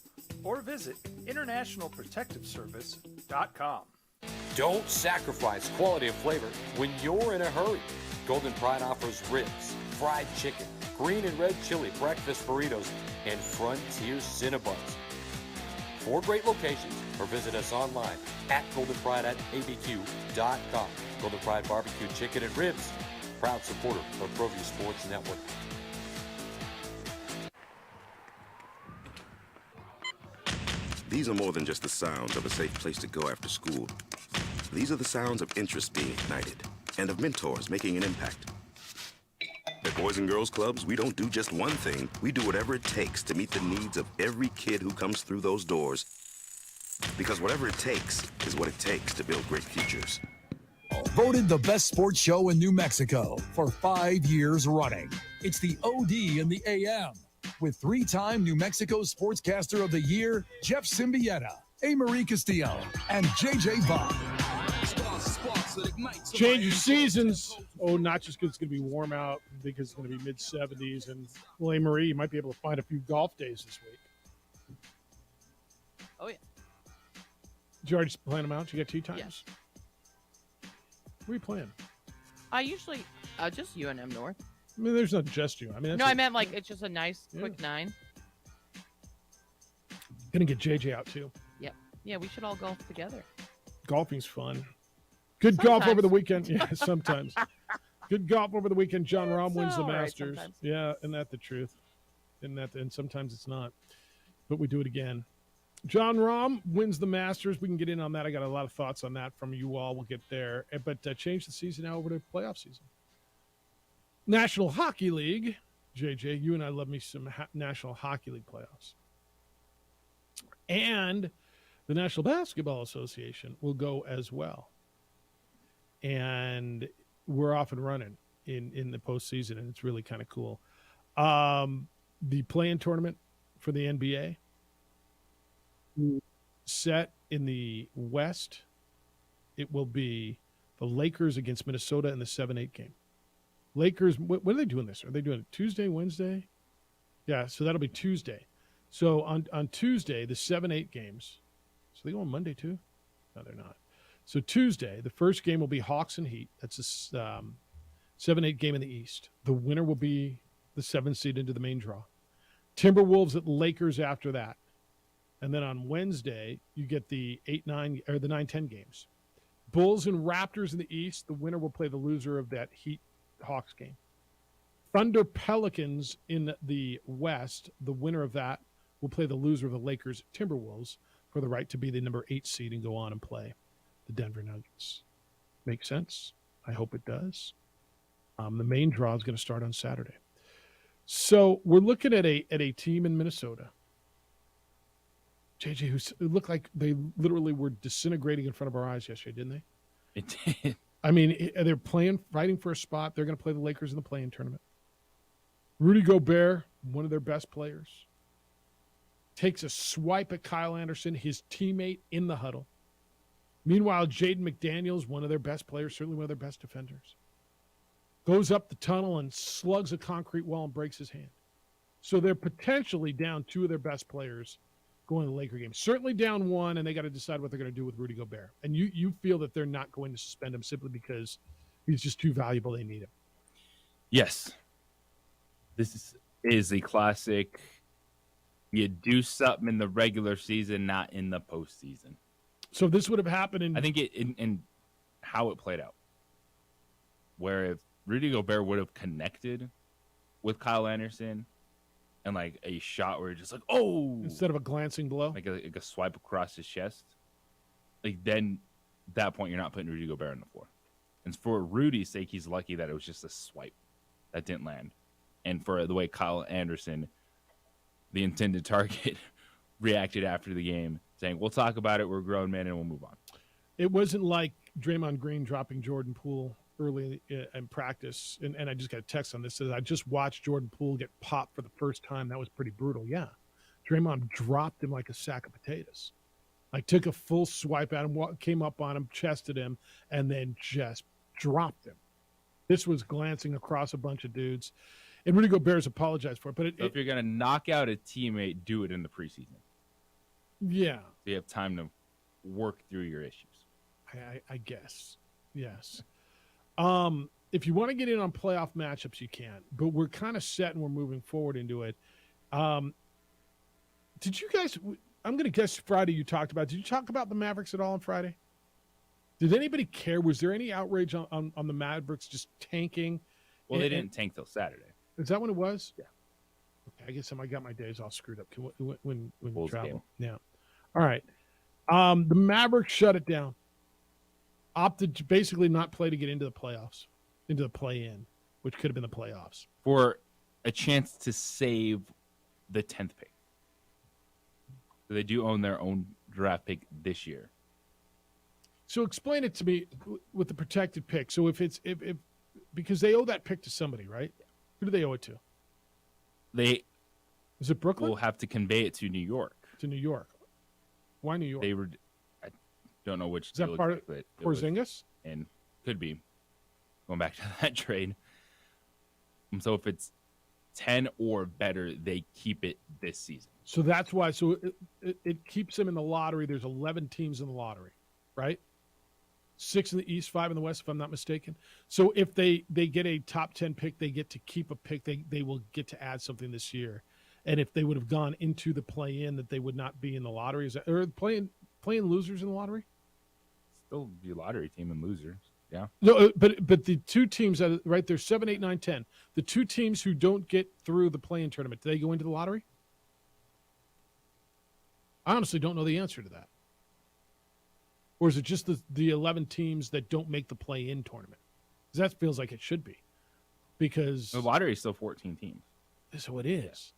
or visit internationalprotectiveservice.com. Don't sacrifice quality of flavor when you're in a hurry. Golden Pride offers ribs, fried chicken, green and red chili breakfast burritos, and Frontier Cinnabons. 4 great locations, or visit us online at goldenpride@abq.com. Golden Pride Barbecue Chicken and Ribs, proud supporter of ProView Sports Network. These are more than just the sounds of a safe place to go after school. These are the sounds of interest being ignited and of mentors making an impact. At Boys and Girls Clubs, we don't do just one thing. We do whatever it takes to meet the needs of every kid who comes through those doors. Because whatever it takes is what it takes to build great futures. Voted the best sports show in New Mexico for 5 years running. It's the OD in the AM with 3-time New Mexico Sportscaster of the Year, Jeff Symbieta, A. Marie Castillo, and JJ Buck. Change your seasons. Oh, not just because it's going to be warm out, because it's going to be mid-70s. And well, Marie, you might be able to find a few golf days this week. Oh, yeah. Did you already plan them out? Did you get tee times? Yes. Where are you playing? I usually just UNM North. I mean, there's not just you. I mean, No, I meant like it's just a nice quick 9. Gonna get JJ out too. Yep. Yeah, we should all golf together. Golfing's fun. Good golf over the weekend. Yeah, sometimes. Good golf over the weekend. John Rahm wins the all right Masters. sometimes. Yeah, isn't that the truth? And sometimes it's not. But we do it again. John Rahm wins the Masters. We can get in on that. I got a lot of thoughts on that from you all. We'll get there. But change the season now over to playoff season. National Hockey League. JJ, you and I love me some National Hockey League playoffs. And the National Basketball Association will go as well. And we're off and running in the postseason, and it's really kind of cool. The play-in tournament for the NBA set in the West, it will be the Lakers against Minnesota in the 7-8 game. Lakers, what are they doing this? Are they doing it Tuesday, Wednesday? Yeah, so that'll be Tuesday. So on Tuesday, the 7-8 games. So they go on Monday too? No, they're not. So Tuesday, the first game will be Hawks and Heat. That's a 7-8 game in the East. The winner will be the 7th seed into the main draw. Timberwolves at Lakers after that. And then on Wednesday, you get the 8-9 or the 9-10 games. Bulls and Raptors in the East. The winner will play the loser of that Heat-Hawks game. Thunder Pelicans in the West. The winner of that will play the loser of the Lakers Timberwolves for the right to be the number 8 seed and go on and play the Denver Nuggets. Make sense? I hope it does. The main draw is going to start on Saturday. So we're looking at a team in Minnesota, JJ, who looked like they literally were disintegrating in front of our eyes yesterday, didn't they? It did. I mean, they're fighting for a spot. They're going to play the Lakers in the play-in tournament. Rudy Gobert, one of their best players, takes a swipe at Kyle Anderson, his teammate, in the huddle. Meanwhile, Jaden McDaniels, one of their best players, certainly one of their best defenders, goes up the tunnel and slugs a concrete wall and breaks his hand. So they're potentially down 2 of their best players going to the Laker game. Certainly down 1, and they got to decide what they're going to do with Rudy Gobert. And you feel that they're not going to suspend him simply because he's just too valuable. They need him. Yes. This is a classic. You do something in the regular season, not in the postseason. So this would have happened in... I think in how it played out. Where if Rudy Gobert would have connected with Kyle Anderson and like a shot where you're just like, oh! Instead of a glancing blow? Like a swipe across his chest. Like then, at that point, you're not putting Rudy Gobert on the floor. And for Rudy's sake, he's lucky that it was just a swipe that didn't land. And for the way Kyle Anderson, the intended target, reacted after the game, saying, we'll talk about it, we're grown men, and we'll move on. It wasn't like Draymond Green dropping Jordan Poole early in practice, and I just got a text on this. Says, I just watched Jordan Poole get popped for the first time. That was pretty brutal. Yeah. Draymond dropped him like a sack of potatoes. Like took a full swipe at him, came up on him, chested him, and then just dropped him. This was glancing across a bunch of dudes. And Rudy Gobert's apologized for it. But if you're going to knock out a teammate, do it in the preseason. Yeah. So you have time to work through your issues. I guess. Yes. If you want to get in on playoff matchups, you can. But we're kind of set and we're moving forward into it. Did you guys – I'm going to guess Friday you talked about – did you talk about the Mavericks at all on Friday? Did anybody care? Was there any outrage on the Mavericks just tanking? Well, they didn't tank till Saturday. Is that when it was? Yeah. Okay, I guess I got my days all screwed up when Bulls travel. game. Yeah. All right. The Mavericks shut it down. Opted to basically not play to get into the playoffs, into the play-in, which could have been the playoffs. For a chance to save the 10th pick. So they do own their own draft pick this year. So explain it to me with the protected pick. So if because they owe that pick to somebody, right? Who do they owe it to? Is it Brooklyn? Will have to convey it to New York. To New York. Why New York? I don't know which. Is that part of Porzingis? And could be going back to that trade. So if it's 10 or better, they keep it this season. So that's why. So it keeps them in the lottery. There's 11 teams in the lottery, right? 6 in the East, 5 in the West, if I'm not mistaken. So if they get a top 10 pick, they get to keep a pick. They will get to add something this year. and if they would have gone into the play-in, that they would not be in the lottery. Is that, or playing losers in the lottery? Still be a lottery team and losers. Yeah. No, but the two teams that right there's 7, 8, 9, 10. The two teams who don't get through the play-in tournament, do they go into the lottery? I honestly don't know the answer to that. Or is it just the 11 teams that don't make the play-in tournament? Because that feels like it should be. Because the lottery is still 14 teams. So it is. Yeah.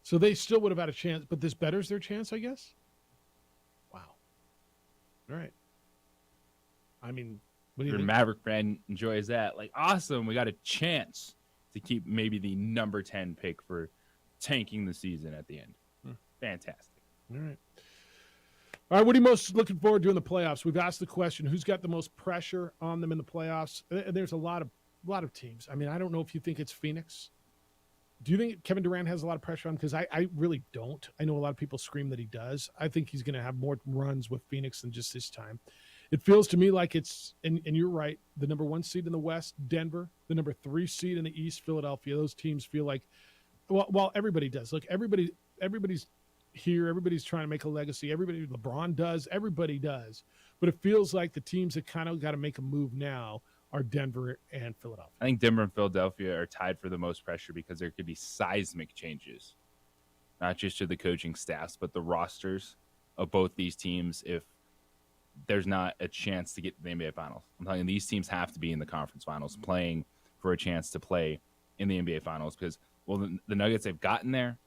So they still would have had a chance, but this betters their chance, I guess? Wow. All right. I mean, what do you Your think? Maverick fan enjoys that. Like, awesome, we got a chance to keep maybe the number 10 pick for tanking the season at the end. Fantastic. All right. All right, what are you most looking forward to in the playoffs? We've asked the question, who's got the most pressure on them in the playoffs? And there's a lot of teams. I mean, I don't know if you think it's Phoenix. Do you think Kevin Durant has a lot of pressure on him? Because I really don't. I know a lot of people scream that he does. I think he's going to have more runs with Phoenix than just this time. It feels to me like it's, and you're right, the number 1 seed in the West, Denver, the number 3 seed in the East, Philadelphia. Those teams feel like, well, everybody does. Look, everybody's here. Everybody's trying to make a legacy. LeBron does. Everybody does. But it feels like the teams that kind of got to make a move now are Denver and Philadelphia. I think Denver and Philadelphia are tied for the most pressure because there could be seismic changes, not just to the coaching staffs, but the rosters of both these teams if there's not a chance to get to the NBA Finals. I'm telling you, these teams have to be in the conference finals playing for a chance to play in the NBA Finals because, well, the Nuggets have gotten there.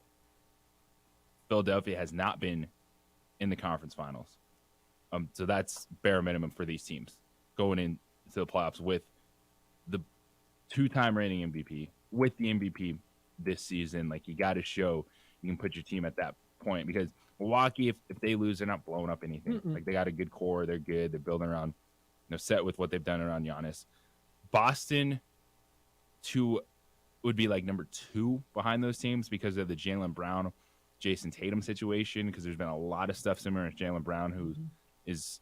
Philadelphia has not been in the conference finals. So that's bare minimum for these teams going into the playoffs with the 2-time reigning MVP, with the MVP this season. Like, you got to show you can put your team at that point because Milwaukee, if they lose, they're not blowing up anything. Like, they got a good core. They're good. They're building around, set with what they've done around Giannis. Boston would be like number 2 behind those teams because of the Jaylen Brown, Jason Tatum situation, because there's been a lot of stuff similar to Jaylen Brown, who is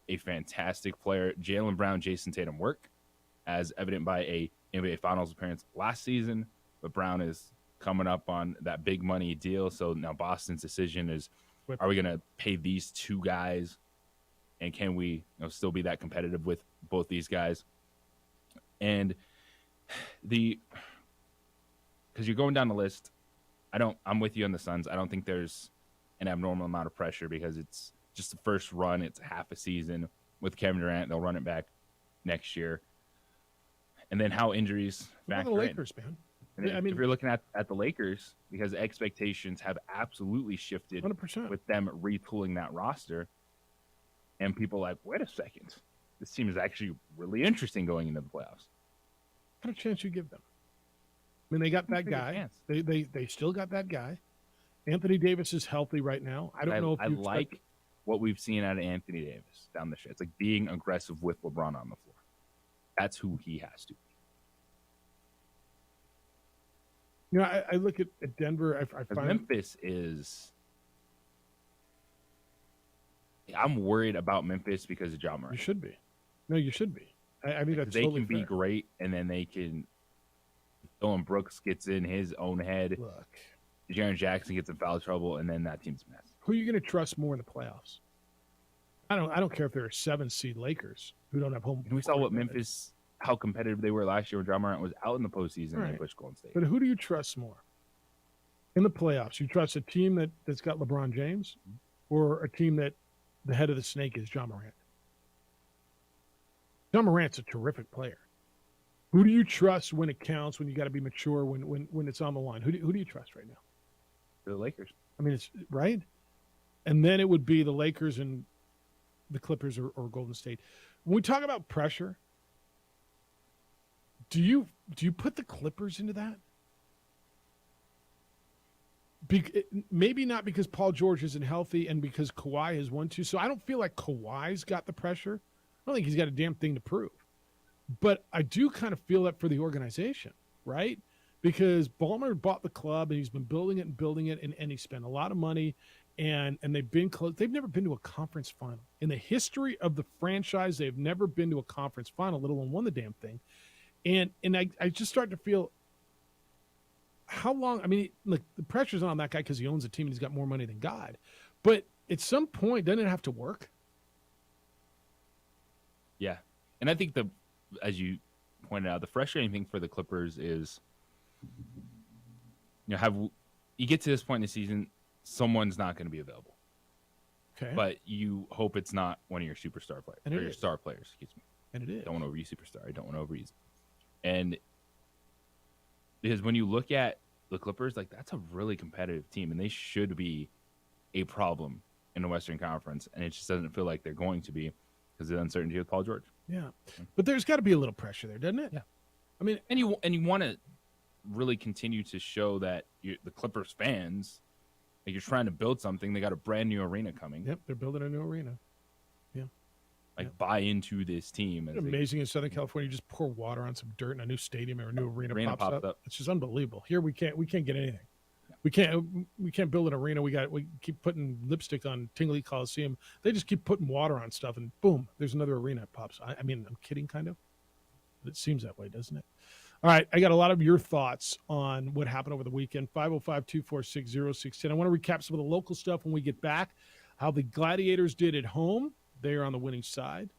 a fantastic player. Jaylen Brown, Jason Tatum work, as evident by a NBA Finals appearance last season, but Brown is coming up on that big money deal. So now Boston's decision is, are we going to pay these 2 guys, and can we still be that competitive with both these guys? And because you're going down the list, I'm with you on the Suns. I don't think there's an abnormal amount of pressure because it's just the first run. It's half a season with Kevin Durant. They'll run it back next year. And then how injuries factor the Lakers, man. And if you're looking at the Lakers, because expectations have absolutely shifted 100%. With them retooling that roster, and people are like, wait a second, this team is actually really interesting going into the playoffs. What kind of chance you give them? I mean, they got that guy. They still got that guy. Anthony Davis is healthy right now. I don't know if I like what we've seen out of Anthony Davis down the stretch. It's like being aggressive with LeBron on the floor. That's who he has to be. I look at Denver. I find Memphis is. I'm worried about Memphis because of Ja Morant. You should be. No, you should be. I mean, that's they totally can be fair. great, and then they can. Dylan Brooks gets in his own head. Look, Jaren Jackson gets in foul trouble, and then that team's a mess. Who are you going to trust more in the playoffs? I don't care if there are 7 seed Lakers who don't have home. And we saw what Memphis, how competitive they were last year when Ja Morant was out in the postseason and they pushed Golden State. But who do you trust more in the playoffs? You trust a team that's got LeBron James, or a team that the head of the snake is Ja Morant? Ja Morant's a terrific player. Who do you trust when it counts? When you got to be mature? When it's on the line? Who do you trust right now? The Lakers. I mean, it's right. And then it would be the Lakers and the Clippers or Golden State. When we talk about pressure, do you put the Clippers into that? Maybe not because Paul George isn't healthy and because Kawhi has won 2. So I don't feel like Kawhi's got the pressure. I don't think he's got a damn thing to prove. But I do kind of feel that for the organization, right? Because Ballmer bought the club and he's been building it, and he spent a lot of money, and they've been close. They've never been to a conference final. In the history of the franchise, they've never been to a conference final, let alone won the damn thing. And I just start to feel, how long? I mean, look, the pressure's on that guy because he owns a team and he's got more money than God. But at some point, doesn't it have to work? Yeah. And I think as you pointed out, the frustrating thing for the Clippers is, you get to this point in the season, someone's not going to be available. Okay. But you hope it's not one of your superstar players, And or it your is. star players, excuse me. And it is. Don't want to overuse superstar. I don't want to overuse it. And because when you look at the Clippers, like, that's a really competitive team, and they should be a problem in the Western Conference, and it just doesn't feel like they're going to be because of the uncertainty with Paul George. Yeah. But there's got to be a little pressure there, doesn't it? Yeah. I mean, and you want to really continue to show that the Clippers fans, like, you're trying to build something. They got a brand new arena coming. Yep, they're building a new arena. Yeah. Buy into this team. It's amazing in Southern California, you just pour water on some dirt and a new stadium or a new arena pops up. It's just unbelievable. Here we can't get anything. Yeah. We can't build an arena. We keep putting lipstick on Tingley Coliseum. They just keep putting water on stuff and boom, there's another arena that pops. I mean, I'm kidding kind of. But it seems that way, doesn't it? All right, I got a lot of your thoughts on what happened over the weekend. 505-246-0610. I want to recap some of the local stuff when we get back. How the Gladiators did at home. They are on the winning side.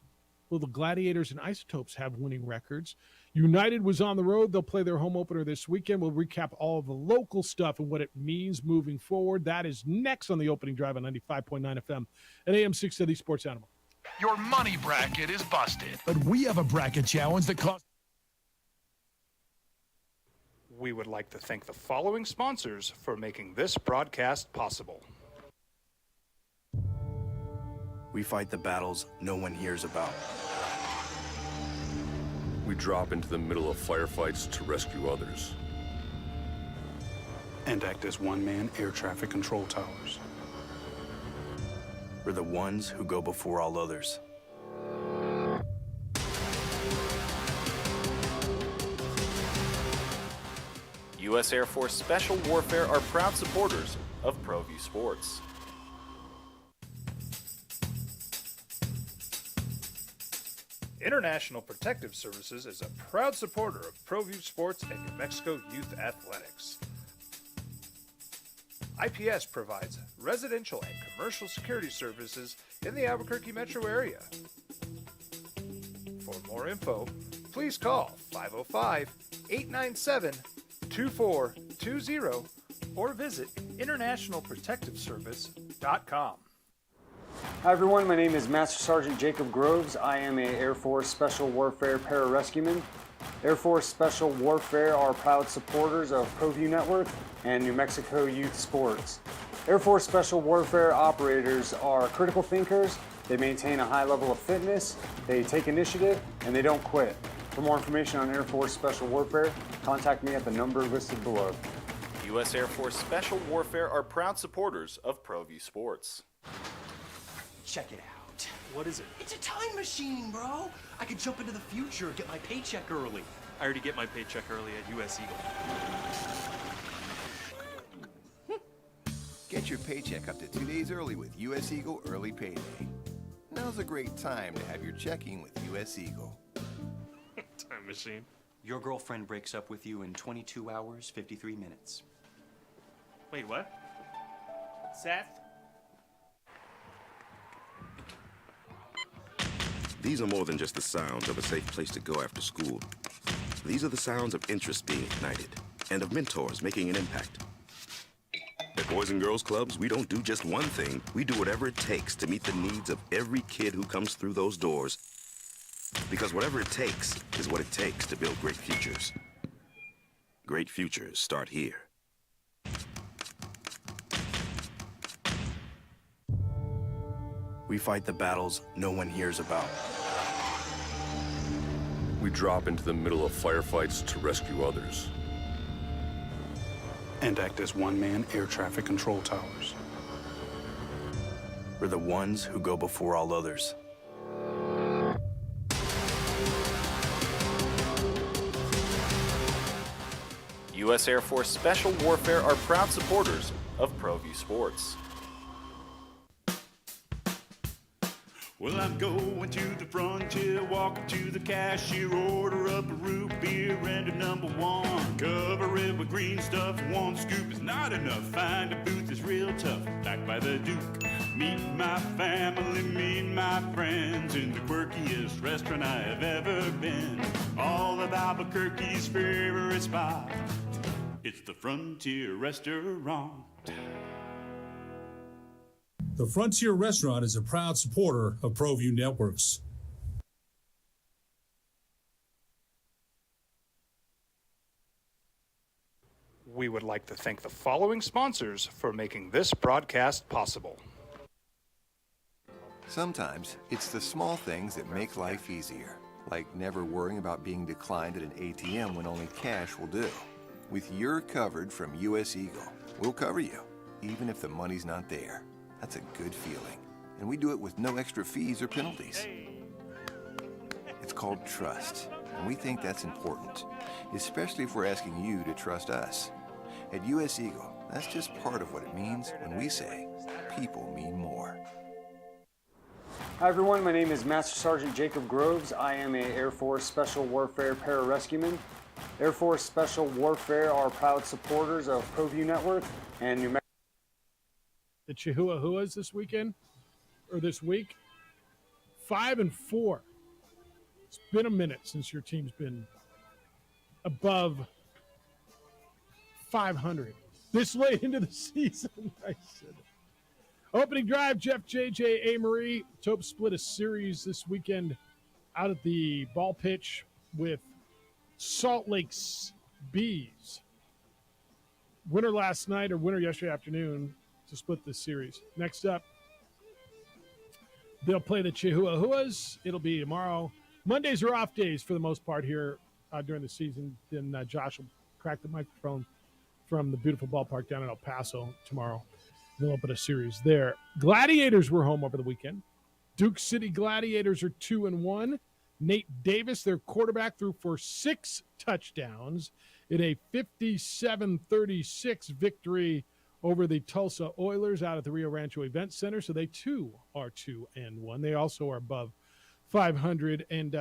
Well, the Gladiators and Isotopes have winning records. United was on the road. They'll play their home opener this weekend. We'll recap all of the local stuff and what it means moving forward. That is next on the opening drive on 95.9 FM at AM 670 Sports Animal. Your money bracket is busted, but we have a bracket challenge that costs. We would like to thank the following sponsors for making this broadcast possible. We fight the battles no one hears about. We drop into the middle of firefights to rescue others. And act as one-man air traffic control towers. We're the ones who go before all others. U.S. Air Force Special Warfare are proud supporters of ProView Sports. International Protective Services is a proud supporter of ProView Sports and New Mexico Youth Athletics. IPS provides residential and commercial security services in the Albuquerque metro area. For more info, please call 505-897-2420 or visit internationalprotectiveservice.com. Hi everyone, my name is Master Sergeant Jacob Groves. I am a Air Force Special Warfare Pararescueman. Air Force Special Warfare are proud supporters of ProView Network and New Mexico Youth Sports. Air Force Special Warfare operators are critical thinkers. They maintain a high level of fitness, they take initiative, and they don't quit. For more information on Air Force Special Warfare, contact me at the number listed below. U.S. Air Force Special Warfare are proud supporters of ProView Sports. Check it out. What is it? It's a time machine, bro. I could jump into the future, get my paycheck early. I already get my paycheck early at U.S. Eagle. Get your paycheck up to 2 days early with U.S. Eagle Early Payday. Now's a great time to have your checking with U.S. Eagle. Time machine. Your girlfriend breaks up with you in 22 hours, 53 minutes. Wait, what? Seth? These are more than just the sounds of a safe place to go after school. These are the sounds of interest being ignited and of mentors making an impact. At Boys and Girls Clubs, we don't do just one thing. We do whatever it takes to meet the needs of every kid who comes through those doors. Because whatever it takes is what it takes to build great futures. Great futures start here. We fight the battles no one hears about. We drop into the middle of firefights to rescue others. And act as one-man air traffic control towers. We're the ones who go before all others. U.S. Air Force Special Warfare are proud supporters of ProView Sports. Well, I'm going to the frontier, walk up to the cashier, order up a root beer and a number one. Cover it with green stuff, one scoop is not enough. Find a booth that's real tough, backed by the Duke. Meet my family, meet my friends in the quirkiest restaurant I have ever been. All of Albuquerque's favorite spot, it's the Frontier Restaurant. The Frontier Restaurant is a proud supporter of ProView Networks. We would like to thank the following sponsors for making this broadcast possible. Sometimes it's the small things that make life easier, like never worrying about being declined at an ATM when only cash will do. With your covered from US Eagle, we'll cover you, even if the money's not there. That's a good feeling. And we do it with no extra fees or penalties. It's called trust, and we think that's important, especially if we're asking you to trust us. At US Eagle, that's just part of what it means when we say people mean more. Hi everyone, my name is Master Sergeant Jacob Groves. I am a Air Force Special Warfare Pararescueman. Air Force Special Warfare are proud supporters of ProView Network and New Mexico. The Chihuahuas this weekend, or this week, 5-4. It's been a minute since your team's been above 500 this late into the season. I said it. Opening drive, Jeff, JJ, Amory. Tope split a series this weekend out at the ball pitch with Salt Lake's Bees. Winner last night, or winner yesterday afternoon, to split this series. Next up, they'll play the Chihuahuas. It'll be tomorrow. Mondays are off days for the most part here during the season. Then Josh will crack the microphone from the beautiful ballpark down in El Paso tomorrow. They'll open a series there. Gladiators were home over the weekend. Duke City Gladiators are 2-1. Nate Davis, their quarterback, threw for 6 touchdowns in a 57-36 victory over the Tulsa Oilers out at the Rio Rancho Event Center. So they, too, are 2-1. They also are above 500. And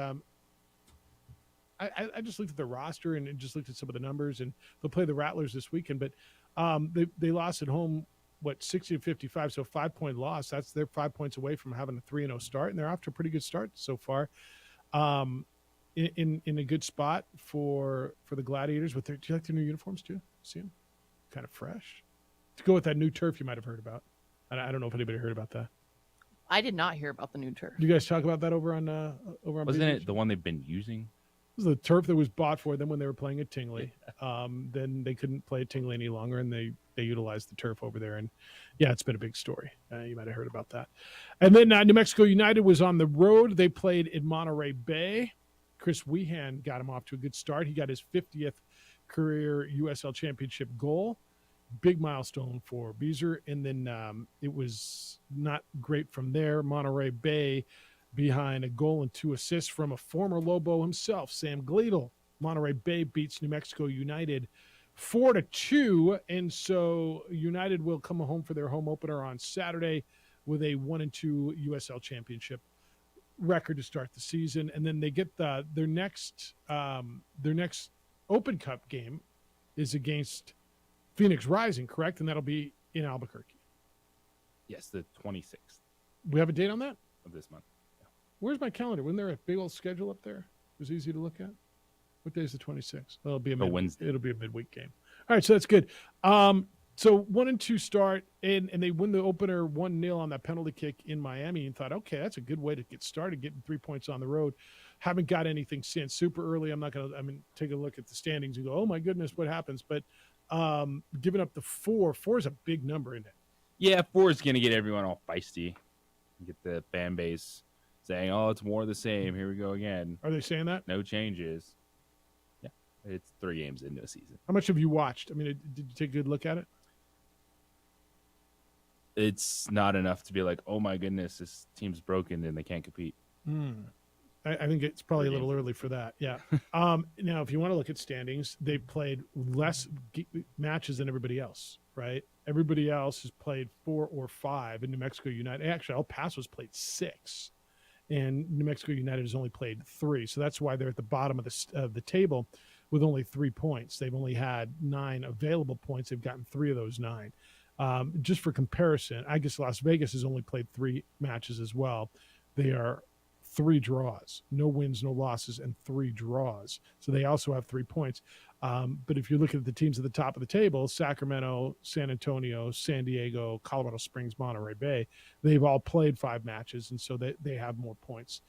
I just looked at the roster and just looked at some of the numbers. And they'll play the Rattlers this weekend. But they lost at home, 60-55, so 5-point loss. They're 5 points away from having a 3-0 start, and they're off to a pretty good start so far. In a good spot for the Gladiators. Do you like their new uniforms too? See them? Kind of fresh. To go with that new turf you might have heard about. I don't know if anybody heard about that. I did not hear about the new turf. You guys talk about that over on Wasn't it the one they've been using? It was the turf that was bought for them when they were playing at Tingley. Then they couldn't play at Tingley any longer, and they utilized the turf over there. And, yeah, it's been a big story. You might have heard about that. And then New Mexico United was on the road. They played in Monterey Bay. Chris Wehan got him off to a good start. He got his 50th career USL Championship goal. Big milestone for Beezer. And then it was not great from there. Monterey Bay behind a goal and 2 assists from a former Lobo himself, Sam Gleadle. Monterey Bay beats New Mexico United 4-2, and so United will come home for their home opener on Saturday with a 1-2 USL Championship record to start the season, and then they get their next Open Cup game is against Phoenix Rising, correct? And that'll be in Albuquerque. Yes, the 26th We have a date on that? of this month. Where's my calendar? Wasn't there a big old schedule up there? It was easy to look at. What day is the 26th? Well, Wednesday. It'll be a midweek game. All right, so that's good. So 1-2 start, and they win the opener 1-0 on that penalty kick in Miami, and thought, okay, that's a good way to get started, getting 3 points on the road. Haven't got anything since. Super early. I'm not going to. Take a look at the standings and go, oh my goodness, what happens? But giving up the 4 is a big number, isn't it? Yeah, 4 is going to get everyone all feisty. Get the fan base saying, oh, it's more of the same. Here we go again. Are they saying that? No changes. Yeah, it's 3 games into a season. How much have you watched? Did you take a good look at it? It's not enough to be like, oh my goodness, this team's broken and they can't compete. I think it's probably a little early for that. Yeah. Now, if you want to look at standings, they've played less matches than everybody else, right? Everybody else has played 4 or 5 in New Mexico United. Actually, El Paso's played 6. and New Mexico United has only played 3. So that's why they're at the bottom of the table with only 3 points. They've only had 9 available points. They've gotten 3 of those 9. Just for comparison, I guess Las Vegas has only played 3 matches as well. They are 3 draws, no wins, no losses, and 3 draws. So they also have 3 points. But if you're looking at the teams at the top of the table, Sacramento, San Antonio, San Diego, Colorado Springs, Monterey Bay, they've all played 5 matches, and so they have more points.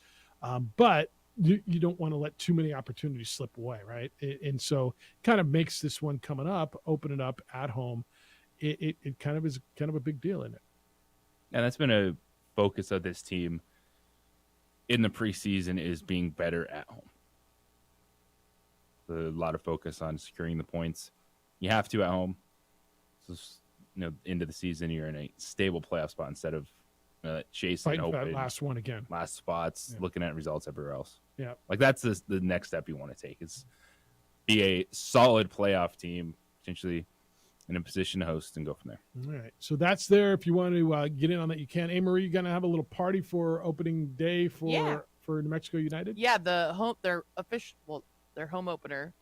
But you don't want to let too many opportunities slip away, right? And so kind of makes this one coming up, open it up at home. It kind of is kind of a big deal in it. And that's been a focus of this team in the preseason, is being better at home. A lot of focus on securing the points. You have to at home. So, into the season, you're in a stable playoff spot instead of chasing Fighting for hoping, that last one again. last spots, Yeah. looking at results everywhere else. Yeah. Like that's the next step you want to take, is be a solid playoff team, potentially in a position to host, and go from there. All right. So that's there. If you want to get in on that, you can. Hey, Marie, you going to have a little party for opening day for New Mexico United? Yeah, their home opener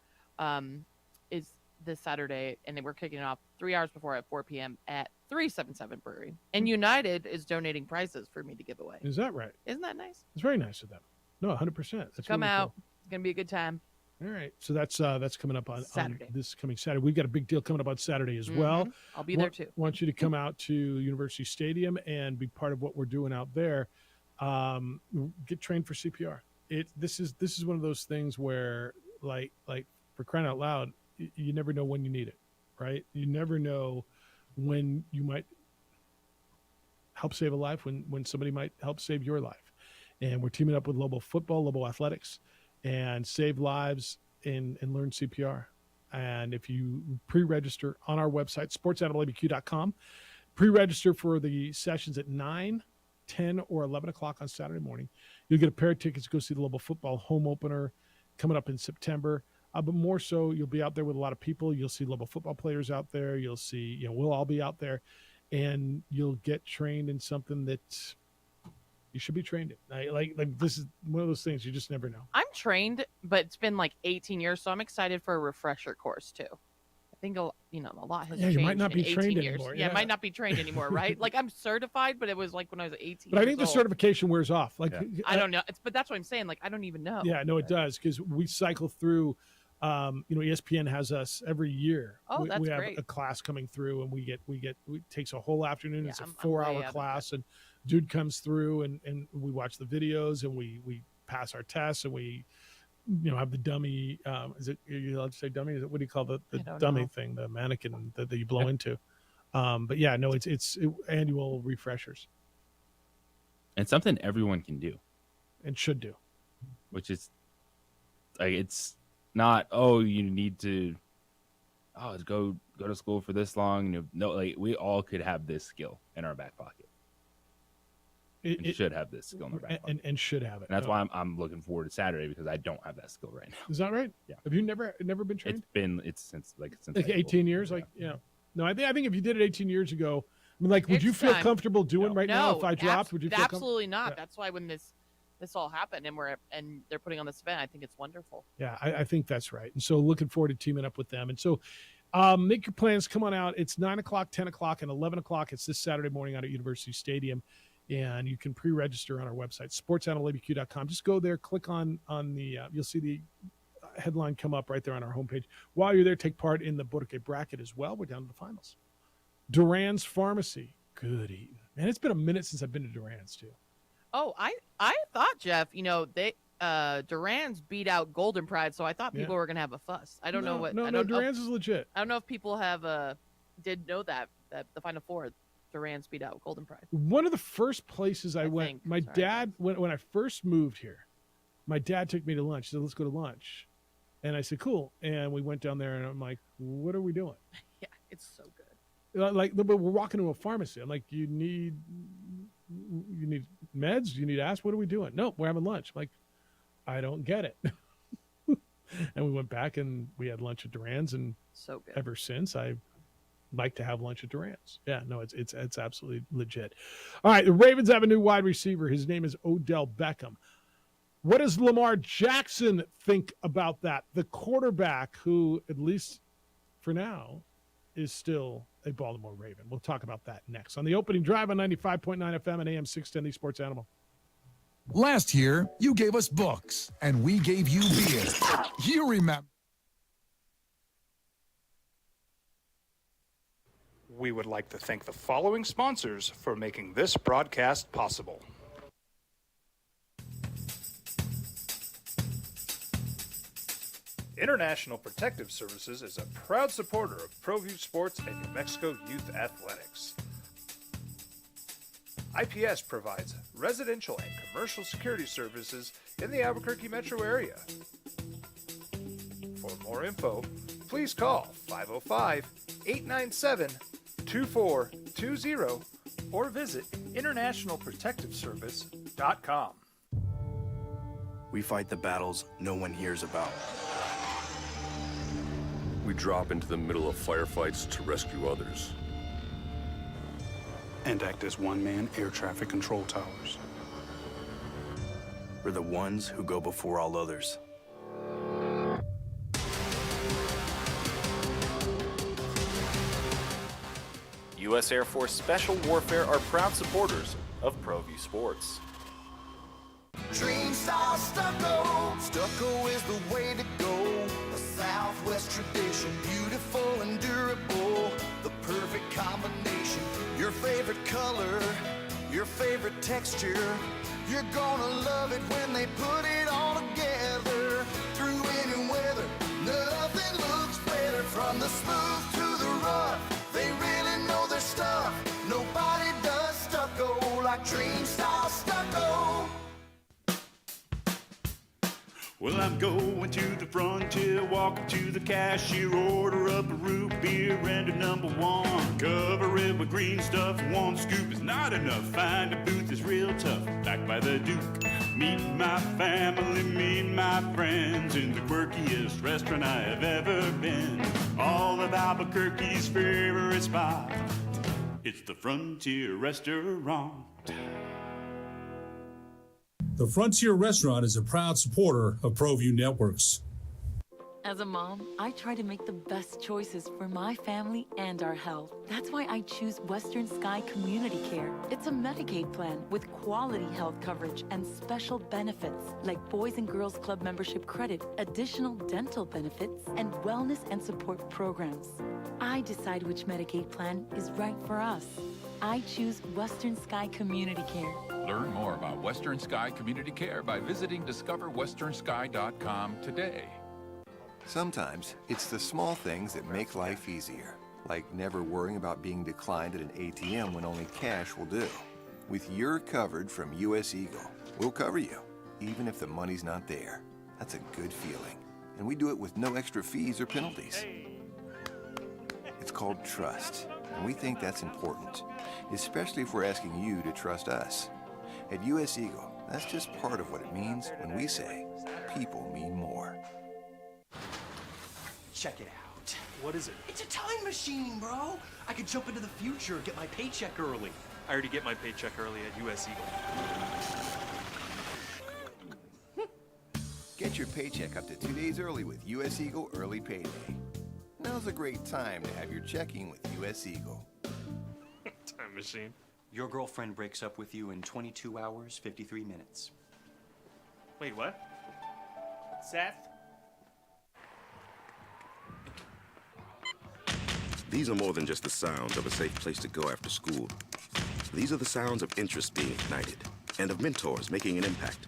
is this Saturday, and we're kicking it off 3 hours before at 4 p.m. at 377 Brewery. And United is donating prizes for me to give away. Is that right? Isn't that nice? It's very nice of them. No, 100%. That's Come really out. cool. It's going to be a good time. All right. So that's coming up on Saturday. this coming Saturday. We've got a big deal coming up on Saturday as well. I'll be there too. Want you to come out to University Stadium and be part of what we're doing out there. Get trained for CPR. This is one of those things where like for crying out loud, you never know when you need it, right? You never know when you might help save a life, when somebody might help save your life. And we're teaming up with Lobo Football, Lobo Athletics, and save lives and learn CPR. And if you pre-register on our website, sportsanimalabq.com, pre-register for the sessions at 9, 10, or 11 o'clock on Saturday morning, you'll get a pair of tickets to go see the Lobo Football home opener coming up in September. But more so, you'll be out there with a lot of people. You'll see Lobo football players out there. You'll see, we'll all be out there, and you'll get trained in something that you should be trained in. Like this is one of those things you just never know. I'm trained, but it's been like 18 years, so I'm excited for a refresher course too. I think a lot has changed. You might not be in 18 trained years. anymore. Yeah, I might not be trained anymore, right? Like I'm certified, but it was like when I was 18. But I think the years old. certification wears off. Like I don't know, but that's what I'm saying. Like I don't even know. Yeah, no, it does, because we cycle through. ESPN has us every year. Oh, that's we have great. a class coming through, and it takes a whole afternoon. Yeah, it's a I'm 4-hour way out of class, and dude comes through, and we watch the videos, and we pass our tests, and we have the dummy. Is it, you allowed to say dummy? Is it, what do you call the dummy thing, the mannequin that you blow into? But yeah, no, it's annual refreshers, And something everyone can do and should do, which is like, it's not, you need to go to school for this long. No, like we all could have this skill in our back pocket. It should have this skill in our back pocket. And should have it. And that's why I'm looking forward to Saturday, because I don't have that skill right now. Is that right? Yeah. Have you never been trained? It's since like high school. 18 years. No, I think if you did it 18 years ago, I mean, like, would you feel comfortable doing right now if I dropped? Would you feel absolutely not. Yeah. That's why when this all happened and they're putting on this event, I think it's wonderful. Yeah, I think that's right. And so looking forward to teaming up with them. And so make your plans. Come on out. It's 9 o'clock, 10 o'clock, and 11 o'clock. It's this Saturday morning out at University Stadium. And you can pre-register on our website, sportsanimalabq.com. Just go there, click on the, you'll see the headline come up right there on our homepage. While you're there, take part in the Bordeaux bracket as well. We're down to the finals. Duran's Pharmacy. Good eating. Man, it's been a minute since I've been to Duran's, too. Oh, I thought, Jeff, they Duran's beat out Golden Pride, so I thought people were gonna have a fuss. I don't know what. No, Duran's is legit. I don't know if people have did know that the Final Four, Duran's beat out Golden Pride. One of the first places I went, my dad, when I first moved here, my dad took me to lunch. He said, let's go to lunch. And I said, cool. And we went down there, and I'm like, what are we doing? Yeah, it's so good. Like, but we're walking to a pharmacy. I'm like, you need meds? You need aspirin? What are we doing? No, we're having lunch. I'm like, I don't get it. And we went back and we had lunch at Duran's, and so good. Ever since, I like to have lunch at Durant's. Yeah, no, it's absolutely legit. All right, the Ravens have a new wide receiver. His name is Odell Beckham. What does Lamar Jackson think about that? The quarterback who, at least for now, is still a Baltimore Raven. We'll talk about that next on the opening drive on 95.9 FM and AM 610, the Sports Animal. Last year, you gave us books, and we gave you beer. You remember. We would like to thank the following sponsors for making this broadcast possible. International Protective Services is a proud supporter of ProView Sports and New Mexico Youth Athletics. IPS provides residential and commercial security services in the Albuquerque metro area. For more info, please call 505-897-2420 or visit internationalprotectiveservice.com. We fight the battles no one hears about. We drop into the middle of firefights to rescue others. And act as one-man air traffic control towers. We're the ones who go before all others. U.S. Air Force Special Warfare are proud supporters of ProView Sports. Dream style stucco. Stucco is the way to go. A Southwest tradition, beautiful and durable. The perfect combination. Your favorite color, your favorite texture. You're gonna love it when they put it all together. Through any weather, nothing looks better. From the smooth to the rough, they really know their stuff. Nobody does stucco like Dream style stucco. Well, I'm going to the frontier, walking to the cashier, order up a root beer and a number one. Cover it with green stuff, one scoop is not enough. Find a booth is real tough, back by the Duke. Meet my family, meet my friends in the quirkiest restaurant I have ever been. All of Albuquerque's favorite spot, it's the Frontier Restaurant. The Frontier Restaurant is a proud supporter of ProView Networks. As a mom, I try to make the best choices for my family and our health. That's why I choose Western Sky Community Care. It's a Medicaid plan with quality health coverage and special benefits like Boys and Girls Club membership credit, additional dental benefits, and wellness and support programs. I decide which Medicaid plan is right for us. I choose Western Sky Community Care. Learn more about Western Sky Community Care by visiting discoverwesternsky.com today. Sometimes it's the small things that make life easier, like never worrying about being declined at an ATM when only cash will do. With your covered from US Eagle, we'll cover you, even if the money's not there. That's a good feeling. And we do it with no extra fees or penalties. It's called trust, and we think that's important, especially if we're asking you to trust us. At US Eagle, that's just part of what it means when we say people mean more. Check it out. What is it? It's a time machine, bro. I could jump into the future, get my paycheck early. I already get my paycheck early at US Eagle. Get your paycheck up to 2 days early with US Eagle Early Payday. Now's a great time to have your checking with US Eagle. Time machine. Your girlfriend breaks up with you in 22 hours, 53 minutes. Wait, what? Seth? These are more than just the sounds of a safe place to go after school. These are the sounds of interest being ignited and of mentors making an impact.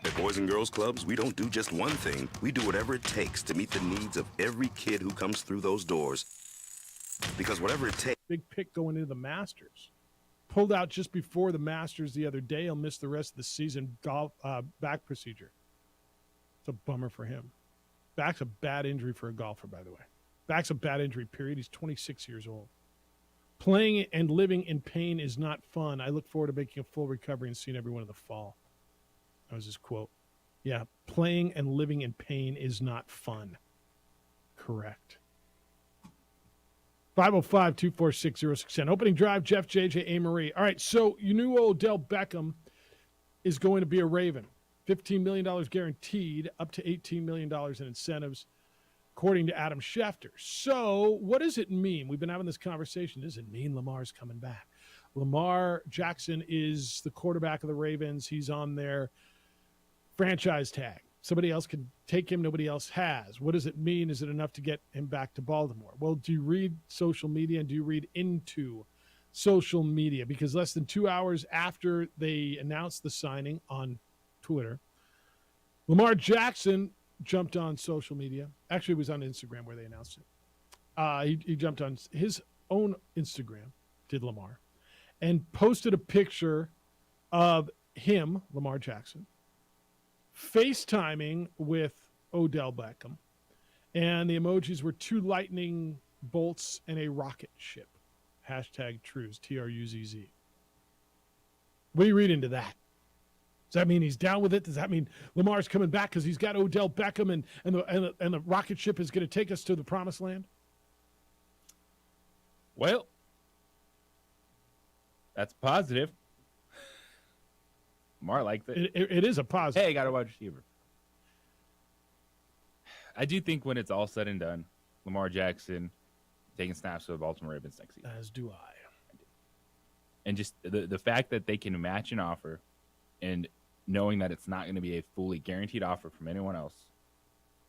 At Boys and Girls Clubs, we don't do just one thing. We do whatever it takes to meet the needs of every kid who comes through those doors. Because whatever it takes... Big pick going into the Masters. Pulled out just before the Masters the other day. He'll miss the rest of the season. Back procedure. It's a bummer for him. Back's a bad injury for a golfer, by the way. Back's a bad injury, period. He's 26 years old. Playing and living in pain is not fun. I look forward to making a full recovery and seeing everyone in the fall. That was his quote. Yeah, playing and living in pain is not fun. Correct. 505-246-0610. Opening drive, Jeff, JJ, A. Marie. All right, so you knew Odell Beckham is going to be a Raven. $15 million guaranteed, up to $18 million in incentives, according to Adam Schefter. So what does it mean? We've been having this conversation. Does it mean Lamar's coming back? Lamar Jackson is the quarterback of the Ravens. He's on their franchise tag. Somebody else can take him. Nobody else has. What does it mean? Is it enough to get him back to Baltimore? Well, do you read social media and do you read into social media? Because less than 2 hours after they announced the signing on Twitter, Lamar Jackson jumped on social media. Actually, it was on Instagram where they announced it. He jumped on his own Instagram, did Lamar, and posted a picture of him, Lamar Jackson, FaceTiming with Odell Beckham, and the emojis were 2 lightning bolts and a rocket ship. Hashtag Truz, Truzz. What do you read into that? Does that mean he's down with it? Does that mean Lamar's coming back because he's got Odell Beckham and the rocket ship is going to take us to the promised land? Well, that's positive. Lamar liked it. It is a positive. Hey, got a wide receiver. I do think when it's all said and done, Lamar Jackson taking snaps for the Baltimore Ravens next season. As do I. And just the fact that they can match an offer and knowing that it's not going to be a fully guaranteed offer from anyone else,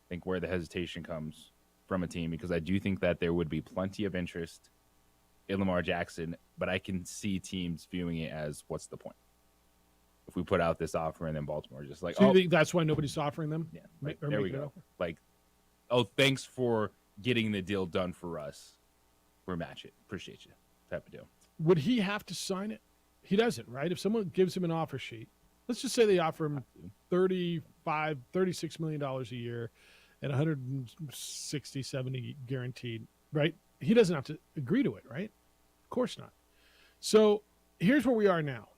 I think where the hesitation comes from a team, because I do think that there would be plenty of interest in Lamar Jackson, but I can see teams viewing it as, what's the point? If we put out this offer and then Baltimore just like, so you think that's why nobody's offering them? Yeah, like, there we go. Like, oh, thanks for getting the deal done for us. We're match it. Appreciate you. Type of deal. Would he have to sign it? He doesn't, right? If someone gives him an offer sheet, let's just say they offer him $36 million a year and 160, 70 guaranteed, right? He doesn't have to agree to it, right? Of course not. So here's where we are now.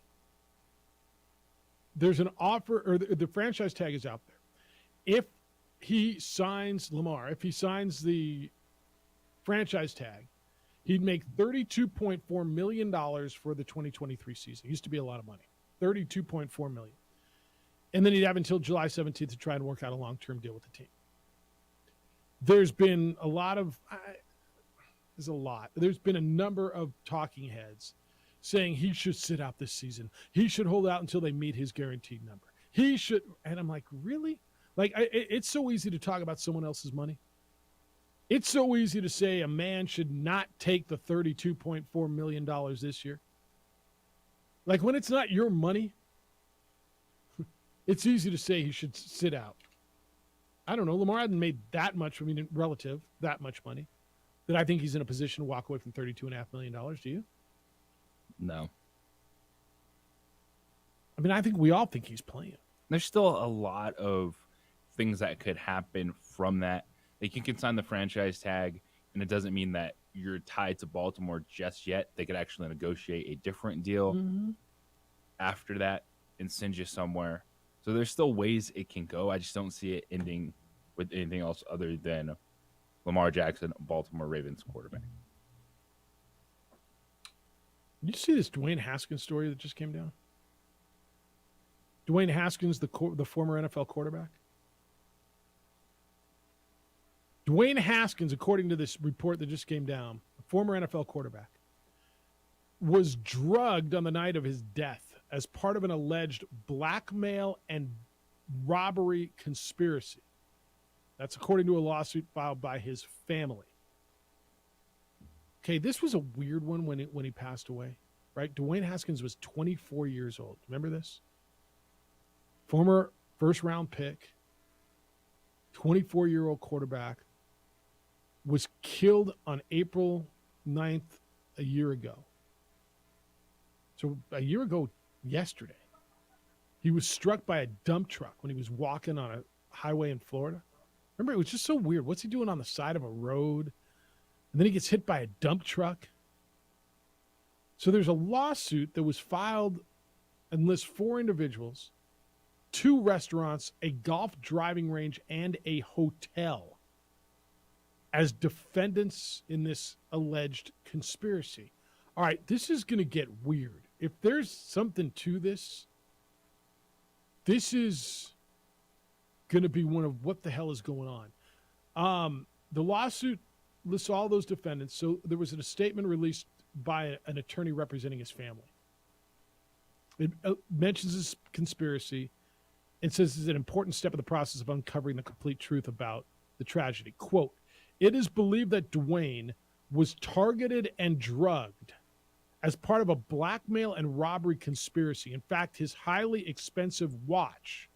There's an offer, or the franchise tag is out there. If he signs Lamar, if he signs the franchise tag, he'd make $32.4 million for the 2023 season. It used to be a lot of money. $32.4 million. And then he'd have until July 17th to try and work out a long-term deal with the team. There's been a lot of, there's been a number of talking heads saying he should sit out this season. He should hold out until they meet his guaranteed number. He should, and I'm like, really? Like, it's so easy to talk about someone else's money. It's so easy to say a man should not take the $32.4 million this year. Like, when it's not your money, it's easy to say he should sit out. I don't know. Lamar hasn't made that much, relative, that much money, that I think he's in a position to walk away from $32.5 million. Do you? No. I think we all think he's playing. There's still a lot of things that could happen from that. Like, you can sign the franchise tag, and it doesn't mean that you're tied to Baltimore just yet. They could actually negotiate a different deal after that and send you somewhere. So there's still ways it can go. I just don't see it ending with anything else other than Lamar Jackson, Baltimore Ravens quarterback. Did you see this Dwayne Haskins story that just came down? Dwayne Haskins, the former NFL quarterback. Dwayne Haskins, according to this report that just came down, a former NFL quarterback, was drugged on the night of his death as part of an alleged blackmail and robbery conspiracy. That's according to a lawsuit filed by his family. Okay, this was a weird one when he passed away, right? Dwayne Haskins was 24 years old. Remember this? Former first-round pick, 24-year-old quarterback, was killed on April 9th a year ago. So a year ago yesterday, he was struck by a dump truck when he was walking on a highway in Florida. Remember, it was just so weird. What's he doing on the side of a road? And then he gets hit by a dump truck. So there's a lawsuit that was filed and lists 4 individuals, 2 restaurants, a golf driving range, and a hotel as defendants in this alleged conspiracy. All right, this is going to get weird. If there's something to this, this is going to be one of what the hell is going on. The lawsuit lists all those defendants. So there was a statement released by an attorney representing his family. It mentions this conspiracy and says it's an important step in the process of uncovering the complete truth about the tragedy. Quote, "It is believed that Dwayne was targeted and drugged as part of a blackmail and robbery conspiracy. In fact, his highly expensive watch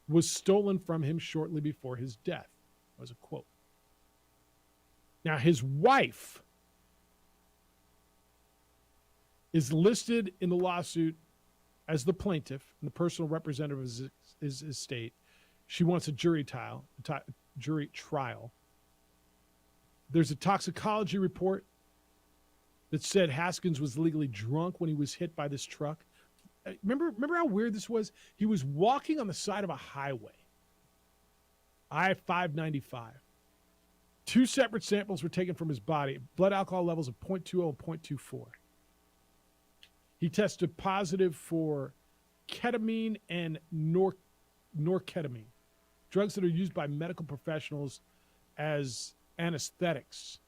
was stolen from him shortly before his death." That was a quote. Now, his wife is listed in the lawsuit as the plaintiff and the personal representative of his estate. She wants a jury trial. There's a toxicology report that said Haskins was legally drunk when he was hit by this truck. Remember how weird this was? He was walking on the side of a highway, I-595. 2 separate samples were taken from his body, blood alcohol levels of 0.20 and 0.24. He tested positive for ketamine and norketamine, drugs that are used by medical professionals as anesthetics,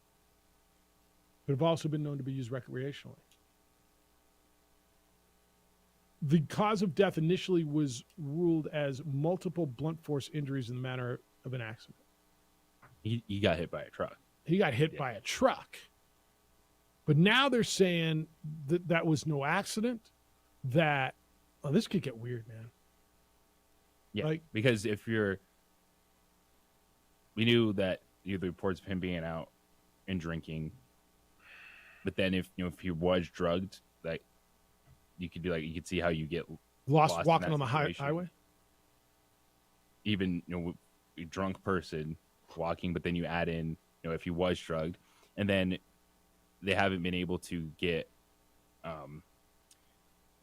but have also been known to be used recreationally. The cause of death initially was ruled as multiple blunt force injuries in the manner of an accident. He got hit by a truck. He got hit by a truck. But now they're saying that that was no accident, that, oh, this could get weird, man. Yeah, because we knew that the reports of him being out and drinking, but then if he was drugged, like you could see how you get lost walking on the highway. Even a drunk person walking, but then you add in if he was drugged, and then they haven't been able to get.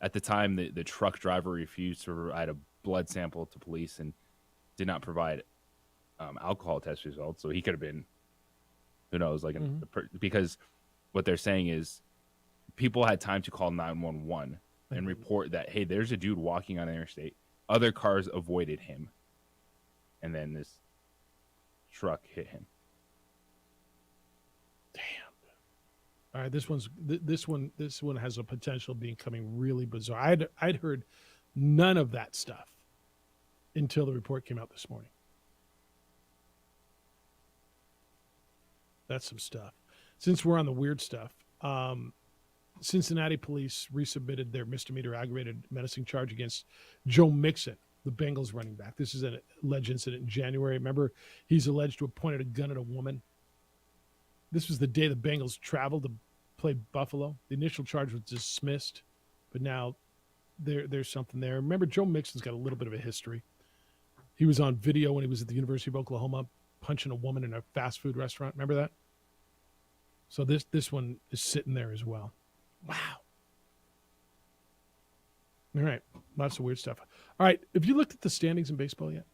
At the time, the truck driver refused to provide a blood sample to police and did not provide alcohol test results. So he could have been, who knows, because what they're saying is people had time to call 911 and report that, hey, there's a dude walking on the interstate. Other cars avoided him. And then this truck hit him. Damn. All right, this one has a potential of becoming really bizarre. I'd heard none of that stuff until the report came out this morning. That's some stuff. Since we're on the weird stuff, Cincinnati police resubmitted their misdemeanor aggravated menacing charge against Joe Mixon, the Bengals running back. This is an alleged incident in January. Remember, he's alleged to have pointed a gun at a woman. This was the day the Bengals traveled to play Buffalo. The initial charge was dismissed, but now there's something there. Remember, Joe Mixon's got a little bit of a history. He was on video when he was at the University of Oklahoma punching a woman in a fast food restaurant. Remember that? So this one is sitting there as well. Wow. All right. Lots of weird stuff. All right. Have you looked at the standings in baseball yet?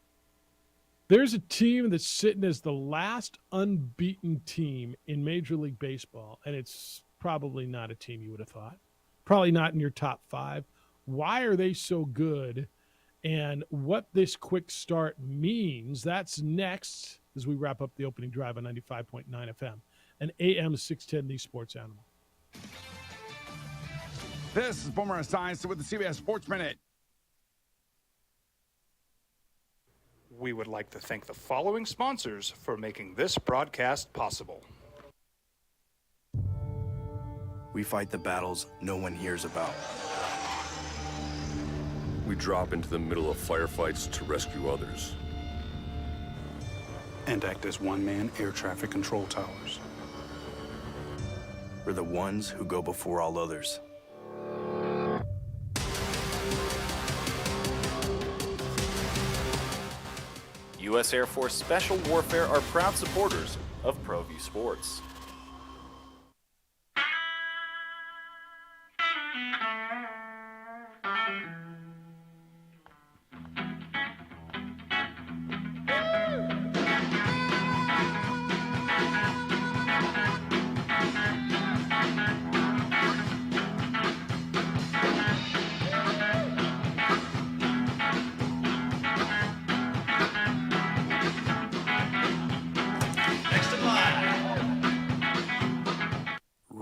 There's a team that's sitting as the last unbeaten team in Major League Baseball, and it's probably not a team you would have thought. Probably not in your top 5. Why are they so good? And what this quick start means, that's next as we wrap up the opening drive on 95.9 FM and AM 610, the Sports Animal. This is Boomer Esiason with the CBS Sports Minute. We would like to thank the following sponsors for making this broadcast possible. We fight the battles no one hears about. We drop into the middle of firefights to rescue others. And act as one-man air traffic control towers. We're the ones who go before all others. U.S. Air Force Special Warfare are proud supporters of ProView Sports.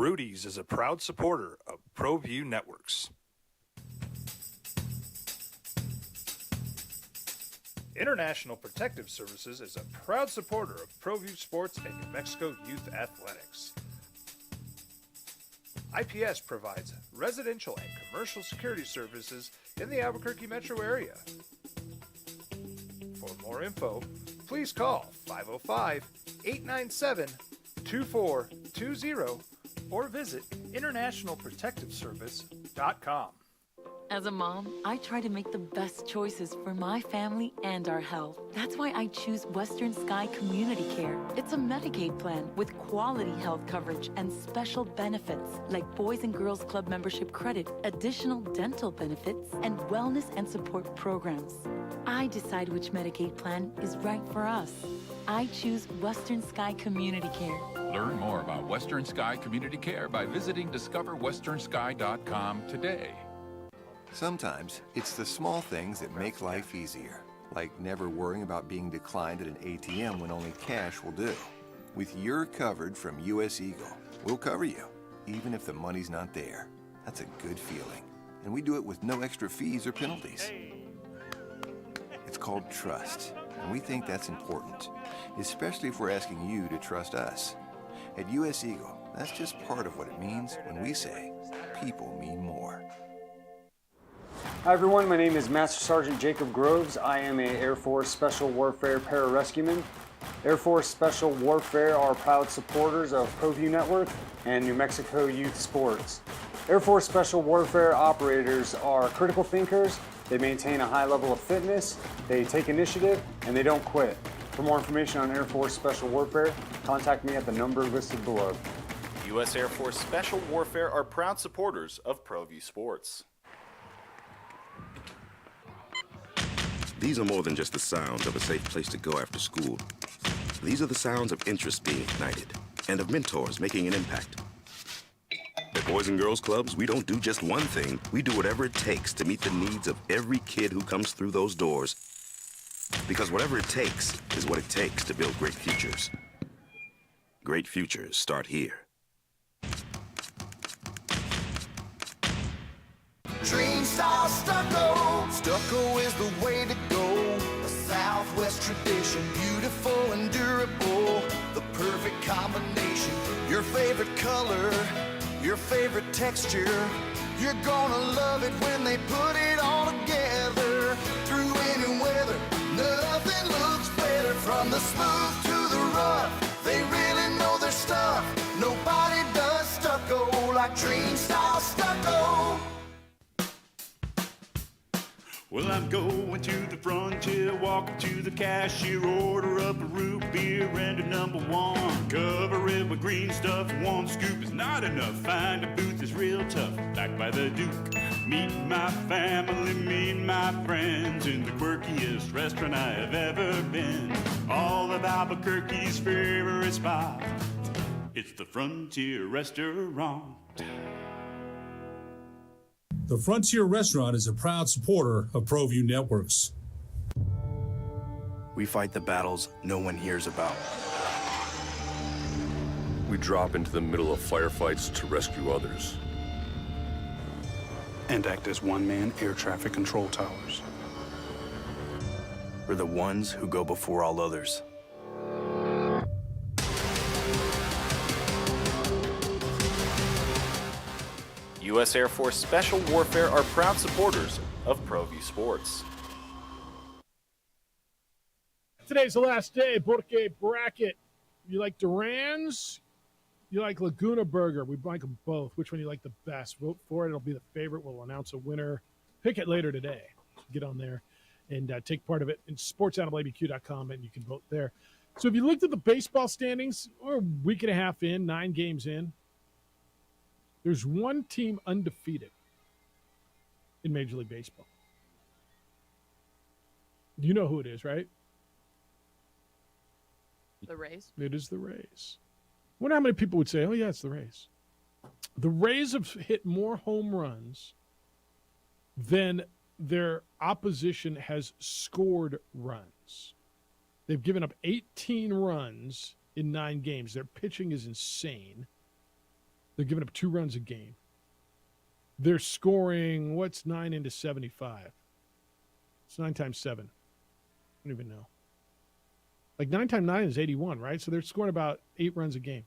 Rudy's is a proud supporter of ProView Networks. International Protective Services is a proud supporter of ProView Sports and New Mexico Youth Athletics. IPS provides residential and commercial security services in the Albuquerque metro area. For more info, please call 505-897-2420 or visit internationalprotectiveservice.com. As a mom, I try to make the best choices for my family and our health. That's why I choose Western Sky Community Care. It's a Medicaid plan with quality health coverage and special benefits like Boys and Girls Club membership credit, additional dental benefits, and wellness and support programs. I decide which Medicaid plan is right for us. I choose Western Sky Community Care. Learn more about Western Sky Community Care by visiting discoverwesternsky.com today. Sometimes it's the small things that make life easier, like never worrying about being declined at an ATM when only cash will do. With your covered from US Eagle, we'll cover you, even if the money's not there. That's a good feeling. And we do it with no extra fees or penalties. It's called trust, and we think that's important, especially if we're asking you to trust us. At US Eagle, that's just part of what it means when we say people mean more. Hi everyone, my name is Master Sergeant Jacob Groves. I am a Air Force Special Warfare Pararescueman. Air Force Special Warfare are proud supporters of ProView Network and New Mexico Youth Sports. Air Force Special Warfare operators are critical thinkers. They maintain a high level of fitness, they take initiative, and they don't quit. For more information on Air Force Special Warfare, contact me at the number listed below. U.S. Air Force Special Warfare are proud supporters of ProView Sports. These are more than just the sounds of a safe place to go after school. These are the sounds of interest being ignited and of mentors making an impact. At Boys and Girls Clubs, we don't do just one thing. We do whatever it takes to meet the needs of every kid who comes through those doors. Because whatever it takes is what it takes to build great futures. Great futures start here. Dream style stucco. Stucco is the way to go. A Southwest tradition, beautiful and durable. The perfect combination. Your favorite color, your favorite texture. You're gonna love it when they put it all together. Through any weather, nothing looks better. From the smooth to the rough, they really know their stuff. Nobody does stucco like Dream style stucco. Well, I'm going to the frontier, walking to the cashier, order up a root beer and a number one. Cover it with green stuff, one scoop is not enough. Find a booth that's real tough, backed by the Duke. Meet my family, meet my friends in the quirkiest restaurant I have ever been. All of Albuquerque's favorite spot, it's the Frontier Restaurant. The Frontier Restaurant is a proud supporter of ProView Networks. We fight the battles no one hears about. We drop into the middle of firefights to rescue others. And act as one-man air traffic control towers. We're the ones who go before all others. U.S. Air Force Special Warfare are proud supporters of ProView Sports. Today's the last day, Porque Bracket. You like Duran's? You like Laguna Burger? We like them both. Which one you like the best? Vote for it. It'll be the favorite. We'll announce a winner. Pick it later today. Get on there and take part of it in sportsanimalabq.com, and you can vote there. So if you looked at the baseball standings, we're a week and a half in, 9 games in. There's one team undefeated in Major League Baseball. You know who it is, right? The Rays? It is the Rays. I wonder how many people would say, oh, yeah, it's the Rays. The Rays have hit more home runs than their opposition has scored runs. They've given up 18 runs in 9 games. Their pitching is insane. They're giving up 2 runs a game. They're scoring, what's 9 into 75? It's 9 times 7. I don't even know. Like 9 times 9 is 81, right? So they're scoring about 8 runs a game.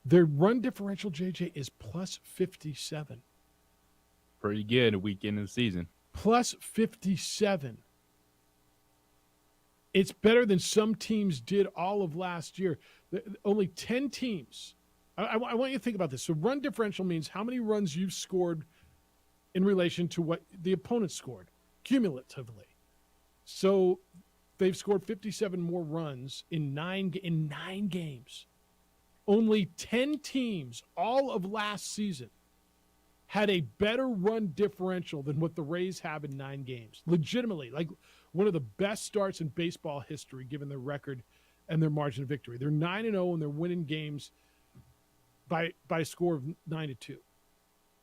Their run differential, JJ, is plus 57. Pretty good a week into the season. Plus 57. It's better than some teams did all of last year. Only 10 teams. I want you to think about this. So run differential means how many runs you've scored in relation to what the opponent scored cumulatively. So they've scored 57 more runs in 9 games. Only 10 teams all of last season had a better run differential than what the Rays have in 9 games. Legitimately, like one of the best starts in baseball history, given their record and their margin of victory. They're 9-0 and they're winning games by a score of 9-2.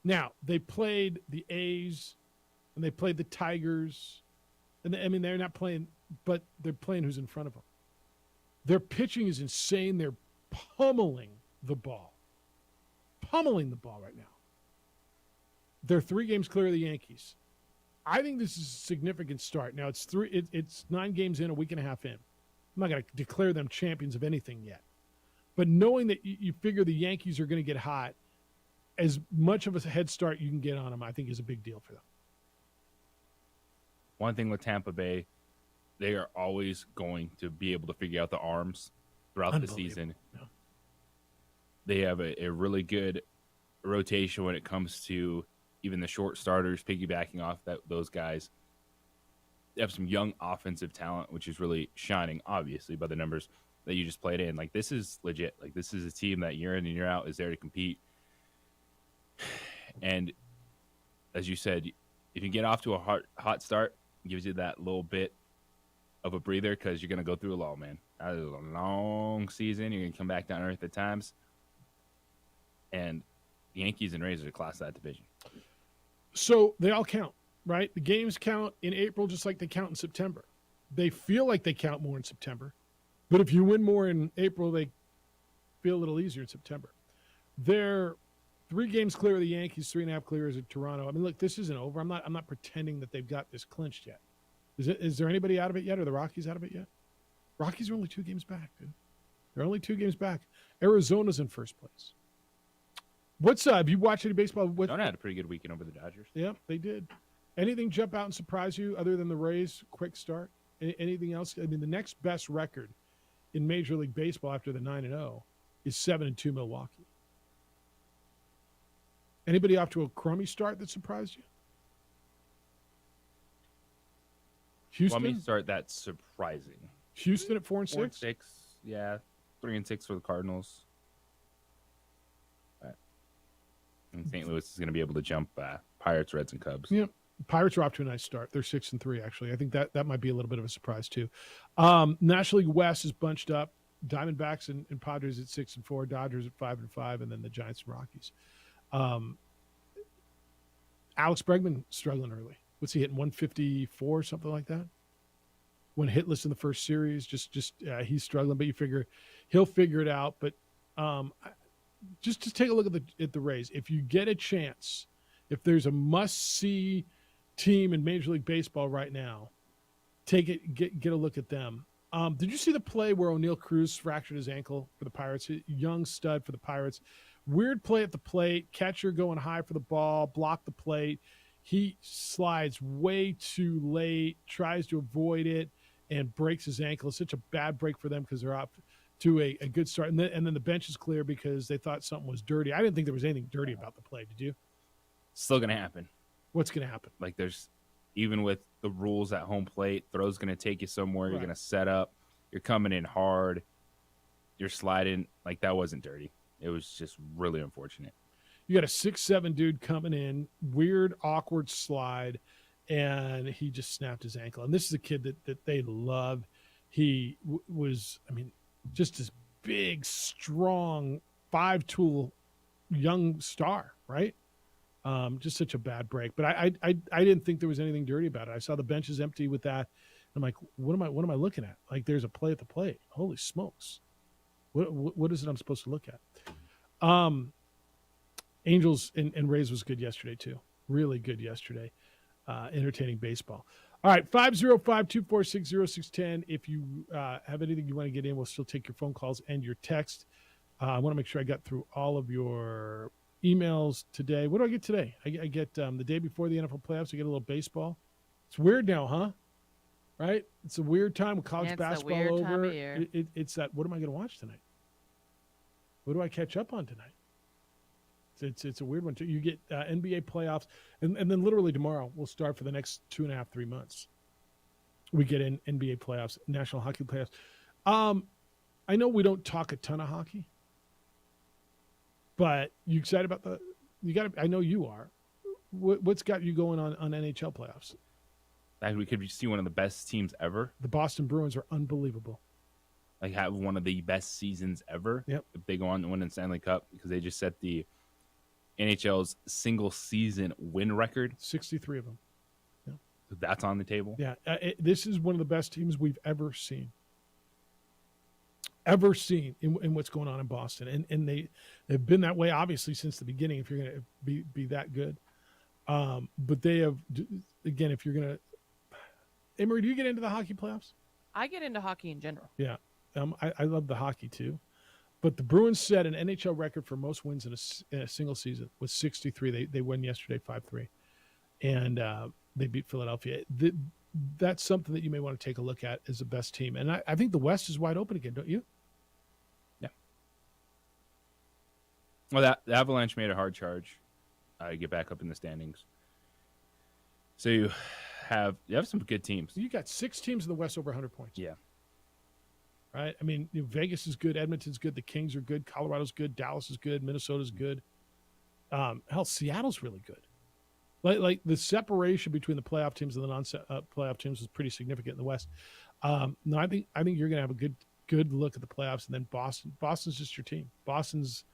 Now, they played the A's and they played the Tigers. And they're not playing, but they're playing who's in front of them. Their pitching is insane. They're pummeling the ball right now. They're 3 games clear of the Yankees. I think this is a significant start. Now it's 9 games in, a week and a half in. I'm not going to declare them champions of anything yet, but knowing that you figure the Yankees are going to get hot, as much of a head start you can get on them, I think is a big deal for them. One thing with Tampa Bay, they are always going to be able to figure out the arms throughout the season. Yeah. They have a really good rotation when it comes to even the short starters, piggybacking off those guys. They have some young offensive talent, which is really shining, obviously, by the numbers that you just played in. Like, this is legit. Like, this is a team that year in and year out is there to compete. And as you said, if you get off to a hot start, it gives you that little bit of a breather because you're going to go through a lull, man. That is a long season. You're going to come back down to earth at times. And the Yankees and Rays are the class of that division. So they all count, right? The games count in April just like they count in September. They feel like they count more in September. But if you win more in April, they feel a little easier in September. They're 3 games clear of the Yankees, 3.5 clear of Toronto. I mean, look, this isn't over. I'm not pretending that they've got this clinched yet. Is there anybody out of it yet? Are the Rockies out of it yet? Rockies are only 2 games back, dude. They're only 2 games back. Arizona's in first place. What's up? Have you watched any baseball? Arizona had a pretty good weekend over the Dodgers. Yeah, they did. Anything jump out and surprise you other than the Rays' quick start? Anything else? I mean, the next best record in Major League Baseball after the 9-0 is 7-2 Milwaukee. Anybody off to a crummy start that surprised you? Houston? Crummy start that's surprising. Houston at 4-6? 4-6, yeah. 3-6 for the Cardinals. And St. Louis is going to be able to jump Pirates, Reds, and Cubs. Yep. Pirates are off to a nice start. They're 6-3, actually. I think that might be a little bit of a surprise, too. National League West is bunched up. Diamondbacks and Padres at 6-4, Dodgers at 5-5, and then the Giants and Rockies. Alex Bregman struggling early. What's he hitting, 154, something like that? Went hitless in the first series. He's struggling, but you figure he'll figure it out. But just take a look at the Rays. If you get a chance, if there's a must-see team in Major League Baseball right now, get a look at them. Did you see the play where O'Neal Cruz fractured his ankle for the Pirates? Young stud for the Pirates. Weird play at the plate. Catcher going high for the ball, block the plate. He slides way too late, tries to avoid it, and breaks his ankle. It's such a bad break for them because they're up to a good start. And then the bench is clear because they thought something was dirty. I didn't think there was anything dirty about the play. Did you? Still going to happen. What's going to happen? Like, there's, even with the rules at home plate, throw's going to take you somewhere. You're Right. going to set up. You're coming in hard. You're sliding. Like, that wasn't dirty. It was just really unfortunate. You got a 6'7" dude coming in, weird, awkward slide, and he just snapped his ankle. And this is a kid that they love. He was, just this big, strong, 5-tool young star, right? Just such a bad break. But I didn't think there was anything dirty about it. I saw the benches empty with that. I'm like, what am I looking at? Like, there's a play at the plate. Holy smokes. What is it I'm supposed to look at? Angels and Rays was good yesterday too. Really good yesterday. Entertaining baseball. All right, 505-246-0610. If you have anything you want to get in, we'll still take your phone calls and your text. I want to make sure I got through all of your emails today. What do I get today? I get the day before the NFL playoffs, I get a little baseball. It's weird now, huh? Right? It's a weird time with college basketball weird over. time of year. It's that, what am I going to watch tonight? What do I catch up on tonight? It's a weird one too. You get NBA playoffs, and then literally tomorrow we'll start for the next 2.5, 3 months. We get in NBA playoffs, National Hockey playoffs. I know we don't talk a ton of hockey, but you excited about I know you are. What's got you going on NHL playoffs? We could see one of the best teams ever. The Boston Bruins are unbelievable. Like have one of the best seasons ever. Yep. If they go on to win the Stanley Cup, because they just set the NHL's single season win record. 63 of them. Yeah. So that's on the table. Yeah. This is one of the best teams we've ever seen. In what's going on in Boston. And they've been that way, obviously, since the beginning, if you're going to be that good. But they have, again, if you're going to, Emery, do you get into the hockey playoffs? I get into hockey in general. Yeah. I love the hockey too. But the Bruins set an NHL record for most wins in a single season with 63. They won yesterday 5-3. And they beat Philadelphia. That's something that you may want to take a look at as the best team. And I think the West is wide open again, don't you? Yeah. Well, the Avalanche made a hard charge. Get back up in the standings. So you have some good teams. You got 6 teams in the West over 100 points. Yeah. Right? I mean, Vegas is good. Edmonton's good. The Kings are good. Colorado's good. Dallas is good. Minnesota's good. Hell, Seattle's really good. Like the separation between the playoff teams and the non-playoff teams is pretty significant in the West. No, I think you're going to have a good look at the playoffs, and then Boston. Boston's just your team. Boston's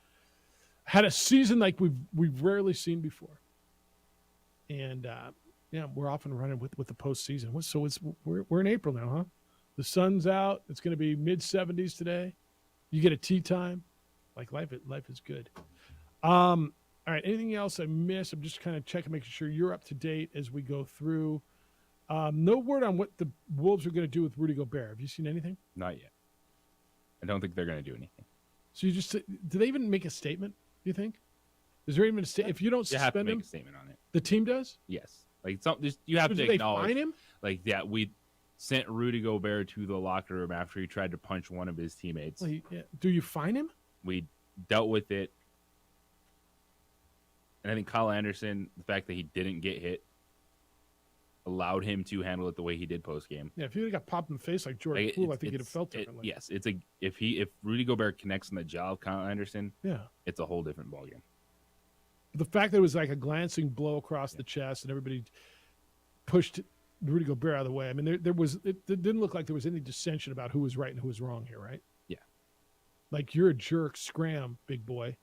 had a season like we've rarely seen before, and we're off and running with the postseason. So we're in April now, huh? The sun's out. It's going to be mid-70s today. You get a tea time. Like life is good. All right. Anything else I missed? I'm just kind of checking, making sure you're up to date as we go through. No word on what the Wolves are going to do with Rudy Gobert. Have you seen anything? Not yet. I don't think they're going to do anything. So do they even make a statement? Do you think? Is there even a statement? If you don't suspend have to make him, a statement on it. The team does? Yes. Like you have to they acknowledge. fine him? Like we sent Rudy Gobert to the locker room after he tried to punch one of his teammates. Well, do you fine him? We dealt with it. And I think Kyle Anderson, the fact that he didn't get hit, allowed him to handle it the way he did post game. Yeah, if he would have got popped in the face like Jordan Poole, I think he'd have felt differently. Yes, if Rudy Gobert connects on the jaw of Kyle Anderson, it's a whole different ballgame. The fact that it was like a glancing blow across the chest and everybody pushed Rudy Gobert out of the way. I mean, it didn't look like there was any dissension about who was right and who was wrong here, right? Yeah. Like, you're a jerk, scram, big boy.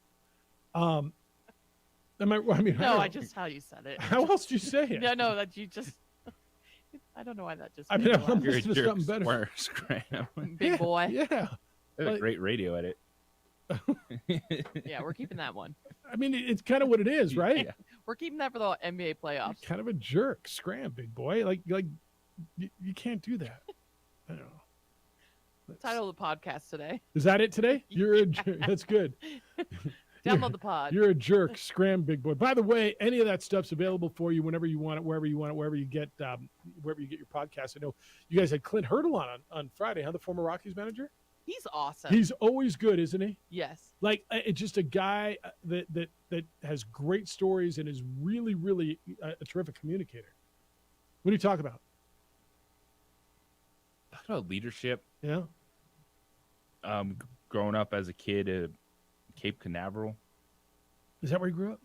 I just how you said it. How else do you say it? No, that you just. I don't know why that just. I mean, I'm You're a listening to jerk, something better. scram. Big boy. Yeah. That's a great radio edit. Yeah, we're keeping that one. I mean, it's kind of what it is, right? Yeah. We're keeping that for the NBA playoffs. Kind of a jerk, scram, big boy. Like you can't do that. I don't know. Title of the podcast today. Is that it today? You're a jerk. That's good. Download the pod. You're a jerk, scram, big boy. By the way, any of that stuff's available for you whenever you want it, wherever you want it, wherever you get your podcast. I know you guys had Clint Hurdle on Friday, huh? The former Rockies manager. He's awesome. He's always good, isn't he? Yes. Like, it's just a guy that has great stories and is really, really a terrific communicator. What do you talk about? Talk about leadership. Yeah. Growing up as a kid at Cape Canaveral. Is that where he grew up?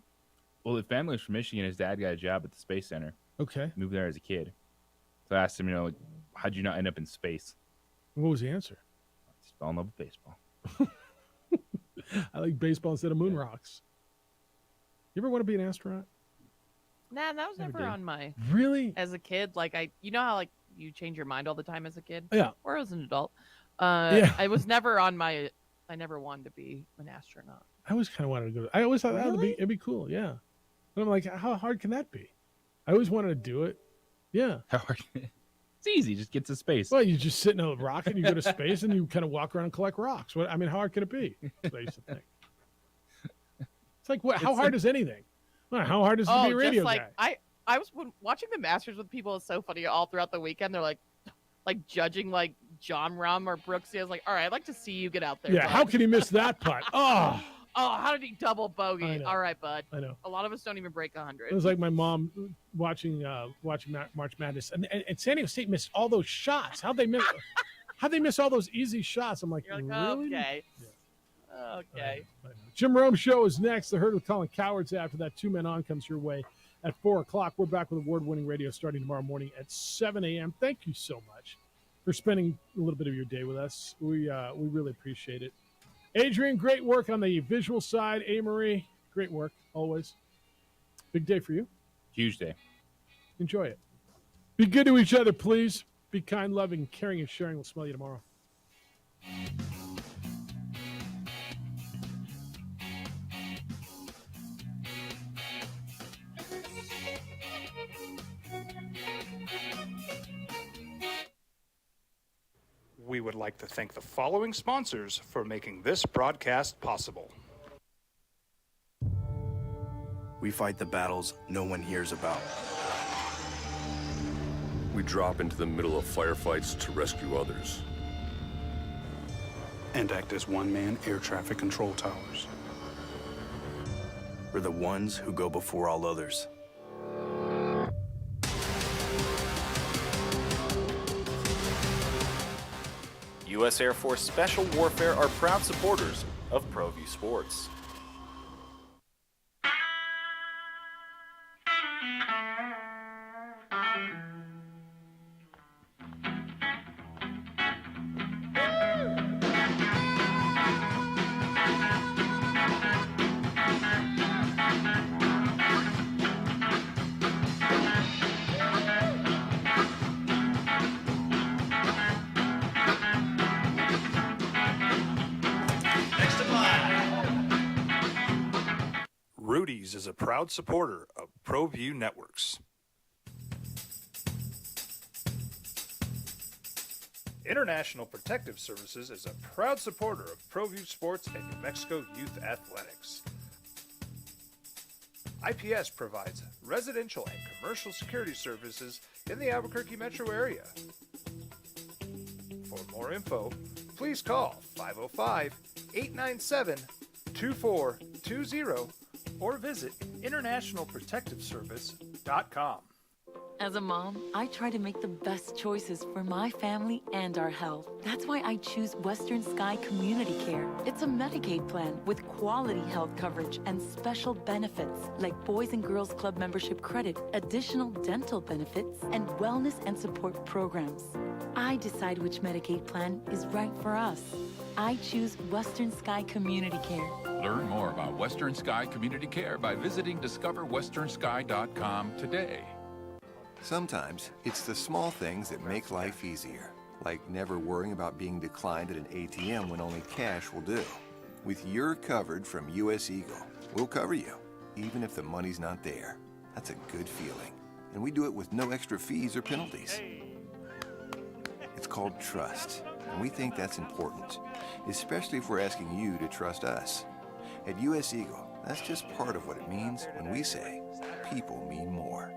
Well, the family was from Michigan. His dad got a job at the Space Center. Okay. Moved there as a kid. So I asked him, how'd you not end up in space? What was the answer? Just fell in love with baseball. I like baseball instead of moon rocks. You ever want to be an astronaut? Nah, that was never on my. Really? As a kid, like you know how you change your mind all the time as a kid. Yeah. Or as an adult. Yeah. I was never on my I never wanted to be an astronaut. I always kind of wanted to go. I always thought Really? it'd be cool. Yeah. But I'm like, how hard can that be? I always wanted to do it. Yeah. How hard? It's easy. Just get to space. Well, you just sit in a rocket, you go to space, and you kind of walk around and collect rocks. What? I mean, how hard can it be? That's what I used to think. It's like, what? How hard is anything? Well, how hard is it to be a radio just guy? I was watching the Masters with people. Is so funny all throughout the weekend. They're like judging like John Rahm or Brooksy. I was like, all right, I'd like to see you get out there. Yeah. bud. How can he miss that putt? Oh. Oh, how did he double I bogey? know. All right, bud. I know. A lot of us don't even break 100. It was like my mom watching March Madness, and San Diego State missed all those shots. How'd they miss all those easy shots? I'm like, You're like, really? okay. Okay. Jim Rome Show is next. The Herd with Colin Cowards after that. 2 Men On comes your way at 4 o'clock. We're back with award-winning radio starting tomorrow morning at 7 a.m. Thank you so much for spending a little bit of your day with us. We really appreciate it. Adrian, great work on the visual side. A-Marie, great work, always. Big day for you. Huge day. Enjoy it. Be good to each other, please. Be kind, loving, caring, and sharing. We'll smell you tomorrow. We would like to thank the following sponsors for making this broadcast possible. We fight the battles no one hears about. We drop into the middle of firefights to rescue others. And act as one-man air traffic control towers. We're the ones who go before all others. U.S. Air Force Special Warfare are proud supporters of ProView Sports. Rudy's is a proud supporter of ProView Networks. International Protective Services is a proud supporter of ProView Sports and New Mexico Youth Athletics. IPS provides residential and commercial security services in the Albuquerque metro area. For more info, please call 505-897-2420 or visit internationalprotectiveservice.com. As a mom, I try to make the best choices for my family and our health. That's why I choose Western Sky Community Care. It's a Medicaid plan with quality health coverage and special benefits like Boys and Girls Club membership credit, additional dental benefits, and wellness and support programs. I decide which Medicaid plan is right for us. I choose Western Sky Community Care. Learn more about Western Sky Community Care by visiting discoverwesternsky.com today. Sometimes it's the small things that make life easier, like never worrying about being declined at an ATM when only cash will do. With your covered from US Eagle, we'll cover you, even if the money's not there. That's a good feeling. And we do it with no extra fees or penalties. It's called trust, and we think that's important, especially if we're asking you to trust us. At US Eagle, that's just part of what it means when we say people mean more.